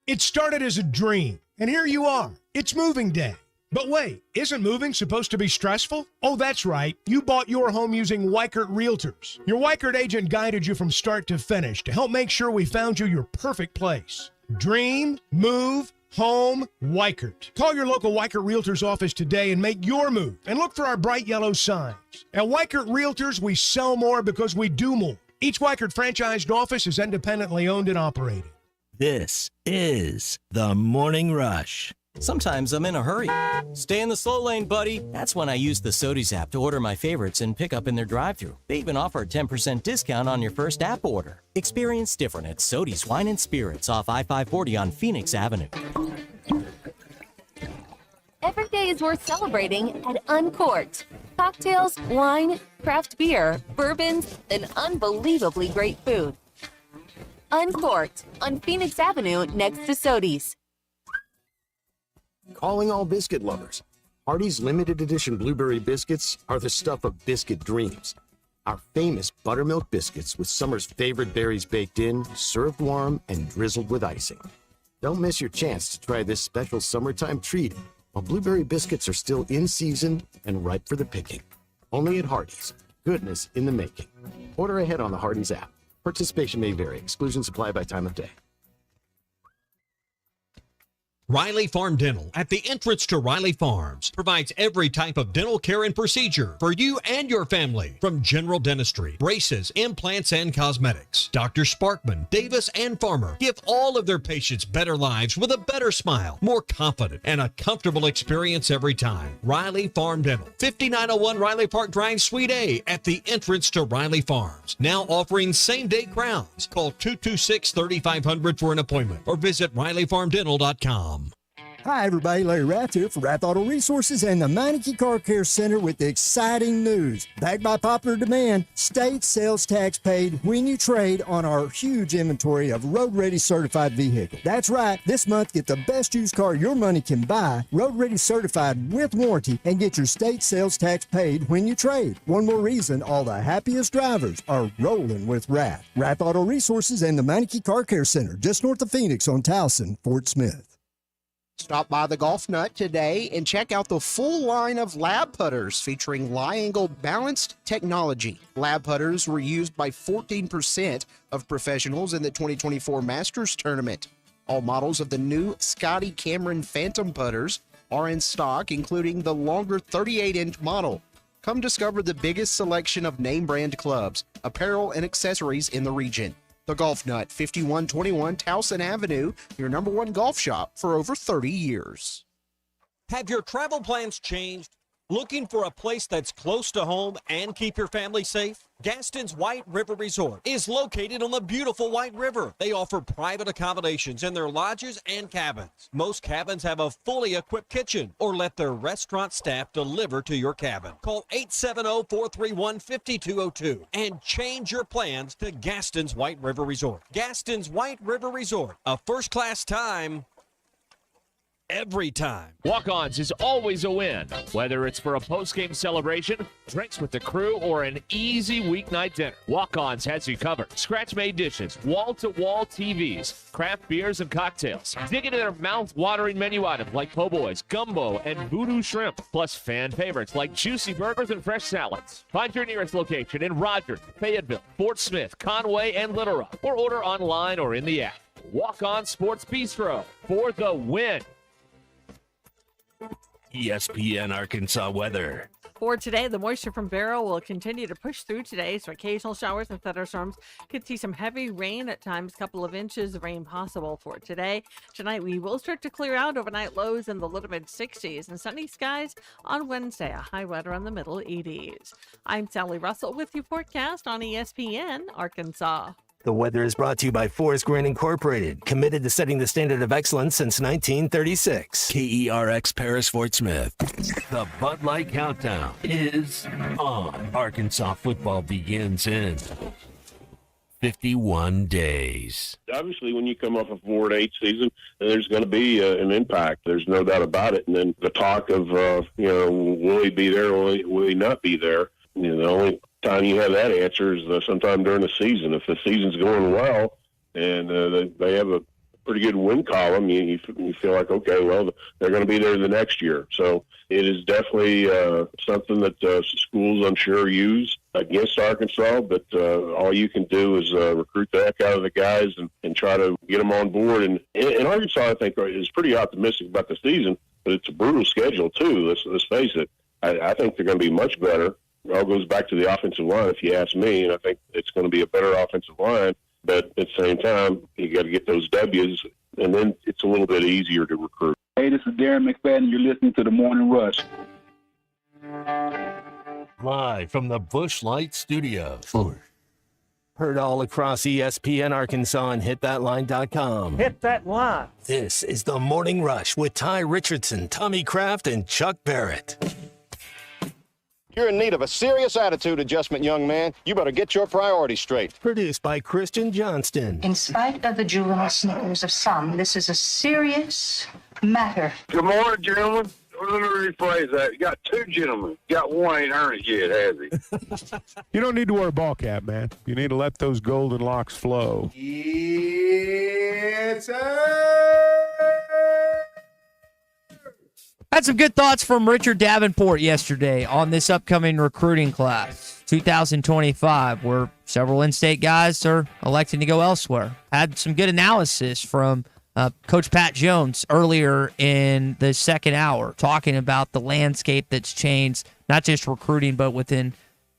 It started as a dream, and here you are. It's moving day. But wait, isn't moving supposed to be stressful? Oh, that's right. You bought your home using Weichert Realtors. Your Weichert agent guided you from start to finish to help make sure we found you your perfect place. Dream, move, home, Weichert. Call your local Weichert Realtors office today and make your move. And look for our bright yellow signs. At Weichert Realtors, we sell more because we do more. Each Weichert franchised office is independently owned and operated. This is the Morning Rush. Sometimes I'm in a hurry. Stay in the slow lane, buddy. That's when I use the Sodies app to order my favorites and pick up in their drive-thru. They even offer a 10% discount on your first app order. Experience different at Sodies Wine and Spirits off I-540 on Phoenix Avenue. Every day is worth celebrating at Uncorked. Cocktails, wine, craft beer, bourbons, and unbelievably great food. Uncorked on Phoenix Avenue next to Sodies. Calling all biscuit lovers. Hardee's limited edition blueberry biscuits are the stuff of biscuit dreams. Our famous buttermilk biscuits with summer's favorite berries baked in, served warm, and drizzled with icing. Don't miss your chance to try this special summertime treat while blueberry biscuits are still in season and ripe for the picking. Only at Hardee's. Goodness in the making. Order ahead on the Hardee's app. Participation may vary. Exclusions apply by time of day. Riley Farm Dental, at the entrance to Riley Farms, provides every type of dental care and procedure for you and your family, from general dentistry, braces, implants, and cosmetics. Dr. Sparkman, Davis, and Farmer give all of their patients better lives with a better smile, more confident, and a comfortable experience every time. Riley Farm Dental, 5901 Riley Park Drive, Suite A, at the entrance to Riley Farms. Now offering same-day crowns. Call 226-3500 for an appointment or visit RileyFarmDental.com. Hi, everybody. Larry Rath here for Rath Auto Resources and the Meineke Car Care Center with the exciting news. Backed by popular demand, state sales tax paid when you trade on our huge inventory of road-ready certified vehicles. That's right. This month, get the best used car your money can buy, road-ready certified with warranty, and get your state sales tax paid when you trade. One more reason all the happiest drivers are rolling with Rath. Rath Auto Resources and the Meineke Car Care Center, just north of Phoenix on Towson, Fort Smith. Stop by the Golf Nut today and check out the full line of lab putters featuring lie-angle balanced technology. Lab putters were used by 14% of professionals in the 2024 Masters Tournament. All models of the new Scotty Cameron Phantom putters are in stock, including the longer 38-inch model. Come discover the biggest selection of name-brand clubs, apparel, and accessories in the region. The Golf Nut, 5121 Towson Avenue, your #1 golf shop for over 30 years. Have your travel plans changed? Looking for a place that's close to home and keep your family safe? Gaston's White River Resort is located on the beautiful White River. They offer private accommodations in their lodges and cabins. Most cabins have a fully equipped kitchen, or let their restaurant staff deliver to your cabin. Call 870-431-5202 and change your plans to Gaston's White River Resort. Gaston's White River Resort, a first-class time every time. Walk-Ons is always a win, whether it's for a post-game celebration, drinks with the crew, or an easy weeknight dinner. Walk-Ons has you covered. Scratch-made dishes, wall-to-wall TVs, craft beers and cocktails. Dig into their mouth-watering menu items like po' boys, gumbo, and voodoo shrimp, plus fan favorites like juicy burgers and fresh salads. Find your nearest location in Rogers, Fayetteville, Fort Smith, Conway, and Little Rock, or order online or in the app. Walk-On Sports Bistro for the win. ESPN Arkansas weather. For today, the moisture from Barrow will continue to push through today, so occasional showers and thunderstorms. Could see some heavy rain at times, a couple of inches of rain possible for today. Tonight, we will start to clear out, overnight lows in the low to mid-60s and sunny skies on Wednesday, a high right around the middle 80s. I'm Sally Russell with your forecast on ESPN Arkansas. The weather is brought to you by Forest Green Incorporated, committed to setting the standard of excellence since 1936. KERX Paris Fort Smith. The Bud Light Countdown is on. Arkansas football begins in 51 days. Obviously, when you come off a 4-8 season, there's going to be an impact. There's no doubt about it. And then the talk of, will he be there? Will he not be there? The only time you have that answer is sometime during the season. If the season's going well and they have a pretty good win column, you feel like, okay, well, they're going to be there the next year. So it is definitely something that schools, I'm sure, use against Arkansas, but all you can do is recruit the heck out of the guys and try to get them on board. And Arkansas, I think, is pretty optimistic about the season, but it's a brutal schedule, too. Let's face it. I think they're going to be much better. It all goes back to the offensive line, if you ask me, and I think it's going to be a better offensive line. But at the same time, you got to get those W's, and then it's a little bit easier to recruit. Hey, this is Darren McFadden. You're listening to The Morning Rush. Live from the Busch Light Studios. Heard all across ESPN Arkansas and hitthatline.com. Hit that line. This is the Morning Rush with Ty Richardson, Tommy Kraft, and Chuck Barrett. You're in need of a serious attitude adjustment, young man. You better get your priorities straight. Produced by Christian Johnston. In spite of the juvenile snickers of some, this is a serious matter. Good morning, gentlemen. Let me rephrase that. You got two gentlemen. You got one ain't earned it yet, has he? You don't need to wear a ball cap, man. You need to let those golden locks flow. It's Had some good thoughts from Richard Davenport yesterday on this upcoming recruiting class, 2025, where several in-state guys are electing to go elsewhere. Had some good analysis from Coach Pat Jones earlier in the second hour, talking about the landscape that's changed, not just recruiting, but within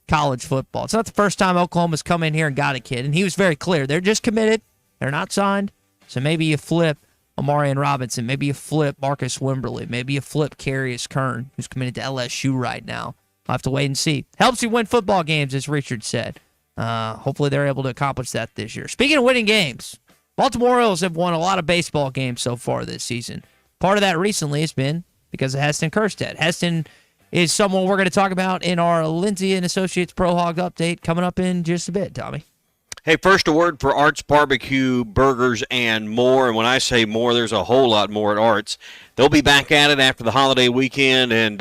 college football. It's not the first time Oklahoma's come in here and got a kid, and he was very clear. They're just committed. They're not signed. So maybe you flip Amarian Robinson. Maybe you flip Marcus Wimberly. Maybe you flip Carius Kern, who's committed to LSU right now. I'll have to wait and see. Helps you win football games, as Richard said. Hopefully they're able to accomplish that this year. Speaking of winning games, Baltimore Orioles have won a lot of baseball games so far this season. Part of that recently has been because of Heston Kjerstad. Heston is someone we're going to talk about in our Lindsay and Associates Pro Hog update coming up in just a bit, Tommy. Hey, first a word for Arts Barbecue, Burgers, and more. And when I say more, there's a whole lot more at Arts. They'll be back at it after the holiday weekend, and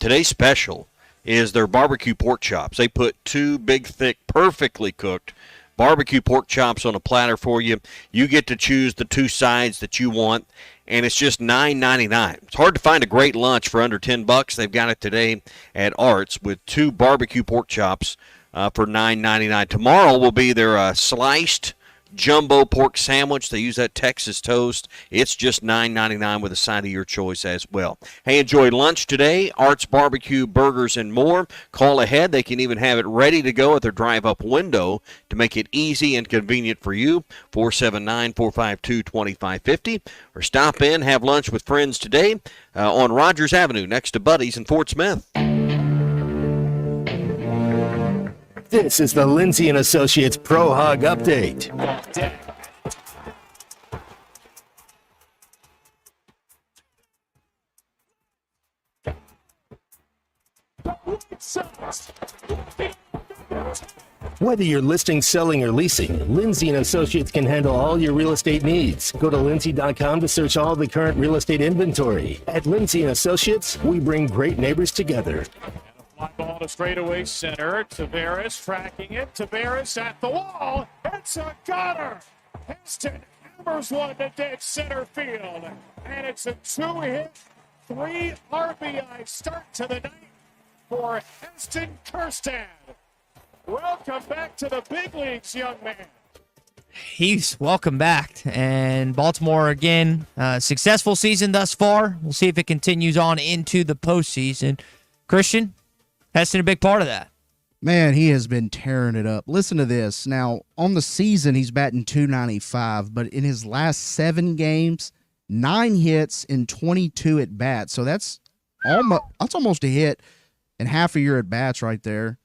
today's special is their barbecue pork chops. They put two big, thick, perfectly cooked barbecue pork chops on a platter for you. You get to choose the two sides that you want, and it's just $9.99. It's hard to find a great lunch for under $10. They've got it today at Arts with two barbecue pork chops for $9.99. Tomorrow will be their sliced jumbo pork sandwich. They use that Texas toast. It's just $9.99 with a side of your choice as well. Hey, enjoy lunch today. Arts Barbecue, Burgers, and more. Call ahead. They can even have it ready to go at their drive-up window to make it easy and convenient for you. 479-452-2550. Or stop in, have lunch with friends today on Rogers Avenue next to Buddy's in Fort Smith. This is the Lindsay and Associates Pro Hog Update. Whether you're listing, selling, or leasing, Lindsay & Associates can handle all your real estate needs. Go to lindsay.com to search all the current real estate inventory. At Lindsay & Associates, we bring great neighbors together. Fly ball to straightaway center. Tavares tracking it. Tavares at the wall. It's a gunner. Heston hammers one to dead center field. And it's a 2-hit, 3 RBI start to the night for Heston Kjerstad. Welcome back to the big leagues, young man. He's welcome back. And Baltimore, again, successful season thus far. We'll see if it continues on into the postseason. Christian, Heston a big part of that. Man, he has been tearing it up. Listen to this. Now, on the season, he's batting .295, but in his last 7 games, 9 hits and 22 at-bats. So that's almost a hit in half of your at-bats right there.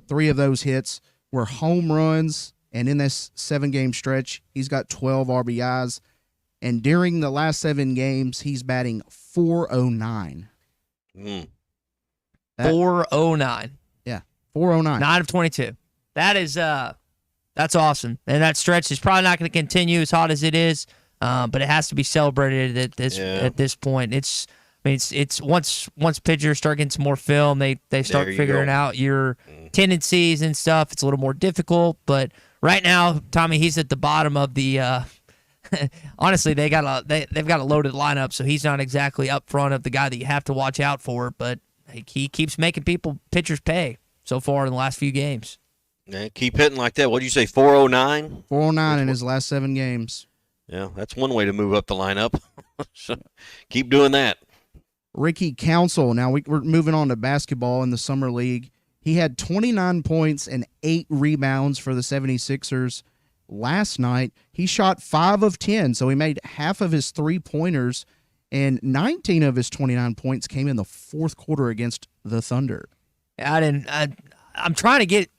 3 of those hits were home runs, and in this 7-game stretch, he's got 12 RBIs. And during the last 7 games, he's batting .409. 409. Yeah, 409. 9 of 22. That is that's awesome. And that stretch is probably not going to continue as hot as it is, but it has to be celebrated at this point. It's once pitchers start getting some more film, they start figuring out your tendencies and stuff. It's a little more difficult, but right now, Tommy, he's at the bottom of the. Honestly, they've got a loaded lineup, so he's not exactly up front of the guy that you have to watch out for. But he keeps making pitchers pay so far in the last few games. Yeah, keep hitting like that. What did you say? 409. 409 in his last 7 games. Yeah, that's one way to move up the lineup. So keep doing that. Ricky Council. Now we're moving on to basketball in the summer league. He had 29 points and 8 rebounds for the 76ers last night. He shot 5 of 10, so he made half of his 3-pointers, and 19 of his 29 points came in the fourth quarter against the Thunder. I'm trying to get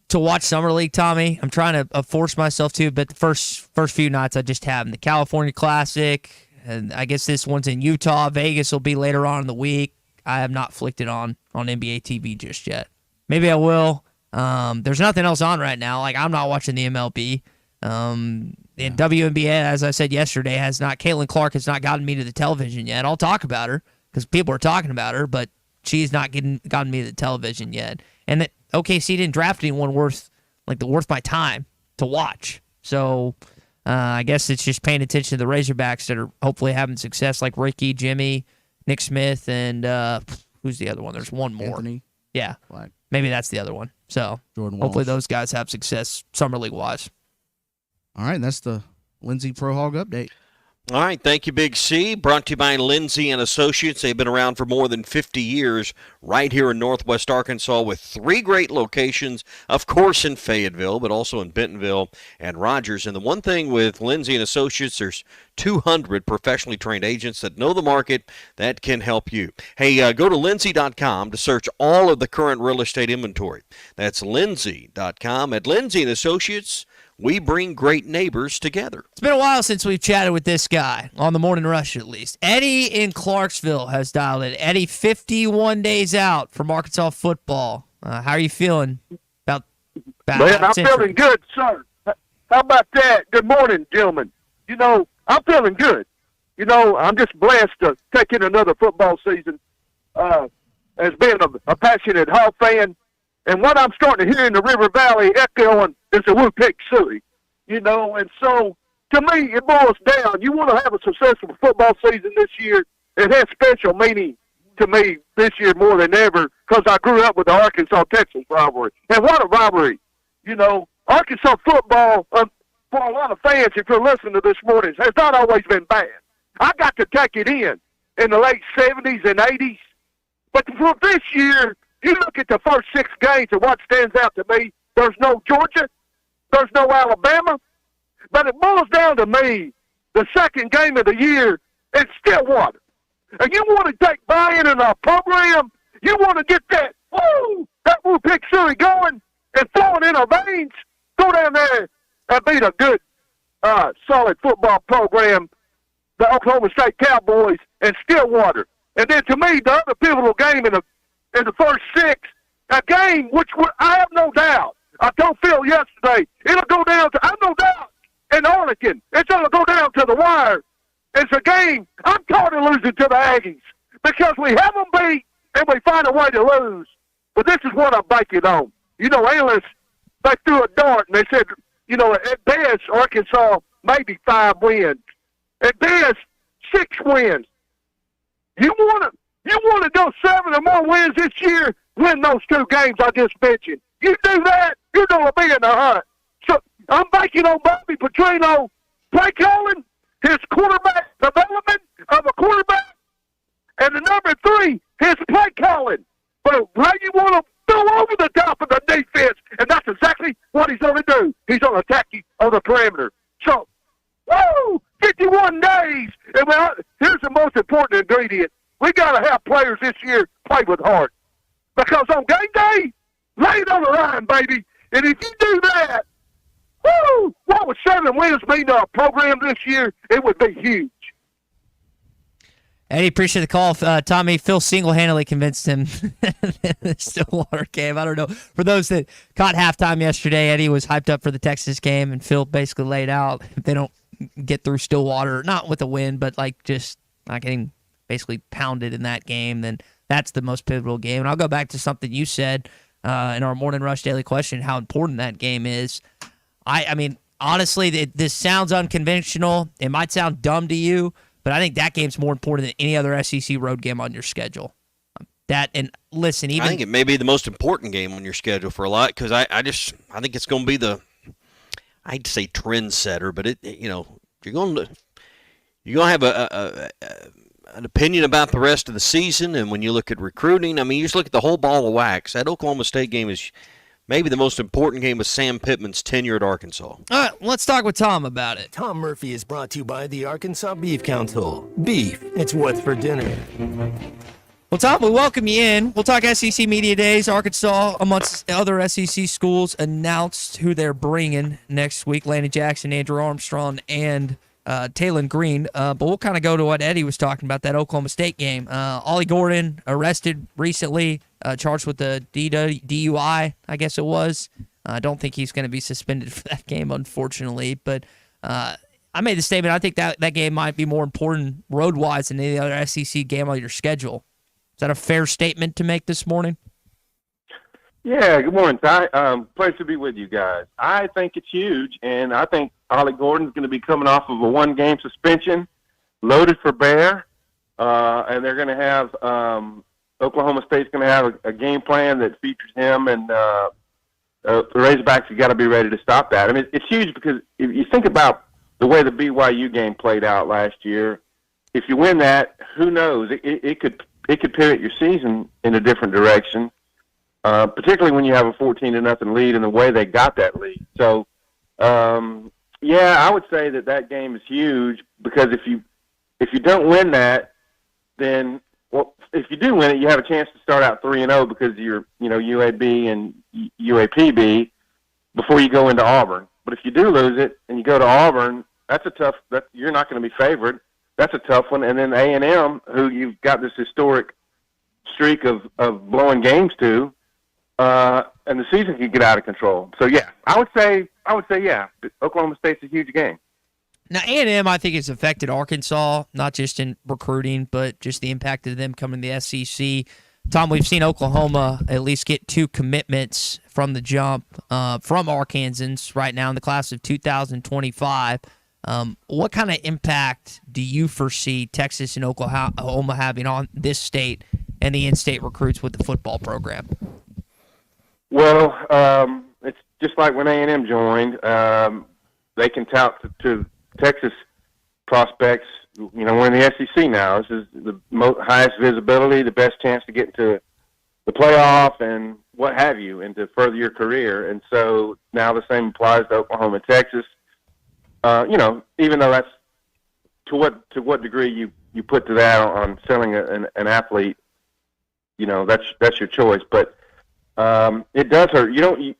to watch Summer League, Tommy. I'm trying to force myself to, but the first few nights I just have them. The California Classic, and I guess this one's in Utah. Vegas will be later on in the week. I have not flicked it on NBA TV just yet. Maybe I will. There's nothing else on right now. Like, I'm not watching the MLB. And WNBA, as I said yesterday, Caitlin Clark has not gotten me to the television yet. I'll talk about her because people are talking about her, but she's not gotten me to the television yet. And that OKC didn't draft anyone worth my time to watch. So I guess it's just paying attention to the Razorbacks that are hopefully having success, like Ricky, Jimmy, Nick Smith, and who's the other one? There's one more. Anthony. Yeah. Black. Maybe that's the other one. So Jordan hopefully Walsh. those guys have success Summer League-wise. All right, that's the Lindsay Pro Hog update. All right, thank you, Big C. Brought to you by Lindsay & Associates. They've been around for more than 50 years right here in Northwest Arkansas with 3 great locations, of course in Fayetteville, but also in Bentonville and Rogers. And the one thing with Lindsay & Associates, there's 200 professionally trained agents that know the market that can help you. Hey, go to lindsay.com to search all of the current real estate inventory. That's lindsay.com. At Lindsay & Associates, we bring great neighbors together. It's been a while since we've chatted with this guy, on the Morning Rush at least. Eddie in Clarksville has dialed in. Eddie, 51 days out from Arkansas football. How are you feeling about Man, I'm feeling good, sir. How about that? Good morning, gentlemen. You know, I'm feeling good. You know, I'm just blessed to take in another football season as being a passionate Hog fan. And what I'm starting to hear in the River Valley echoing is the Woo Pig Suey, you know. And so, to me, it boils down. You want to have a successful football season this year. It has special meaning to me this year more than ever because I grew up with the Arkansas-Texas rivalry. And what a rivalry. You know, Arkansas football, for a lot of fans, if you're listening to this morning, has not always been bad. I got to take it in the late 70s and 80s. But for this year, you look at the first 6 games and what stands out to me, there's no Georgia, there's no Alabama, but it boils down to me, the second game of the year, it's Stillwater. And you want to take buy-in in our program, you want to get that Woo Pig Suey going and flowing in our veins, go down there and beat a good, solid football program, the Oklahoma State Cowboys and Stillwater. And then to me, the other pivotal game in the first 6, a game which I have no doubt I told Phil yesterday, it'll go down to, I'm no doubt, in Arlington, it's going to go down to the wire. It's a game. I'm tired of losing to the Aggies because we have them beat and we find a way to lose. But this is what I'm banking on. You know, analysts, they threw a dart and they said, you know, at best, Arkansas, maybe 5 wins. At best, 6 wins. You want to go 7 or more wins this year, win those 2 games I just mentioned. You do that, you're going to be in the hunt. So I'm banking on Bobby Petrino, play calling, his quarterback development of a quarterback, and the number 3, his play calling. But how you want to go over the top of the defense, and that's exactly what he's going to do. He's going to attack you on the perimeter. So, 51 days. And here's the most important ingredient. We got to have players this year play with heart. Because on game day, lay it on the line, baby. And if you do that, what would 7 wins mean to our program this year? It would be huge. Eddie, appreciate the call. Tommy, Phil single-handedly convinced him the Stillwater game. I don't know. For those that caught halftime yesterday, Eddie was hyped up for the Texas game, and Phil basically laid out if they don't get through Stillwater, not with a win, but like just not getting basically pounded in that game, then that's the most pivotal game. And I'll go back to something you said in our Morning Rush Daily Question, how important that game is. I mean, honestly, this sounds unconventional. It might sound dumb to you, but I think that game's more important than any other SEC road game on your schedule. I think it may be the most important game on your schedule for a lot because I think it's going to be I'd say trendsetter, but you're going to have an opinion about the rest of the season, and when you look at recruiting, I mean, you just look at the whole ball of wax. That Oklahoma State game is maybe the most important game of Sam Pittman's tenure at Arkansas. All right, let's talk with Tom about it. Tom Murphy is brought to you by the Arkansas Beef Council. Beef, it's what's for dinner. Well, Tom, we welcome you in. We'll talk SEC Media Days. Arkansas, amongst other SEC schools, announced who they're bringing next week. Landon Jackson, Andrew Armstrong, and Taylon Green. But we'll kind of go to what Eddie was talking about, that Oklahoma State game. Ollie Gordon, arrested recently, charged with the DUI, I guess it was. I don't think he's going to be suspended for that game, unfortunately. But I made the statement, I think that game might be more important road-wise than any other SEC game on your schedule. Is that a fair statement to make this morning? Yeah, good morning, Ty. Pleasure to be with you guys. I think it's huge, and I think Ollie Gordon's going to be coming off of a 1-game suspension, loaded for bear, and they're going to have Oklahoma State's going to have a game plan that features him, and the Razorbacks have got to be ready to stop that. I mean, it's huge because if you think about the way the BYU game played out last year, if you win that, who knows? It could pivot your season in a different direction. Particularly when you have a 14-0 lead and the way they got that lead. So, I would say that game is huge because if you don't win that, then if you do win it, you have a chance to start out 3-0 because you're UAB and UAPB before you go into Auburn. But if you do lose it and you go to Auburn, you're not going to be favored. That's a tough one. And then A&M, who you've got this historic streak of blowing games to. And the season can get out of control. So I would say Oklahoma State's a huge game. Now A&M, I think, has affected Arkansas, not just in recruiting, but just the impact of them coming to the SEC. Tom, we've seen Oklahoma at least get 2 commitments from the jump from Arkansans right now in the class of 2025. What kind of impact do you foresee Texas and Oklahoma having on this state and the in-state recruits with the football program? Well, it's just like when A&M joined. They can tout to Texas prospects. We're in the SEC now. This is the highest visibility, the best chance to get into the playoff and what have you, and to further your career. And so now the same applies to Oklahoma and Texas. Even though that's to what degree you put to that on selling an athlete, that's your choice. But it does hurt. You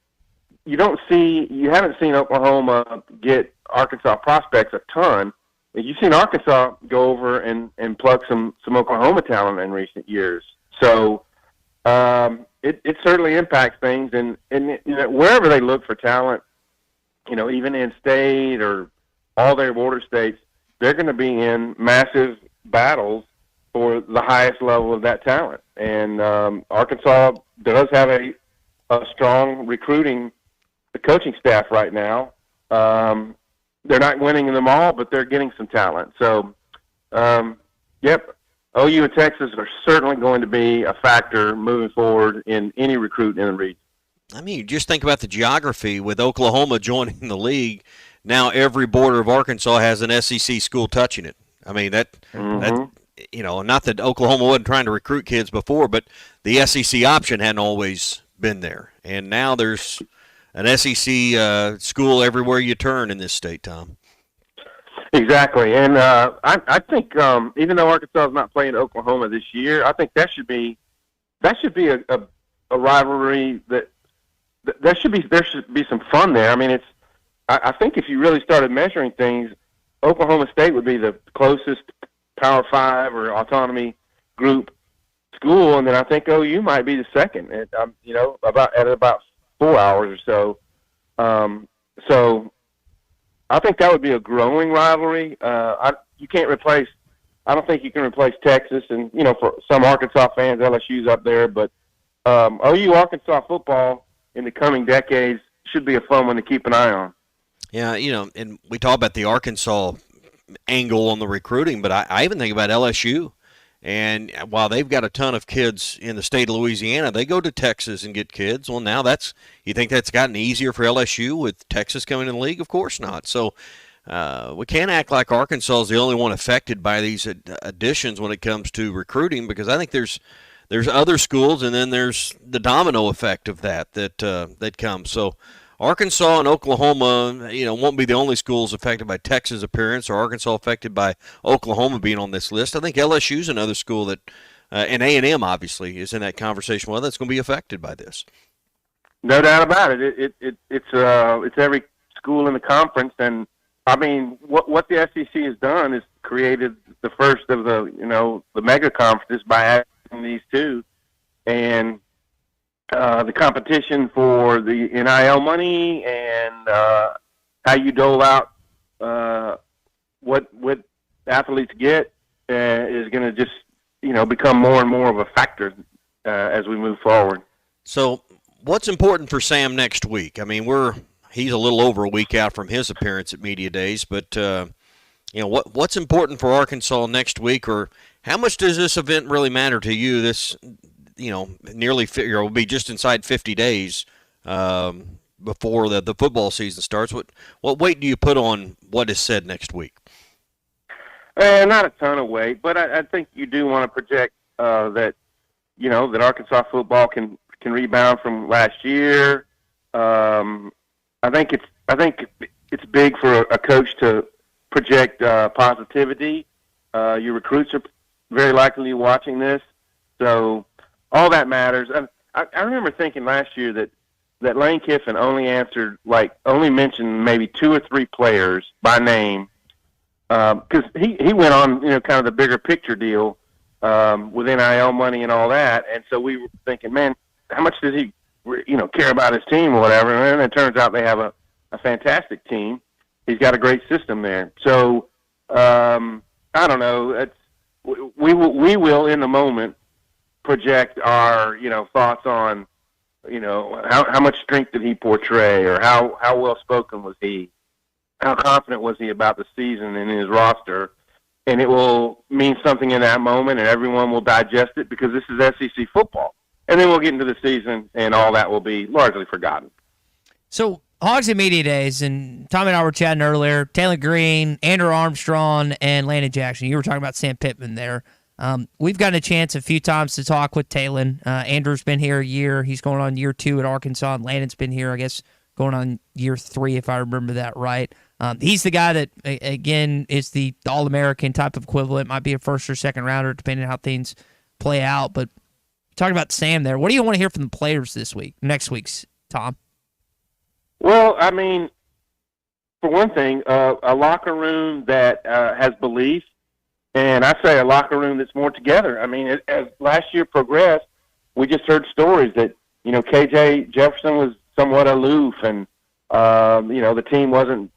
haven't seen Oklahoma get Arkansas prospects a ton. You've seen Arkansas go over and plug some Oklahoma talent in recent years. So it certainly impacts things. And wherever they look for talent, even in state or all their border states, they're going to be in massive battles for the highest level of that talent. And Arkansas does have a strong recruiting coaching staff right now. They're not winning them all, but they're getting some talent. So, yep, OU and Texas are certainly going to be a factor moving forward in any recruit in the region. I mean, just think about the geography with Oklahoma joining the league. Now every border of Arkansas has an SEC school touching it. I mean, that not that Oklahoma wasn't trying to recruit kids before, but the SEC option hadn't always been there. And now there's an SEC school everywhere you turn in this state, Tom. Exactly. And I think even though Arkansas is not playing Oklahoma this year, I think that should be a rivalry that there should be some fun there. I mean, I think if you really started measuring things, Oklahoma State would be the closest Power 5 or autonomy group school, and then I think OU might be the second. At about 4 hours or so. So I think that would be a growing rivalry. You can't replace. I don't think you can replace Texas, and for some Arkansas fans, LSU's up there, but OU Arkansas football in the coming decades should be a fun one to keep an eye on. Yeah, and we talk about the Arkansas angle on the recruiting, but I even think about LSU. And while they've got a ton of kids in the state of Louisiana, they go to Texas and get kids. Well, now you think that's gotten easier for LSU with Texas coming in the league? Of course not. So we can't act like Arkansas is the only one affected by these additions when it comes to recruiting, because I think there's other schools, and then there's the domino effect of that comes. So Arkansas and Oklahoma, won't be the only schools affected by Texas' appearance, or Arkansas affected by Oklahoma being on this list. I think LSU's another school that, and A&M obviously is in that conversation. Well, that's going to be affected by this. No doubt about it. It's every school in the conference, and I mean, what the SEC has done is created the first of the mega conferences by adding these two, and the competition for the NIL money and how you dole out what athletes get is going to just become more and more of a factor as we move forward. So, what's important for Sam next week? I mean, he's a little over a week out from his appearance at Media Days, but what's important for Arkansas next week, or how much does this event really matter to you? This will be just inside 50 days before the football season starts. What weight do you put on what is said next week? Not a ton of weight, but I think you do want to project that Arkansas football can rebound from last year. I think it's big for a coach to project positivity. Your recruits are very likely watching this, so all that matters. I remember thinking last year that Lane Kiffin only mentioned maybe 2 or 3 players by name, because he went on kind of the bigger picture deal with NIL money and all that, and so we were thinking, man, how much does he care about his team or whatever? And it turns out they have a fantastic team. He's got a great system there. So I don't know. We will in the moment project our thoughts on how much strength did he portray, or how well spoken was he, how confident was he about the season and his roster, and it will mean something in that moment, and everyone will digest it because this is SEC football, and then we'll get into the season and all that will be largely forgotten. So Hogs and Media Days, and Tom and I were chatting earlier. Taylor Green, Andrew Armstrong, and Landon Jackson. You were talking about Sam Pittman there. We've gotten a chance a few times to talk with Talon. Andrew's been here a year. He's going on year 2 at Arkansas. And Landon's been here, I guess, going on year 3, if I remember that right. He's the guy that, again, is the All-American type of equivalent. Might be a first or second rounder, depending on how things play out. But talking about Sam there, what do you want to hear from the players next week's, Tom? Well, I mean, for one thing, a locker room that has belief. And I say a locker room that's more together. I mean, as last year progressed, we just heard stories that, KJ Jefferson was somewhat aloof and, the team wasn't,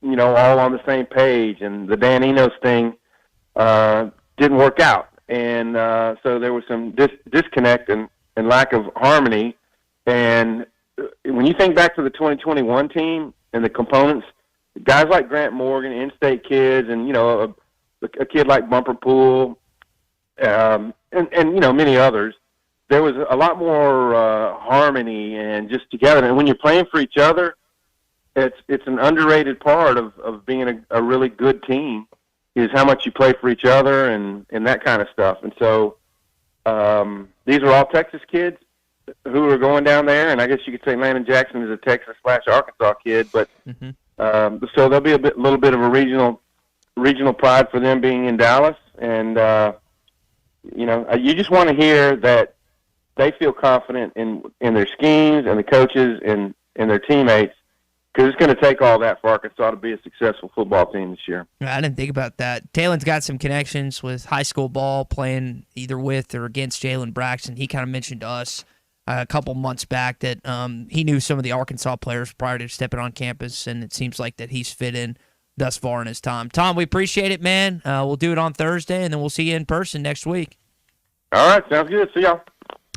all on the same page, and the Dan Enos thing didn't work out. And so there was some disconnect and lack of harmony. And when you think back to the 2021 team and the components, guys like Grant Morgan, in-state kids, and, a kid like Bumper Pool, and many others, there was a lot more harmony and just together. And when you're playing for each other, it's an underrated part of being a really good team is how much you play for each other and that kind of stuff. And so these are all Texas kids who are going down there, and I guess you could say Landon Jackson is a Texas/Arkansas kid, but so there'll be a little bit of a regional pride for them being in Dallas, and you just want to hear that they feel confident in their schemes and the coaches and their teammates, because it's going to take all that for Arkansas to be a successful football team this year. I didn't think about that. Taylon's got some connections with high school ball, playing either with or against Jalen Braxton. He kind of mentioned to us a couple months back that he knew some of the Arkansas players prior to stepping on campus, and it seems like that he's fit in thus far in his time. Tom, we appreciate it, man. We'll do it on Thursday, and then we'll see you in person next week. All right, sounds good. See y'all.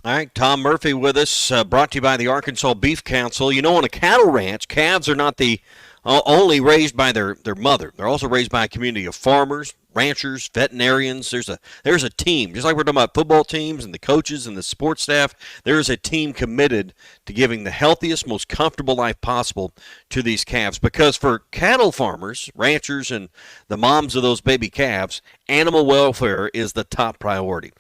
All right, Tom Murphy with us, brought to you by the Arkansas Beef Council. On a cattle ranch, calves are not the only raised by their mother. They're also raised by a community of farmers, ranchers, veterinarians. There's a team. Just like we're talking about football teams and the coaches and the sports staff, there's a team committed to giving the healthiest, most comfortable life possible to these calves. Because for cattle farmers, ranchers, and the moms of those baby calves, animal welfare is the top priority.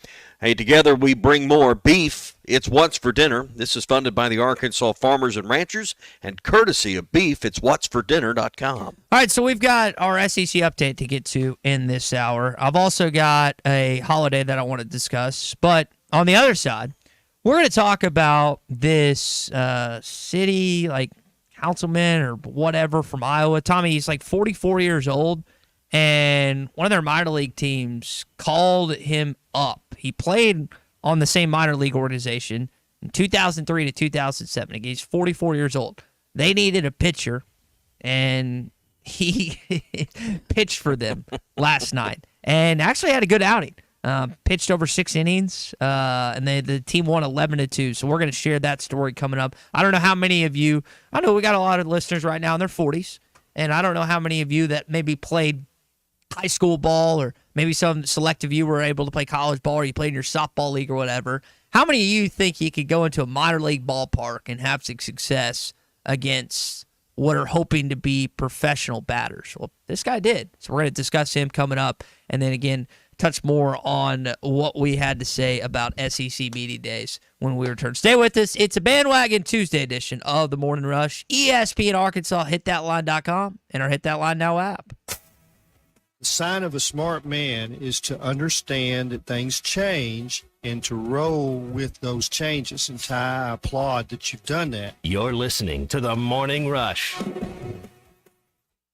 Hey, together we bring more beef. It's What's for Dinner. This is funded by the Arkansas Farmers and Ranchers, and courtesy of beef, it's whatsfordinner.com. All right, so we've got our SEC update to get to in this hour. I've also got a holiday that I want to discuss. But on the other side, we're going to talk about this city, councilman or whatever from Iowa. Tommy, he's 44 years old, and one of their minor league teams called him up. He played on the same minor league organization in 2003 to 2007. Again, he's 44 years old. They needed a pitcher, and he pitched for them last night and actually had a good outing. Pitched over 6 innings, and the team won 11-2. So we're going to share that story coming up. I don't know how many of you, I know we got a lot of listeners right now in their 40s, and I don't know how many of you that maybe played high school ball, or maybe some select of you were able to play college ball, or you played in your softball league or whatever. How many of you think you could go into a minor league ballpark and have some success against what are hoping to be professional batters? Well, this guy did. So we're going to discuss him coming up, and then again, touch more on what we had to say about SEC Media Days when we return. Stay with us. It's a Bandwagon Tuesday edition of the Morning Rush. ESPN Arkansas, hitthatline.com, and our Hit That Line Now app. The sign of a smart man is to understand that things change and to roll with those changes. And Ty, I applaud that you've done that. You're listening to the Morning Rush.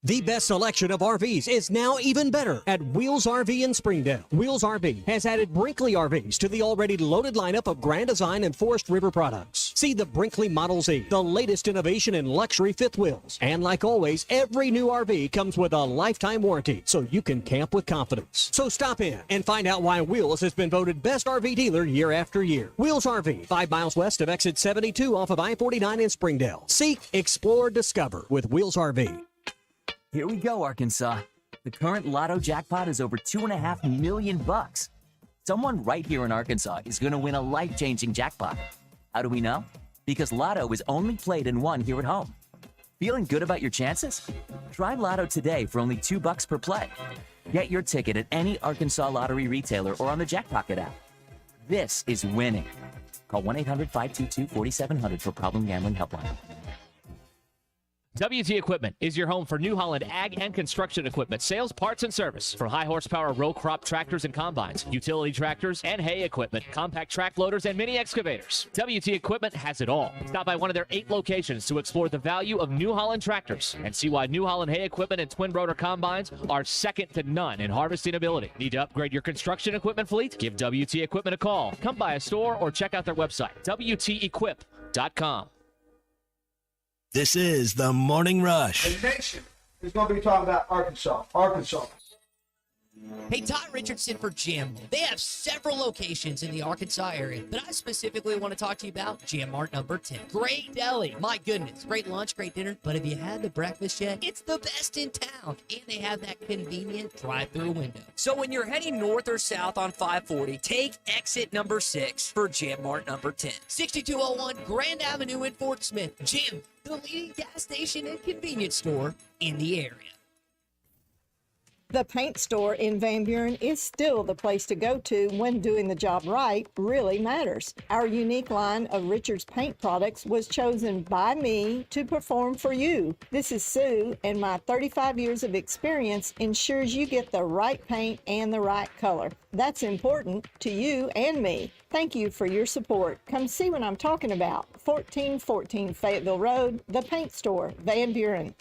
The best selection of RVs is now even better at Wheels RV in Springdale. Wheels RV has added Brinkley RVs to the already loaded lineup of Grand Design and Forest River products. See the Brinkley Model Z, the latest innovation in luxury fifth wheels. And like always, every new RV comes with a lifetime warranty, so you can camp with confidence. So stop in and find out why Wheels has been voted best RV dealer year after year. Wheels RV, 5 miles west of exit 72 off of I-49 in Springdale. Seek, explore, discover with Wheels RV. Here we go, Arkansas. The current Lotto jackpot is over $2.5 million. Someone right here in Arkansas is going to win a life-changing jackpot. How do we know? Because Lotto is only played and won here at home. Feeling good about your chances? Try Lotto today for only $2 per play. Get your ticket at any Arkansas Lottery retailer or on the Jackpocket app. This is winning. Call 1-800-522-4700 for Problem Gambling Helpline. WT Equipment is your home for New Holland ag and construction equipment, sales, parts, and service. From high horsepower row crop tractors and combines, utility tractors and hay equipment, compact track loaders, and mini excavators. WT Equipment has it all. Stop by one of their 8 locations to explore the value of New Holland tractors and see why New Holland hay equipment and twin rotor combines are second to none in harvesting ability. Need to upgrade your construction equipment fleet? Give WT Equipment a call. Come by a store or check out their website, WTEquip.com. This is the Morning Rush. The nation is going to be talking about Arkansas. Hey, Todd Richardson for Jam. They have several locations in the Arkansas area, but I specifically want to talk to you about Jam Mart number 10. Great deli. My goodness. Great lunch, great dinner. But have you had the breakfast yet? It's the best in town. And they have that convenient drive-through window. So when you're heading north or south on 540, take exit number 6 for Jam Mart number 10. 6201 Grand Avenue in Fort Smith. Jam, the leading gas station and convenience store in the area. The paint store in Van Buren is still the place to go to when doing the job right really matters. Our unique line of Richards paint products was chosen by me to perform for you. This is Sue, and my 35 years of experience ensures you get the right paint and the right color. That's important to you and me. Thank you for your support. Come see what I'm talking about. 1414 Fayetteville Road, the paint store, Van Buren.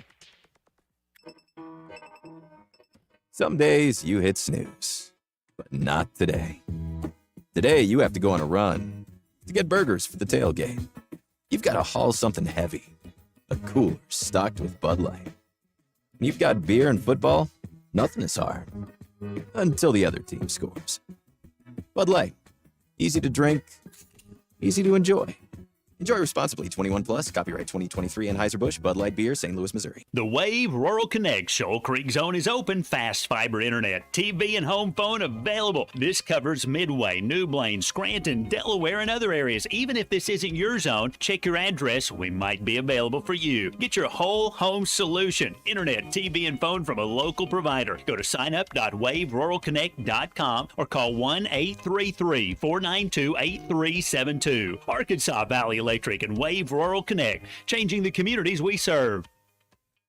Some days you hit snooze, but not today. Today you have to go on a run to get burgers for the tailgate. You've got to haul something heavy, a cooler stocked with Bud Light. When you've got beer and football, nothing is hard, until the other team scores. Bud Light, easy to drink, easy to enjoy. Enjoy responsibly. 21 plus. Copyright 2023 Anheuser-Busch Bud Light Beer, St. Louis, Missouri. The Wave Rural Connect Shoal Creek Zone is open. Fast fiber internet, TV, and home phone available. This covers Midway, New Blaine, Scranton, Delaware, and other areas. Even if this isn't your zone, check your address. We might be available for you. Get your whole home solution. Internet, TV, and phone from a local provider. Go to signup.waveruralconnect.com or call 1-833-492-8372. Arkansas Valley Electric and Wave Rural Connect, changing the communities we serve.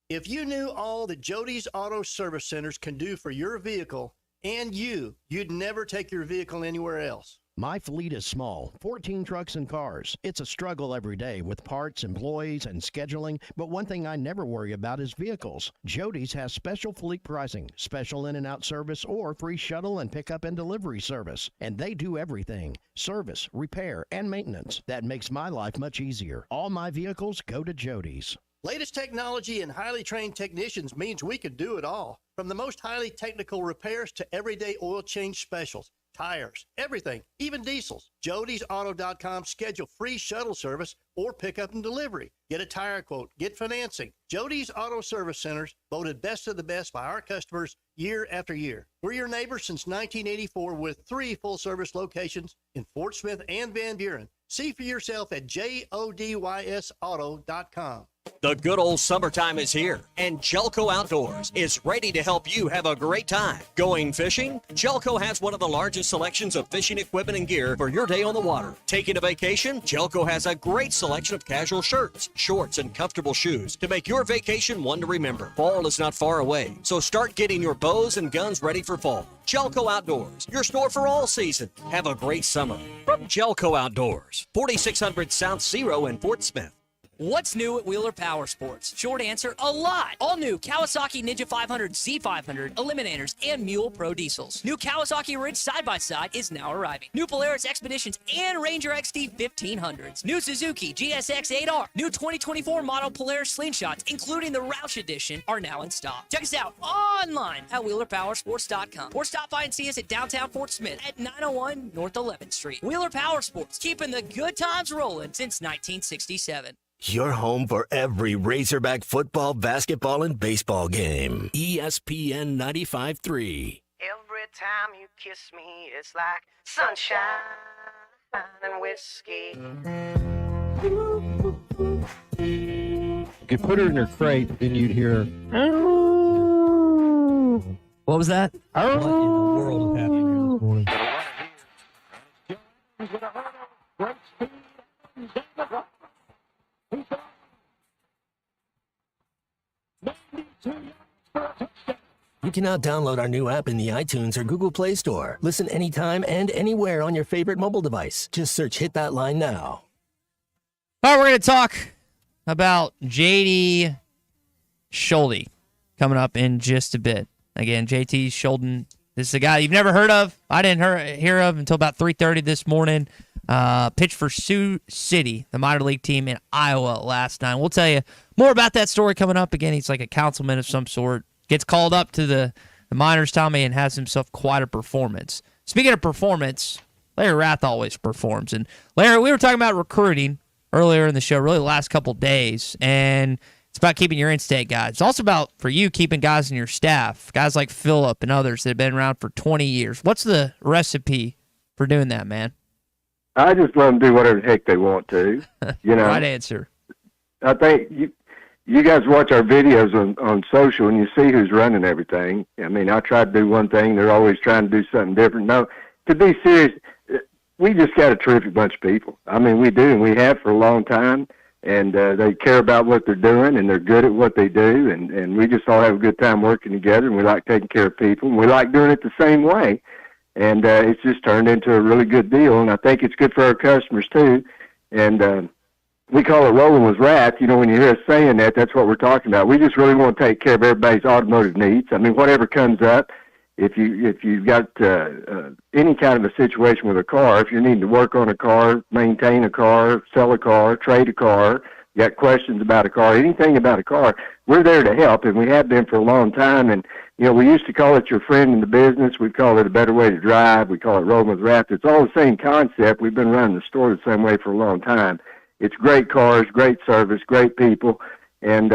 If you knew all that Jody's Auto Service Centers can do for your vehicle and you'd never take your vehicle anywhere else. My fleet is small, 14 trucks and cars. It's a struggle every day with parts, employees, and scheduling, but one thing I never worry about is vehicles. Jody's has special fleet pricing, special in and out service, or free shuttle and pickup and delivery service. And they do everything, service, repair, and maintenance. That makes my life much easier. All my vehicles go to Jody's. Latest technology and highly trained technicians means we could do it all. From the most highly technical repairs to everyday oil change specials. Tires, everything, even diesels. Jody'sAuto.com schedule free shuttle service or pickup and delivery. Get a tire quote, get financing. Jody's Auto Service Centers, voted best of the best by our customers year after year. We're your neighbors since 1984 with 3 full-service locations in Fort Smith and Van Buren. See for yourself at JODYSauto.com. The good old summertime is here, and Jelco Outdoors is ready to help you have a great time. Going fishing? Jelco has one of the largest selections of fishing equipment and gear for your day on the water. Taking a vacation? Jelco has a great selection of casual shirts, shorts, and comfortable shoes to make your vacation one to remember. Fall is not far away, so start getting your bows and guns ready for fall. Jelco Outdoors, your store for all season. Have a great summer from Jelco Outdoors, 4600 South Zero in Fort Smith. What's new at Wheeler Power Sports? Short answer, a lot. All new Kawasaki Ninja 500, Z500, Eliminators, and Mule Pro Diesels. New Kawasaki Ridge side-by-side is now arriving. New Polaris Expeditions and Ranger XD 1500s. New Suzuki GSX 8R. New 2024 model Polaris Slingshots, including the Roush Edition, are now in stock. Check us out online at WheelerPowersports.com or stop by and see us at downtown Fort Smith at 901 North 11th Street. Wheeler Power Sports, keeping the good times rolling since 1967. Your home for every Razorback football, basketball, and baseball game. ESPN 95.3. Every time you kiss me, it's like sunshine and whiskey. You could put her in her crate, then you'd hear. What was that? What in the world is happening here this morning? You can now download our new app in the iTunes or Google Play Store. Listen anytime and anywhere on your favorite mobile device. Just search Hit That Line now. All right, we're going to talk about JD Scholten coming up in just a bit. Again, JT Scholten, this is a guy you've never heard of. I didn't hear of until about 3:30 this morning. Pitched for Sioux City, the minor league team in Iowa last night. We'll tell you more about that story coming up. Again, he's like a councilman of some sort. Gets called up to the minors, Tommy, and has himself quite a performance. Speaking of performance, Larry Rath always performs. And Larry, we were talking about recruiting earlier in the show, really the last couple days, and it's about keeping your in-state guys. It's also about, for you, keeping guys in your staff, guys like Phillip and others that have been around for 20 years. What's the recipe for doing that, man? I just let them do whatever the heck they want to. You know, Right answer. I think you guys watch our videos on social and you see who's running everything. I mean, I try to do one thing. They're always trying to do something different. No, to be serious, we just got a terrific bunch of people. I mean, we do, and we have for a long time. And they care about what they're doing, and they're good at what they do. And we just all have a good time working together, and we like taking care of people, and we like doing it the same way. And it's just turned into a really good deal, and I think it's good for our customers, too. And we call it rolling with rats. You know, when you hear us saying that, that's what we're talking about. We just really want to take care of everybody's automotive needs. I mean, whatever comes up, if you've got any kind of a situation with a car, if you're needing to work on a car, maintain a car, sell a car, trade a car, you got questions about a car, anything about a car, we're there to help, and we have been for a long time. And, you know, we used to call it your friend in the business. We call it a better way to drive. We call it rolling with Raft. It's all the same concept. We've been running the store the same way for a long time. It's great cars, great service, great people. And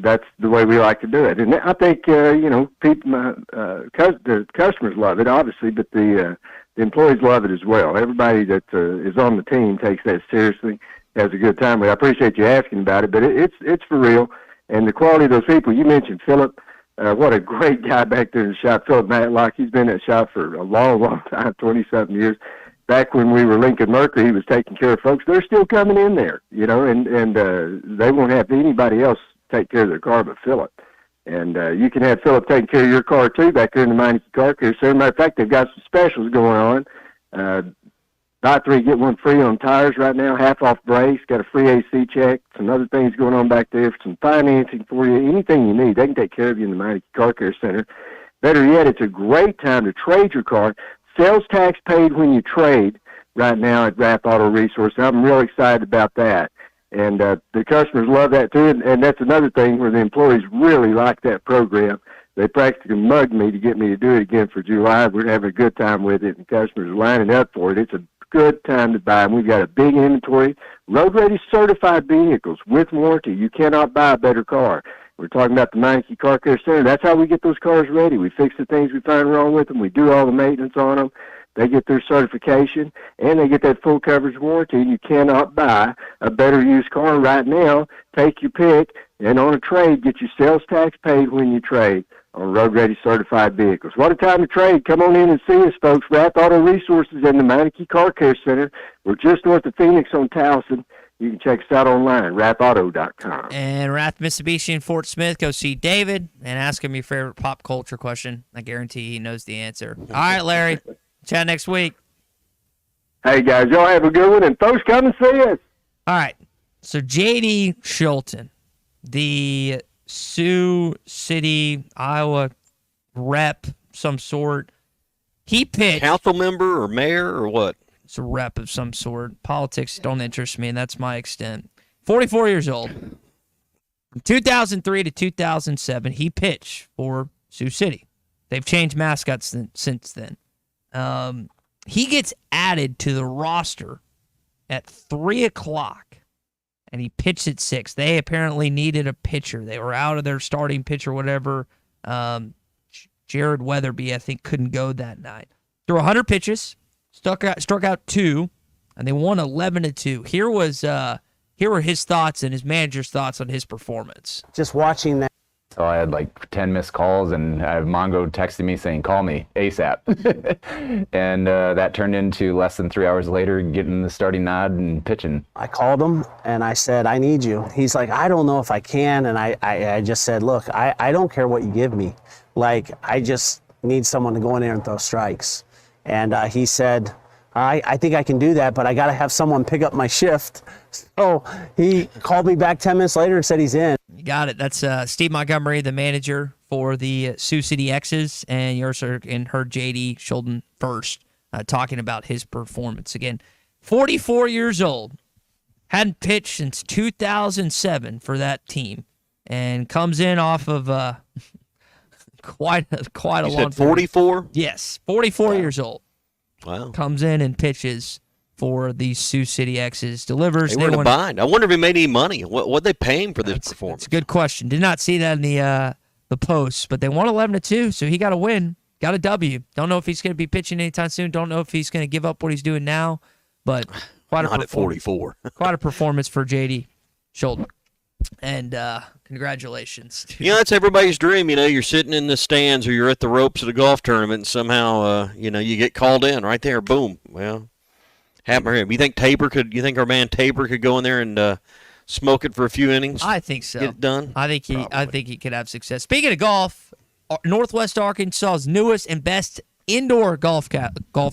that's the way we like to do it. And I think, you know, people, the customers love it, obviously, but the employees love it as well. Everybody that is on the team takes that seriously, has a good time with it. I appreciate you asking about it, but it's for real. And the quality of those people, you mentioned Phillip, what a great guy back there in the shop. Phillip Matlock, he's been in that shop for a long, long time, 20-something years. Back when we were Lincoln Mercury, he was taking care of folks. They're still coming in there, you know, and they won't have anybody else take care of their car but Phillip. And you can have Phillip taking care of your car, too, back there in the Meineke Car Care Center. Matter of fact, they've got some specials going on. Buy 3, get 1 free on tires right now, half off brakes, got a free AC check, some other things going on back there, some financing for you, anything you need. They can take care of you in the Meineke Car Care Center. Better yet, it's a great time to trade your car. Sales tax paid when you trade right now at Rapp Auto Resource. I'm real excited about that. And the customers love that, too. And that's another thing where the employees really like that program. They practically mugged me to get me to do it again for July. We're having a good time with it, and customers are lining up for it. It's a good time to buy them. We've got a big inventory, road-ready certified vehicles with warranty. You cannot buy a better car. We're talking about the Meineke Car Care Center. That's how we get those cars ready. We fix the things we find wrong with them. We do all the maintenance on them. They get their certification, and they get that full coverage warranty. You cannot buy a better used car right now. Take your pick, and on a trade, get your sales tax paid when you trade on road-ready certified vehicles. What a time to trade. Come on in and see us, folks. Rath Auto Resources in the Meineke Car Care Center. We're just north of Phoenix on Towson. You can check us out online, rathauto.com. And Rath Mitsubishi in Fort Smith. Go see David and ask him your favorite pop culture question. I guarantee he knows the answer. All right, Larry. Chat next week. Hey, guys. Y'all have a good one, and folks, come and see us. All right. So JD Scholten, the Sioux City, Iowa rep, some sort. He pitched. Council member or mayor or what? It's a rep of some sort. Politics don't interest me, and that's my extent. 44 years old. From 2003 to 2007, he pitched for Sioux City. They've changed mascots since then. He gets added to the roster at 3 o'clock, and he pitched at 6. They apparently needed a pitcher. They were out of their starting pitcher, whatever. Jared Weatherby, I think, couldn't go that night. Threw 100 pitches. Struck out 2, and they won 11-2. Here were his thoughts and his manager's thoughts on his performance. Just watching that. So I had like 10 missed calls, and I have Mongo texting me saying, "Call me ASAP." And that turned into less than 3 hours later, getting the starting nod and pitching. I called him and I said, "I need you." He's like, "I don't know if I can." And I just said, "Look, I don't care what you give me. like, I just need someone to go in there and throw strikes. And he said, I think I can do that, but I got to have someone pick up my shift. So he called me back 10 minutes later and said he's in. You got it. That's Steve Montgomery, the manager for the Sioux City X's, and you also heard JD Scholten first talking about his performance. Again, 44 years old, hadn't pitched since 2007 for that team, and comes in off of quite a You long said 44? Yes, 44 years old. Wow. Comes in and pitches for the Sioux City X's. Delivers. They were in a bind. I wonder if he made any money. What they pay him for this performance? It's a good question. Did not see that in the post, but they won 11-2, so he got a win, got a W. Don't know if he's going to be pitching anytime soon. Don't know if he's going to give up what he's doing now, but quite Not at 44. Quite a performance for JD Scholten. And congratulations. You know, that's everybody's dream. You know, you're sitting in the stands or you're at the ropes at a golf tournament, and somehow, you get called in right there. Boom. Well, happened here. You think our man Tabor could go in there and smoke it for a few innings? I think so. Get it done? I think he could have success. Speaking of golf, Northwest Arkansas's newest and best indoor golf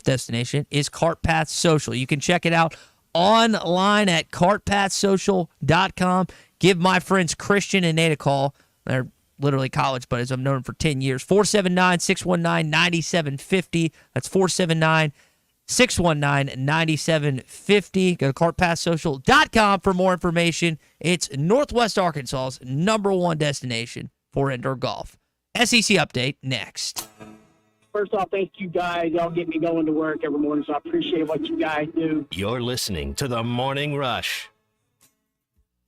destination is Cart Path Social. You can check it out online at cartpathsocial.com. Give my friends Christian and Nate a call. They're literally college buddies. I've known them for 10 years. 479-619-9750. That's 479-619-9750. Go to cartpathsocial.com for more information. It's Northwest Arkansas's #1 destination for indoor golf. SEC update next. First off, thank you guys. Y'all get me going to work every morning, so I appreciate what you guys do. You're listening to the Morning Rush.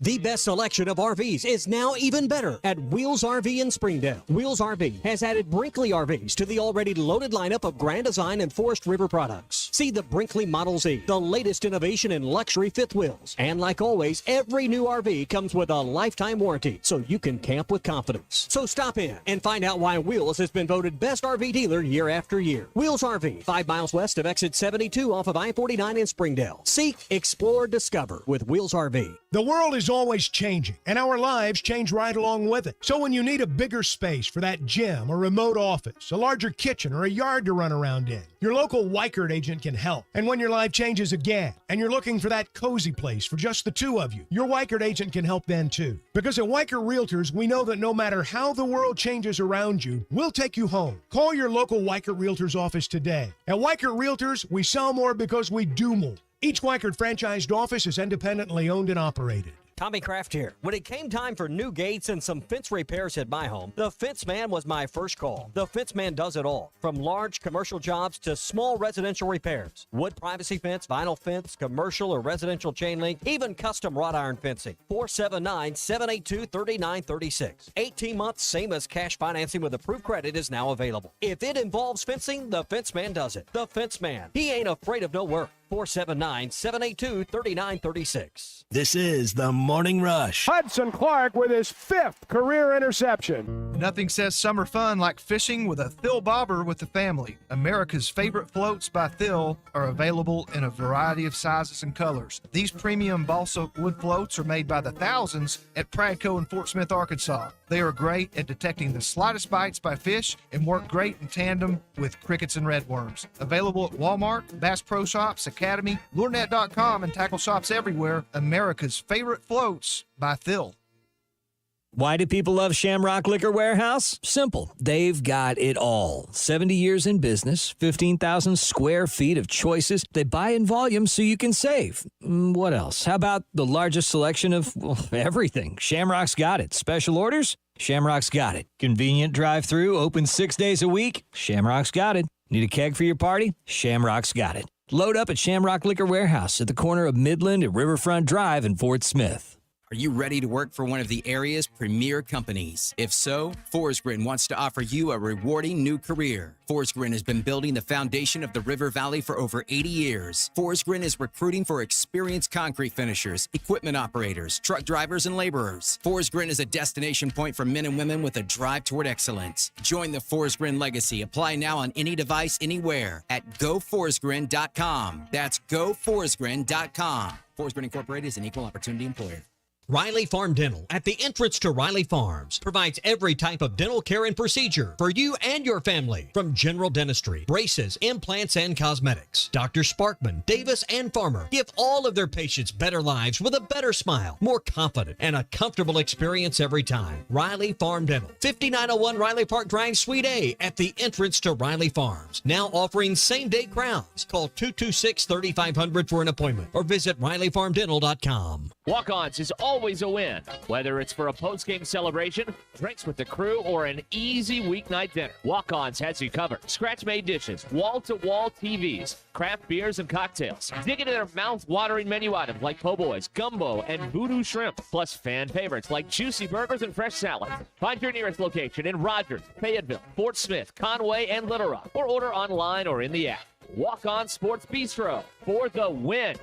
The best selection of RVs is now even better at Wheels RV in Springdale. Wheels RV has added Brinkley RVs to the already loaded lineup of Grand Design and Forest River products. See the Brinkley Model Z, the latest innovation in luxury fifth wheels. And like always, every new RV comes with a lifetime warranty, so you can camp with confidence. So stop in and find out why Wheels has been voted best RV dealer year after year. Wheels RV, 5 miles west of exit 72 off of I-49 in Springdale. Seek, explore, discover with Wheels RV. The world is always changing, and our lives change right along with it. So when you need a bigger space for that gym or remote office, a larger kitchen, or a yard to run around in, your local Weichert agent can help. And when your life changes again, and you're looking for that cozy place for just the two of you, your Weichert agent can help then too. Because at Weichert Realtors, we know that no matter how the world changes around you, we'll take you home. Call your local Weichert Realtors office today. At Weichert Realtors, we sell more because we do more. Each Weichert franchised office is independently owned and operated. Tommy Kraft here. When it came time for new gates and some fence repairs at my home, the Fence Man was my first call. The Fence Man does it all, from large commercial jobs to small residential repairs. Wood privacy fence, vinyl fence, commercial or residential chain link, even custom wrought iron fencing. 479-782-3936. 18 months, same as cash financing with approved credit is now available. If it involves fencing, the Fence Man does it. The Fence Man. He ain't afraid of no work. 479-782-3936. This is the Morning Rush. Hudson Clark with his 5th career interception. Nothing says summer fun like fishing with a Thill Bobber with the family. America's favorite floats by Thill are available in a variety of sizes and colors. These premium balsa wood floats are made by the thousands at Pradco in Fort Smith, Arkansas. They are great at detecting the slightest bites by fish and work great in tandem with crickets and redworms. Available at Walmart, Bass Pro Shops, Academy, LureNet.com, and tackle shops everywhere. America's favorite floats by Thill. Why do people love Shamrock Liquor Warehouse? Simple. They've got it all. 70 years in business, 15,000 square feet of choices. They buy in volume so you can save. What else? How about the largest selection of everything? Shamrock's got it. Special orders? Shamrock's got it. Convenient drive-through, open 6 days a week? Shamrock's got it. Need a keg for your party? Shamrock's got it. Load up at Shamrock Liquor Warehouse at the corner of Midland and Riverfront Drive in Fort Smith. Are you ready to work for one of the area's premier companies? If so, Forsgren wants to offer you a rewarding new career. Forsgren has been building the foundation of the River Valley for over 80 years. Forsgren is recruiting for experienced concrete finishers, equipment operators, truck drivers, and laborers. Forsgren is a destination point for men and women with a drive toward excellence. Join the Forsgren legacy. Apply now on any device, anywhere at GoForsgren.com. That's GoForsgren.com. Forsgren Incorporated is an equal opportunity employer. Riley Farm Dental, at the entrance to Riley Farms, provides every type of dental care and procedure for you and your family, from general dentistry, braces, implants, and cosmetics. Dr. Sparkman, Davis, and Farmer give all of their patients better lives with a better smile, more confident, and a comfortable experience every time. Riley Farm Dental, 5901 Riley Park Drive, Suite A, at the entrance to Riley Farms. Now offering same-day crowns. Call 226-3500 for an appointment or visit RileyFarmDental.com. Walk-Ons is always a win. Whether it's for a post-game celebration, drinks with the crew, or an easy weeknight dinner, Walk-Ons has you covered. Scratch-made dishes, wall-to-wall TVs, craft beers and cocktails. Dig into their mouth-watering menu items like po' boys, gumbo, and voodoo shrimp, plus fan favorites like juicy burgers and fresh salads. Find your nearest location in Rogers, Fayetteville, Fort Smith, Conway, and Little Rock, or order online or in the app. Walk-On Sports Bistro for the win.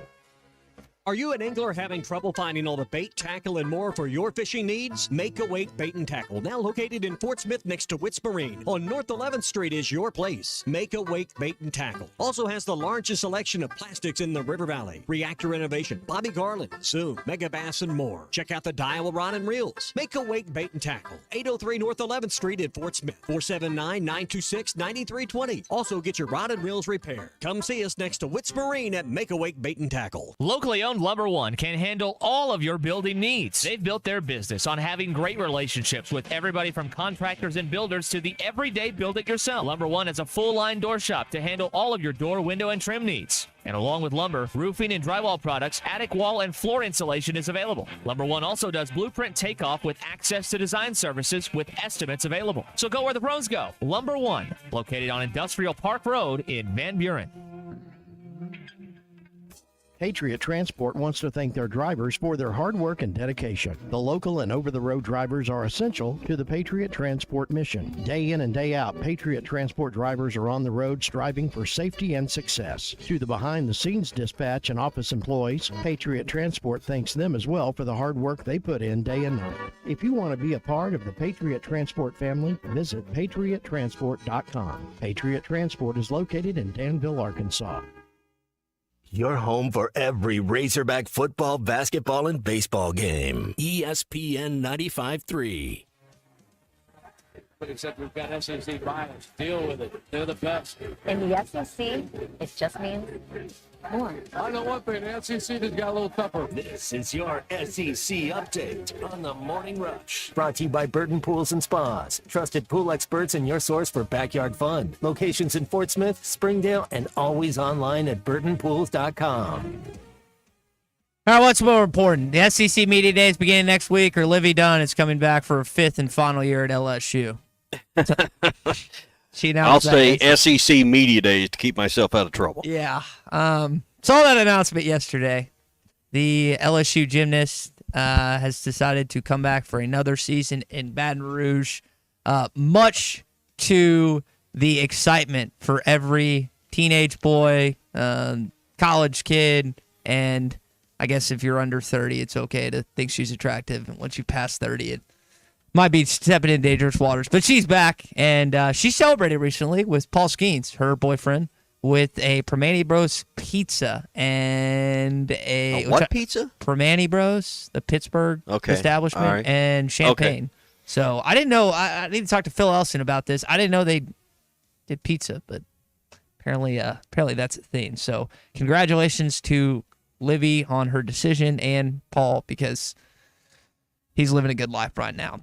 Are you an angler having trouble finding all the bait, tackle, and more for your fishing needs? Make Awake Bait and Tackle, now located in Fort Smith next to Witts Marine on North 11th Street, is your place. Make Awake Bait and Tackle also has the largest selection of plastics in the River Valley. Reactor Innovation, Bobby Garland, Zoom, Mega Bass, and more. Check out the Daiwa Rod and Reels. Make Awake Bait and Tackle, 803 North 11th Street at Fort Smith, 479-926-9320. Also get your rod and reels repaired. Come see us next to Witts Marine at Make Awake Bait and Tackle. Locally owned Lumber One can handle all of your building needs. They've built their business on having great relationships with everybody from contractors and builders to the everyday build-it-yourself. Lumber One has a full-line door shop to handle all of your door, window, and trim needs. And along with lumber, roofing and drywall products, attic wall and floor insulation is available. Lumber One also does blueprint takeoff with access to design services with estimates available. So go where the pros go. Lumber One, located on Industrial Park Road in Van Buren. Patriot Transport wants to thank their drivers for their hard work and dedication. The local and over-the-road drivers are essential to the Patriot Transport mission. Day in and day out, Patriot Transport drivers are on the road striving for safety and success. To the behind-the-scenes dispatch and office employees, Patriot Transport thanks them as well for the hard work they put in day and night. If you want to be a part of the Patriot Transport family, visit patriottransport.com. Patriot Transport is located in Danville, Arkansas. Your home for every Razorback football, basketball, and baseball game. ESPN 95.3. But except we've got SEC bias. Deal with it. They're the best. In the SEC, it just means more. I know one thing. The SEC just got a little tougher. This is your SEC update on the Morning Rush. Brought to you by Burton Pools and Spas. Trusted pool experts and your source for backyard fun. Locations in Fort Smith, Springdale, and always online at burtonpools.com. All right, what's more important? The SEC Media Days beginning next week, or Livy Dunn is coming back for a fifth and final year at LSU? I'll say SEC Media Days to keep myself out of trouble. Yeah. Saw that announcement yesterday. The LSU gymnast has decided to come back for another season in Baton Rouge, much to the excitement for every teenage boy, college kid, and I guess if you're under 30, it's okay to think she's attractive. And once you pass 30, it might be stepping in dangerous waters. But she's back, and she celebrated recently with Paul Skeens, her boyfriend, with a Permane Bros pizza and a what pizza? Permane Bros, the Pittsburgh establishment, all right. and champagne. Okay. So I didn't know. I need to talk to Phil Elson about this. I didn't know they did pizza, but apparently that's a thing. So congratulations to Livy on her decision and Paul, because he's living a good life right now.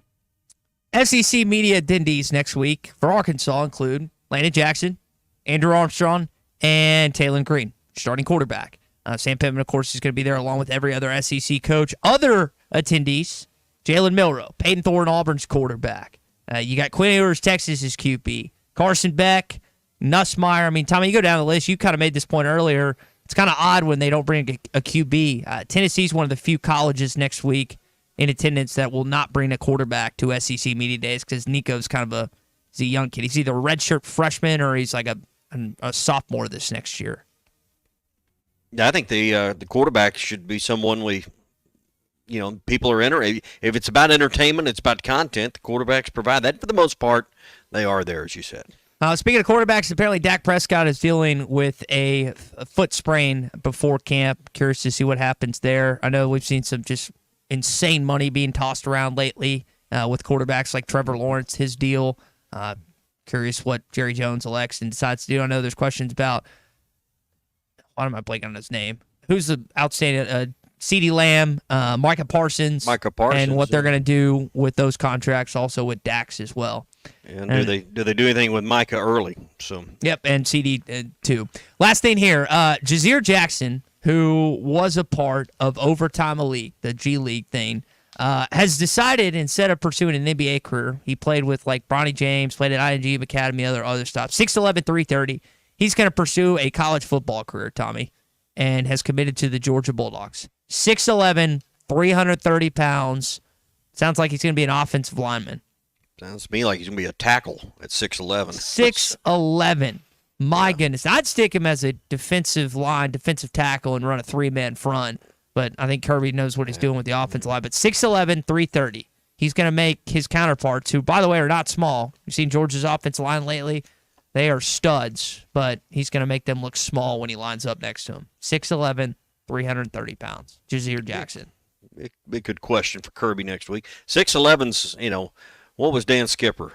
SEC media attendees next week for Arkansas include Landon Jackson, Andrew Armstrong, and Taylor Green, starting quarterback. Sam Pittman, of course, is going to be there along with every other SEC coach. Other attendees, Jalen Milroe, Peyton Thorne, Auburn's quarterback. You got Quinn Ewers, Texas's QB. Carson Beck, Nussmeier. I mean, Tommy, you go down the list. You kind of made this point earlier. It's kind of odd when they don't bring a QB. Tennessee's one of the few colleges next week in attendance that will not bring a quarterback to SEC Media Days, because Nico's kind of he's a young kid. He's either a redshirt freshman or he's like a sophomore this next year. Yeah, I think the quarterback should be someone people are interested. If it's about entertainment, it's about content, the quarterbacks provide that. For the most part, they are there, as you said. Speaking of quarterbacks, apparently Dak Prescott is dealing with a foot sprain before camp. Curious to see what happens there. I know we've seen some just insane money being tossed around lately with quarterbacks like Trevor Lawrence, his deal. Curious what Jerry Jones elects and decides to do. I know there's questions about, why am I blanking on his name? Who's the outstanding CeeDee Lamb, Micah Parsons, and what they're going to do with those contracts, also with Dax as well. And do they do anything with Micah early? So yep, and CD too. Last thing here, Jazir Jackson, who was a part of Overtime Elite, the G League thing, has decided instead of pursuing an NBA career, he played with like Bronny James, played at ING Academy, other stuff. 6'11", 330. He's going to pursue a college football career, Tommy, and has committed to the Georgia Bulldogs. 6'11", 330 pounds. Sounds like he's going to be an offensive lineman. Sounds to me like he's going to be a tackle at 6'11". 6'11". My goodness. I'd stick him as a defensive tackle, and run a three-man front. But I think Kirby knows what he's doing with the offensive line. But 6'11", 330. He's going to make his counterparts, who, by the way, are not small. You've seen Georgia's offensive line lately. They are studs, but he's going to make them look small when he lines up next to him. 6'11", 330 pounds. Jazir Jackson. Big good question for Kirby next week. 6'11's, what was Dan Skipper?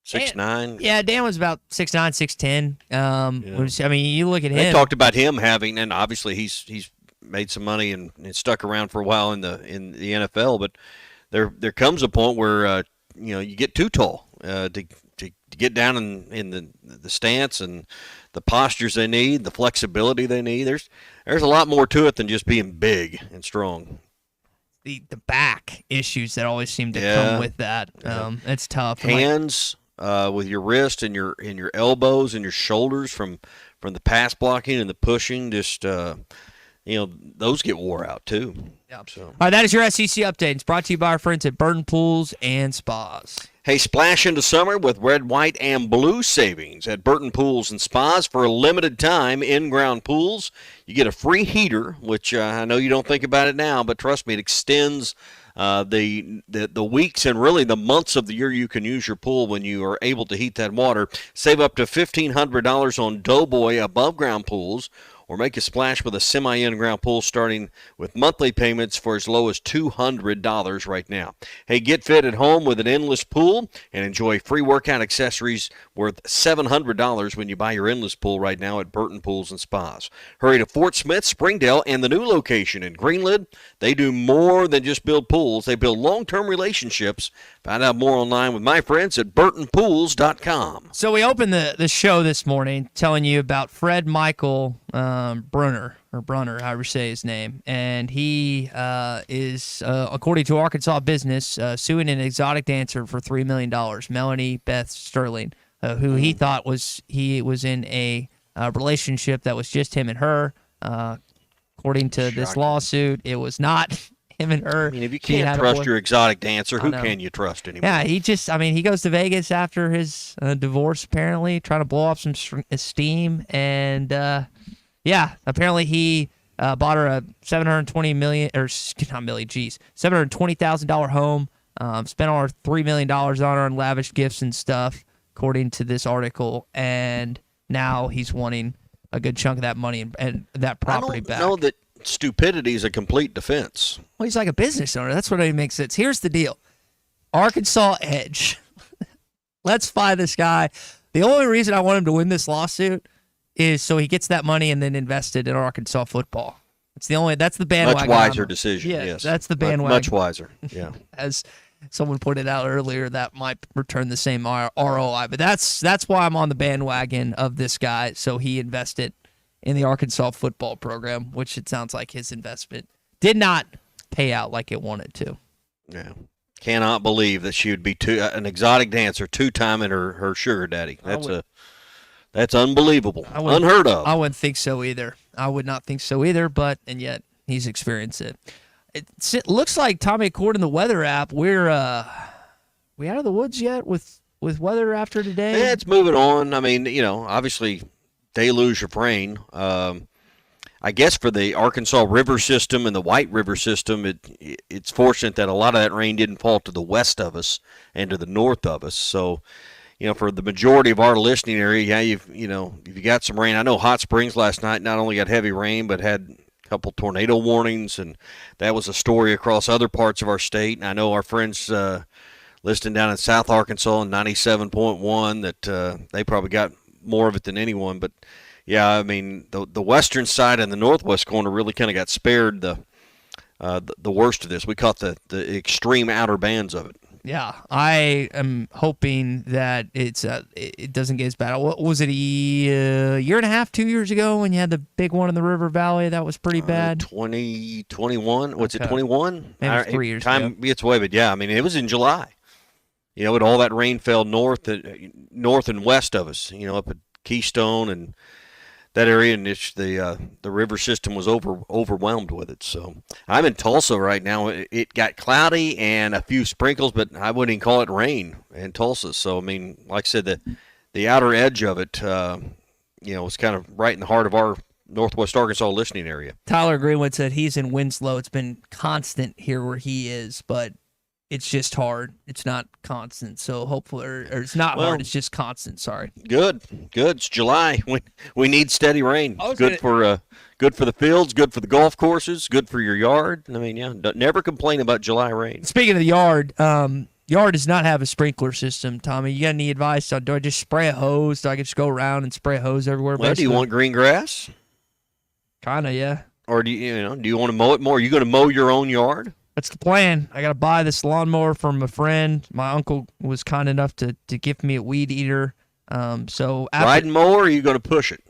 6'9"? Yeah, Dan was about 6'9", 6'10". I mean, you look at him. They talked about him having, and obviously he's made some money and stuck around for a while in the NFL, but there comes a point where you get too tall to get down in the stance and the postures they need, the flexibility they need. There's a lot more to it than just being big and strong. The back issues that always seem to come with that. It's tough. Hands with your wrist and your elbows and your shoulders from the pass blocking and the pushing, just those get wore out too. Yep. So. All right, that is your SEC update. It's brought to you by our friends at Burton Pools and Spas. Hey, splash into summer with red, white, and blue savings at Burton Pools and Spas for a limited time. In-ground pools, you get a free heater, which I know you don't think about it now, but trust me, it extends the weeks and really the months of the year you can use your pool when you are able to heat that water. Save up to $1,500 on Doughboy above-ground pools, or make a splash with a semi-in-ground pool starting with monthly payments for as low as $200 right now. Hey, get fit at home with an endless pool and enjoy free workout accessories worth $700 when you buy your endless pool right now at Burton Pools and Spas. Hurry to Fort Smith, Springdale, and the new location in Greenwood. They do more than just build pools. They build long-term relationships. Find out more online with my friends at burtonpools.com. So we opened the show this morning telling you about Fred Michael Brunner, however you say his name, and he is, according to Arkansas Business, suing an exotic dancer for $3 million, Melanie Beth Sterling, who he thought was in a relationship that was just him and her. According to this lawsuit, it was not him and her. I mean, if you can't trust your exotic dancer, who can you trust anymore? Yeah, he goes to Vegas after his divorce, apparently, trying to blow off some steam, and apparently he bought her a $720,000 home, spent all her $3 million on her and lavish gifts and stuff, according to this article, and now he's wanting a good chunk of that money and that property back. I don't know that stupidity is a complete defense. Well, he's like a business owner. That's what it makes sense. Here's the deal. Arkansas Edge. Let's find this guy. The only reason I want him to win this lawsuit is so he gets that money and then invest it in Arkansas football. That's the bandwagon. Much wiser decision, yeah, yes. That's the bandwagon. Much wiser, yeah. As someone pointed out earlier, that might return the same ROI. But that's why I'm on the bandwagon of this guy, so he invested in the Arkansas football program, which it sounds like his investment did not pay out like it wanted to. Yeah. Cannot believe that she would be an exotic dancer two-timing her sugar daddy. That's unbelievable. Unheard of. I wouldn't think so either. I would not think so either, and yet he's experienced it. It looks like, Tommy, according to the weather app, we're we out of the woods yet with weather after today? Yeah, it's moving on. I mean, obviously deluge of rain. I guess for the Arkansas River system and the White River system, it's fortunate that a lot of that rain didn't fall to the west of us and to the north of us. So, for the majority of our listening area, if you got some rain. I know Hot Springs last night not only got heavy rain, but had a couple tornado warnings, and that was a story across other parts of our state. And I know our friends listening down in South Arkansas in 97.1 that they probably got more of it than anyone. But, yeah, I mean, the western side and the northwest corner really kind of got spared the worst of this. We caught the extreme outer bands of it. Yeah, I am hoping that it doesn't get as bad. What was it, a year and a half, 2 years ago when you had the big one in the River Valley that was pretty bad? 2021. What's it, 21? Maybe it's 3 years ago. It's way, but yeah, I mean, it was in July. You know, with all that rain fell north and west of us, you know, up at Keystone and that area, and the river system was overwhelmed with it. So I'm in Tulsa right now. It got cloudy and a few sprinkles, but I wouldn't even call it rain in Tulsa. So I mean, like I said, the outer edge of it, you know, was kind of right in the heart of our Northwest Arkansas listening area. Tyler Greenwood said he's in Winslow. It's been constant here where he is, but it's just hard. It's not constant. So hopefully, or it's not hard. It's just constant. Sorry. Good. It's July. We need steady rain. It's good for the fields. Good for the golf courses. Good for your yard. I mean, yeah. Never complain about July rain. Speaking of the yard, yard does not have a sprinkler system. Tommy, you got any advice? Do I just spray a hose? Do I just go around and spray a hose everywhere? Well, do you want green grass? Kinda, yeah. Or do you want to mow it more? Are you going to mow your own yard? That's the plan. I got to buy this lawnmower from a friend. My uncle was kind enough to gift me a weed eater. So riding mower, or are you going to push it?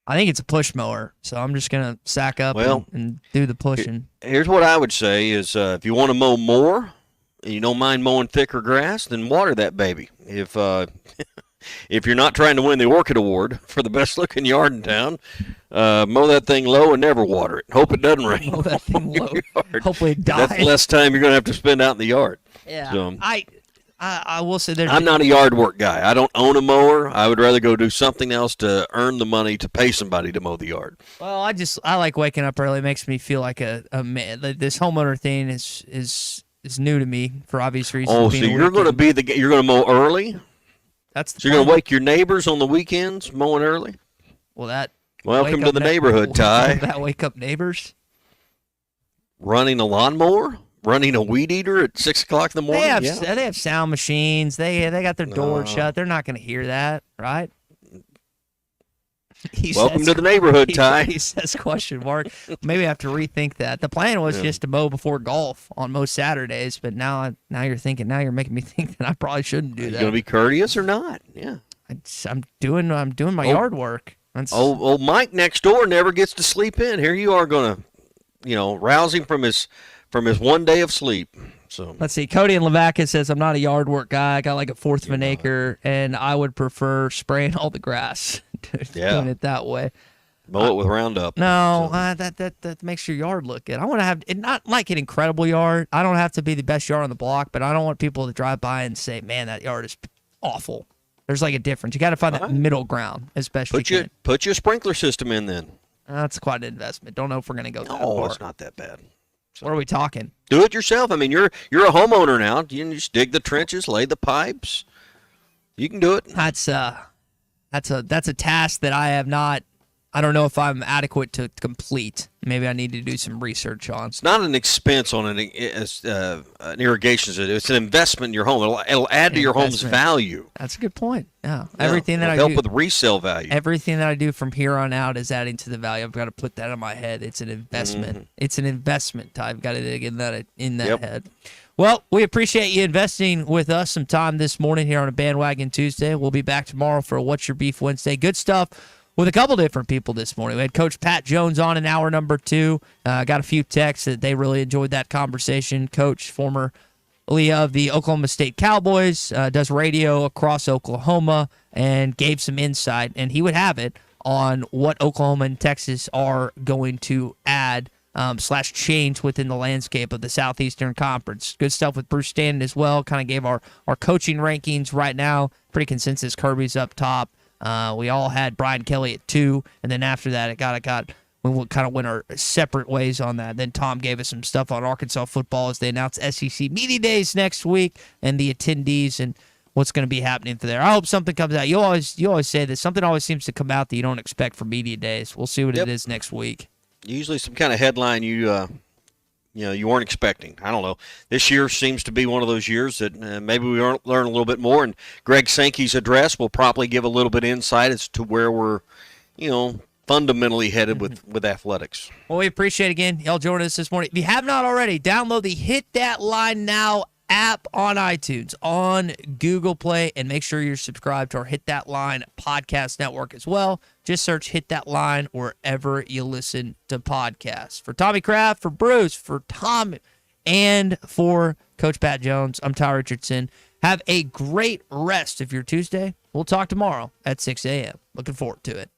I think it's a push mower. So I'm just going to sack up and do the pushing. Here's what I would say is if you want to mow more and you don't mind mowing thicker grass, then water that baby. If you're not trying to win the Orchid Award for the best looking yard in town, mow that thing low and never water it. Hope it doesn't rain. Mow that thing low. Hopefully it dies. That's less time you're going to have to spend out in the yard. Yeah. So, I will say I'm not a yard work guy. I don't own a mower. I would rather go do something else to earn the money to pay somebody to mow the yard. Well, I like waking up early. It makes me feel like a man. This homeowner thing is new to me for obvious reasons. Oh, so you're going to you're going to mow early? That's the so you're going to wake your neighbors on the weekends mowing early? Well, welcome to the neighborhood, Ty. That wake up neighbors? Running a lawnmower? Running a weed eater at 6 o'clock in the morning? They have sound machines. They got their door shut. They're not going to hear that, right? Welcome to the neighborhood, Ty. He says question mark. Maybe I have to rethink that. The plan was just to mow before golf on most Saturdays, but now you're making me think that I probably shouldn't do that. You going to be courteous or not? Yeah. I'm doing my yard work. Old Mike next door never gets to sleep in. Here you are going to, rouse him from his 1 day of sleep. So let's see. Cody in Lavaca says, I'm not a yard work guy. I got like a fourth of an acre, and I would prefer spraying all the grass. Doing it that way. Mow it with Roundup. No, that makes your yard look good. I want to have it, not like an incredible yard. I don't have to be the best yard on the block, but I don't want people to drive by and say, man, that yard is awful. There's like a difference. You got to find that middle ground as best you can. Put your sprinkler system in then. That's quite an investment. Don't know if we're going to go that far. Oh, it's not that bad. What are we talking? Do it yourself. I mean, you're a homeowner now. You can just dig the trenches, lay the pipes. You can do it. That's a task that I don't know if I'm adequate to complete. Maybe I need to do some research on. It's not an expense on an irrigation system. It's an investment in your home. It'll add to your home's value. That's a good point. Yeah. Everything that I help do, with resale value. Everything that I do from here on out is adding to the value. I've got to put that in my head. It's an investment. Mm-hmm. It's an investment. I've got to dig in that head. Well, we appreciate you investing with us some time this morning here on a Bandwagon Tuesday. We'll be back tomorrow for a What's Your Beef Wednesday. Good stuff with a couple different people this morning. We had Coach Pat Jones on in hour number 2. Got a few texts that they really enjoyed that conversation. Coach, formerly of the Oklahoma State Cowboys, does radio across Oklahoma, and gave some insight, and he would have it on what Oklahoma and Texas are going to add / change within the landscape of the Southeastern Conference. Good stuff with Bruce Stanton as well. Kind of gave our coaching rankings right now. Pretty consensus. Kirby's up top. We all had Brian Kelly at 2, and then after that, we kind of went our separate ways on that. Then Tom gave us some stuff on Arkansas football as they announced SEC Media Days next week and the attendees and what's going to be happening for there. I hope something comes out. You always say that something always seems to come out that you don't expect for Media Days. We'll see what it is next week. Usually some kind of headline you weren't expecting. I don't know. This year seems to be one of those years that maybe we learn a little bit more. And Greg Sankey's address will probably give a little bit of insight as to where we're, fundamentally headed with athletics. Well, we appreciate again y'all joining us this morning. If you have not already, download the Hit That Line Now app on iTunes, on Google Play, and make sure you're subscribed to our Hit That Line podcast network as well. Just search Hit That Line wherever you listen to podcasts. For Tommy Kraft, for Bruce, for Tom, and for Coach Pat Jones, I'm Ty Richardson. Have a great rest of your Tuesday. We'll talk tomorrow at 6 a.m. Looking forward to it.